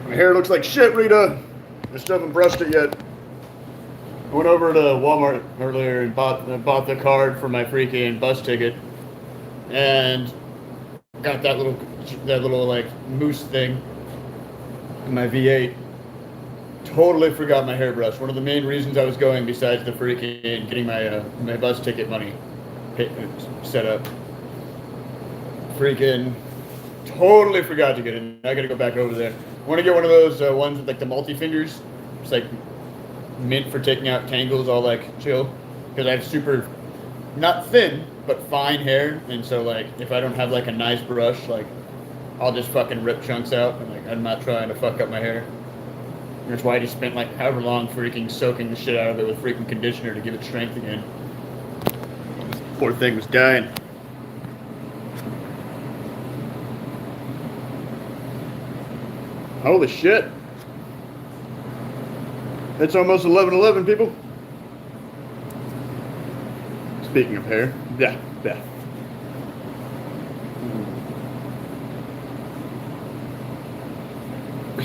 My hair looks like shit, Rita. I still haven't brushed it yet. I went over to Walmart earlier and bought the card for my freaking bus ticket, and got that little like moose thing in my V8. Totally forgot my hairbrush. One of the main reasons I was going, besides the freaking getting my bus ticket money set up. Freaking totally forgot to get it. I gotta go back over there. I want to get one of those ones with like the multi-fingers. It's like mint for taking out tangles, all like chill. Because I have super, not thin, but fine hair. And so like, if I don't have like a nice brush, like I'll just fucking rip chunks out. And like, I'm not trying to fuck up my hair. And that's why I just spent like however long freaking soaking the shit out of it with freaking conditioner to give it strength again. Poor thing was dying. Holy shit. It's almost 11:11, people. Speaking of hair. Yeah.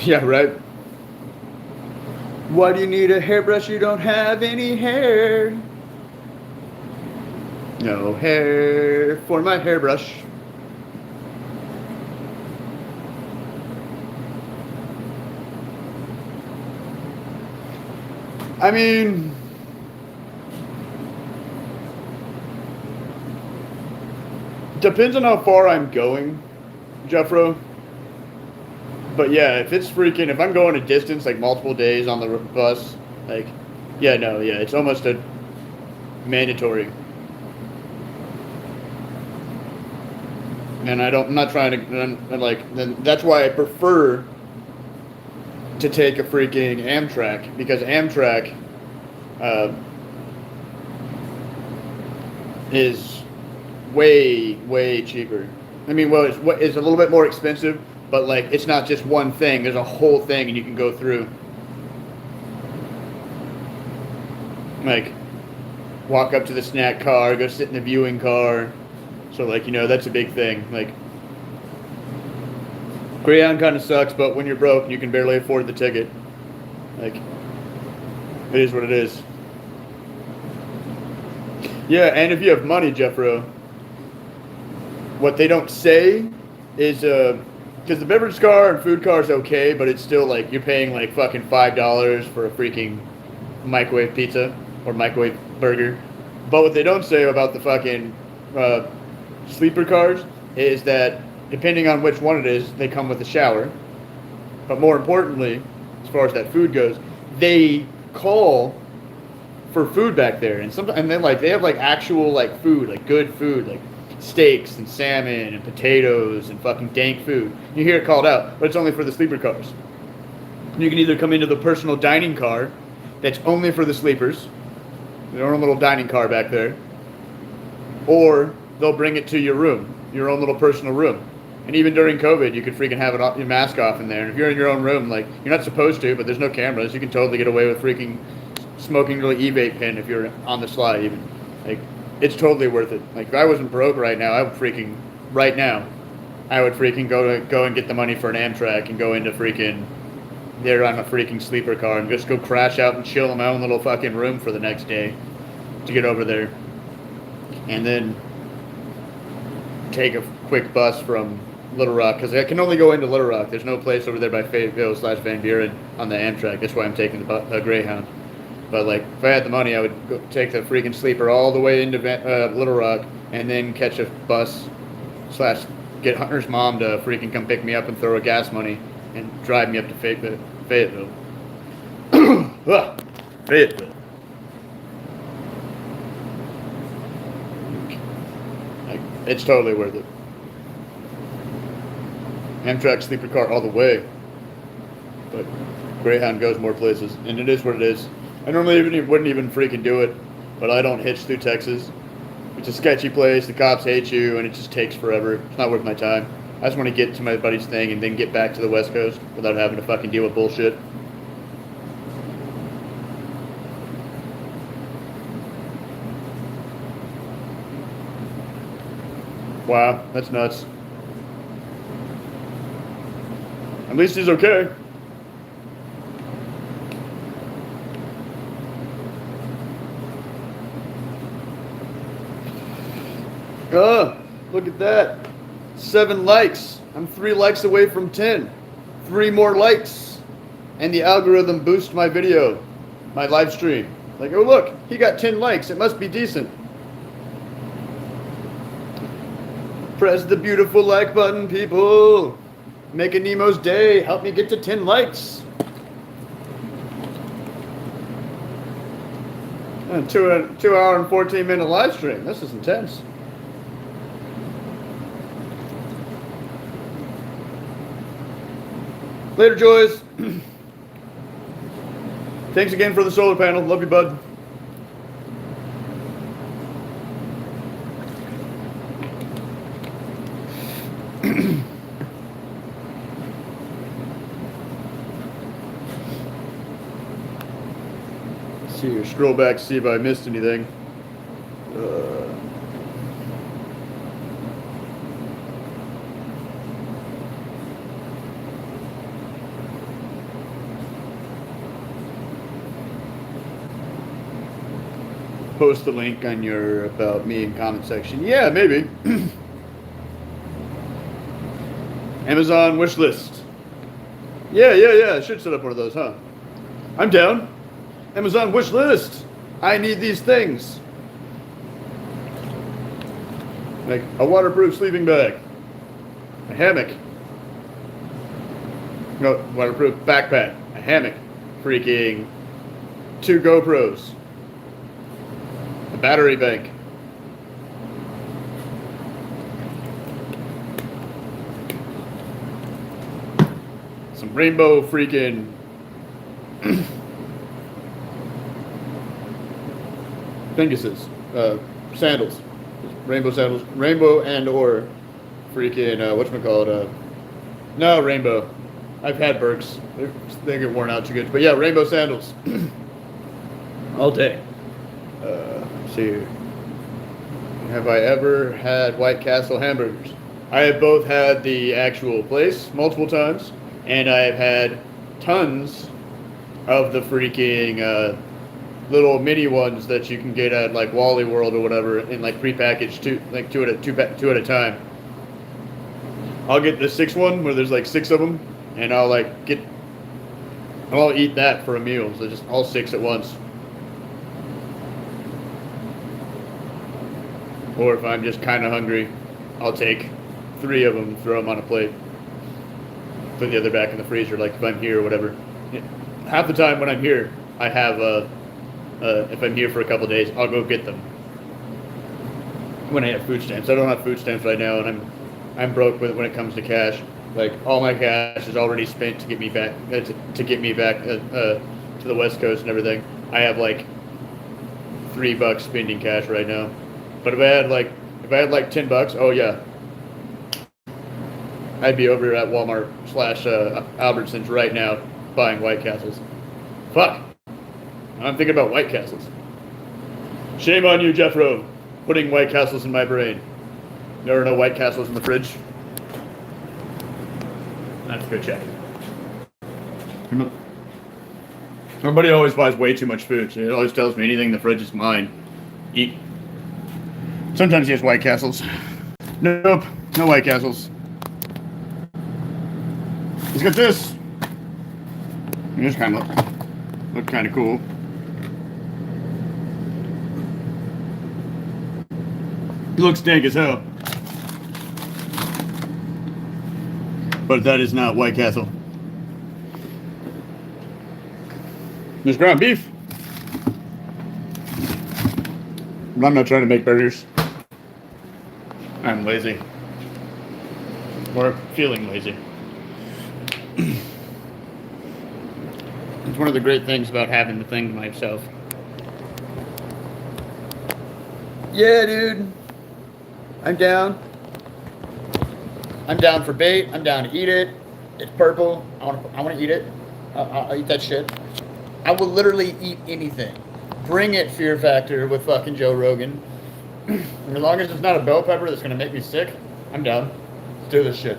Yeah, right. Why do you need a hairbrush? You don't have any hair. No hair for my hairbrush. I mean, depends on how far I'm going, Jeffro. But yeah, if I'm going a distance, like multiple days on the bus, like, it's almost a mandatory. And I'm not trying to, then that's why I prefer to take a freaking Amtrak, because Amtrak is way cheaper. I mean, well, it's a little bit more expensive, but like it's not just one thing. There's a whole thing, and you can go through. Like, walk up to the snack car, go sit in the viewing car. So, like, that's a big thing. Like, Greyhound kind of sucks, but when you're broke and you can barely afford the ticket, like, it is what it is. Yeah, and if you have money, Jeffro, what they don't say is, because the beverage car and food car is okay, but it's still like you're paying like fucking $5 for a freaking microwave pizza or microwave burger. But what they don't say about the fucking sleeper cars is that depending on which one it is, they come with a shower. But more importantly, as far as that food goes, they call for food back there, and then like they have like actual like food, like good food, like steaks and salmon and potatoes and fucking dank food. You hear it called out, but it's only for the sleeper cars. You can either come into the personal dining car that's only for the sleepers, their own little dining car back there, or they'll bring it to your room, your own little personal room. And even during COVID, you could freaking have your mask off in there. And if you're in your own room, like, you're not supposed to, but there's no cameras, you can totally get away with freaking smoking a little e-vape pen if you're on the sly even. Like, it's totally worth it. Like, if I wasn't broke right now, I would freaking go and get the money for an Amtrak and go into freaking there on a freaking sleeper car and just go crash out and chill in my own little fucking room for the next day to get over there. And then take a quick bus from Little Rock, because I can only go into Little Rock. There's no place over there by Fayetteville / Van Buren on the Amtrak. That's why I'm taking the Greyhound. But like, if I had the money, I would go take the freaking sleeper all the way into Little Rock, and then catch a bus / get Hunter's mom to freaking come pick me up and throw a gas money and drive me up to Fayetteville. Fayetteville. Like, it's totally worth it. Amtrak sleeper car all the way, but Greyhound goes more places, and it is what it is. I normally wouldn't even freaking do it, but I don't hitch through Texas. It's a sketchy place, the cops hate you, and it just takes forever. It's not worth my time. I just want to get to my buddy's thing and then get back to the West Coast without having to fucking deal with bullshit. Wow, that's nuts. At least he's okay. Oh, look at that. 7 likes. I'm 3 likes away from 10. 3 more likes. And the algorithm boosts my video, my live stream. Like, oh look, he got 10 likes. It must be decent. Press the beautiful like button, people. Make a Nemo's day. Help me get to 10 likes. 2 hour and 14 minute live stream. This is intense. Later, Joys. Thanks again for the solar panel. Love you, bud. See here, scroll back, see if I missed anything. Post the link on your About Me in comment section. Yeah, maybe. Amazon wish list. Yeah. I should set up one of those, huh? I'm down. Amazon wish list. I need these things. Like a waterproof sleeping bag. A hammock. No, waterproof backpack. A hammock. Freaking 2 GoPros. A battery bank. Some rainbow freaking finguses, sandals, rainbow sandals, rainbow and or freaking whatchamacallit, no, rainbow. I've had Birks. They get worn out too good, but yeah, rainbow sandals all day. Let's see here. Have I ever had White Castle hamburgers? I have both had the actual place multiple times, and I have had tons of the freaking little mini ones that you can get at like Wally World or whatever in like prepackaged two at a time. I'll get the 6 one where there's like 6 of them, and I'll eat that for a meal. So just all 6 at once. Or if I'm just kind of hungry, I'll take 3 of them, throw them on a plate, put the other back in the freezer. Like if I'm here or whatever. Half the time when I'm here, I have if I'm here for a couple days, I'll go get them. When I have food stamps, I don't have food stamps right now, and I'm broke when it comes to cash. Like all my cash is already spent to get me back to the West Coast and everything. I have like $3 spending cash right now. But if I had like $10, oh yeah, I'd be over at Walmart / Albertsons right now buying White Castles. Fuck, I'm thinking about White Castles. Shame on you, Jeffro, putting White Castles in my brain. There are no White Castles in the fridge. Let's go check. Everybody always buys way too much food. So it always tells me anything in the fridge is mine. Eat. Sometimes he has White Castles. Nope, no White Castles. He's got this. This kind of look kind of cool. It looks dank as hell. But that is not White Castle. There's ground beef. But I'm not trying to make burgers. I'm lazy. Or feeling lazy. It's one of the great things about having the thing to myself. Yeah, dude. I'm down. I'm down for bait. I'm down to eat it. It's purple. I want to eat it. I'll eat that shit. I will literally eat anything. Bring it, Fear Factor with fucking Joe Rogan. And as long as it's not a bell pepper that's gonna make me sick, I'm down. Let's do this shit.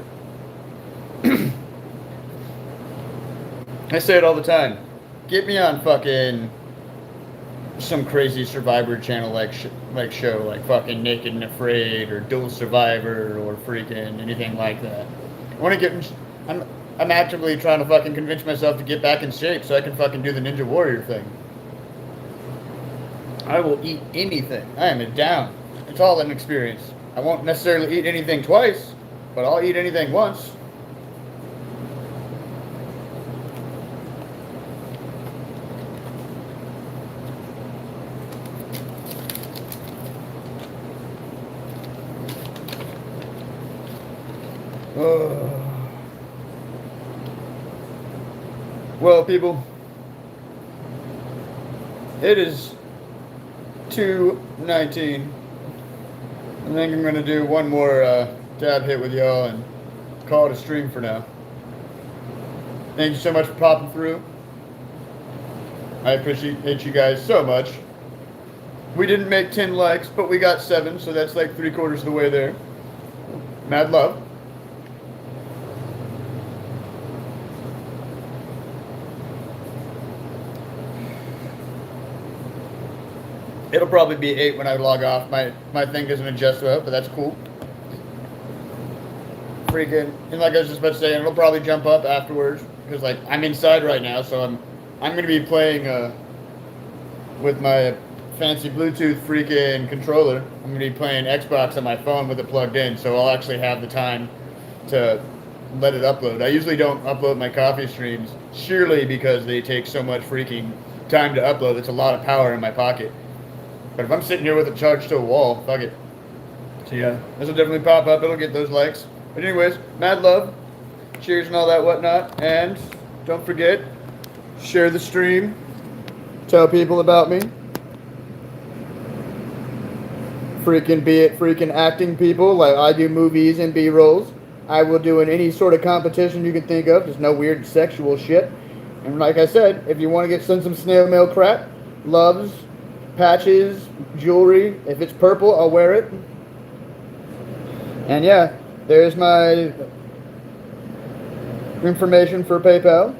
I say it all the time. Get me on fucking some crazy Survivor channel like show, like fucking Naked and Afraid or Dual Survivor or freaking anything like that. I want to get. I'm actively trying to fucking convince myself to get back in shape so I can fucking do the Ninja Warrior thing. I will eat anything. I am down. It's all an experience. I won't necessarily eat anything twice, but I'll eat anything once. Well, people, it is 2:19. I think I'm going to do one more dab hit with y'all and call it a stream for now. Thank you so much for popping through. I appreciate you guys so much. We didn't make 10 likes, but we got 7, so that's like 3/4 of the way there. Mad love. It'll probably be 8 when I log off. My thing doesn't adjust well, but that's cool. Freaking, and like I was just about to say, it'll probably jump up afterwards because like I'm inside right now, so I'm gonna be playing with my fancy Bluetooth freaking controller. I'm gonna be playing Xbox on my phone with it plugged in, so I'll actually have the time to let it upload. I usually don't upload my coffee streams, surely because they take so much freaking time to upload. It's a lot of power in my pocket. But if I'm sitting here with it charged to a wall, fuck it. So yeah, this will definitely pop up. It'll get those likes. But anyways, mad love. Cheers and all that whatnot. And don't forget, share the stream. Tell people about me. Freaking be it freaking acting people. Like I do movies and B-rolls. I will do in any sort of competition you can think of. There's no weird sexual shit. And like I said, if you want to send some snail mail crap, loves, patches, jewelry. If it's purple, I'll wear it. And yeah, there's my information for PayPal.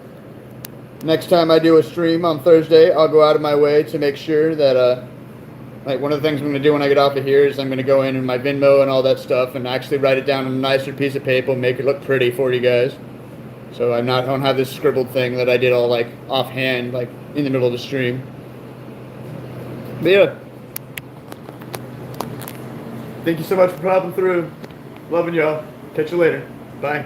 Next time I do a stream on Thursday, I'll go out of my way to make sure that, like, one of the things I'm going to do when I get off of here is I'm going to go in my Venmo and all that stuff and actually write it down on a nicer piece of paper, make it look pretty for you guys. So I don't have this scribbled thing that I did all, like, offhand, like, in the middle of the stream. But yeah. Thank you so much for popping through. Loving y'all. Catch you later. Bye.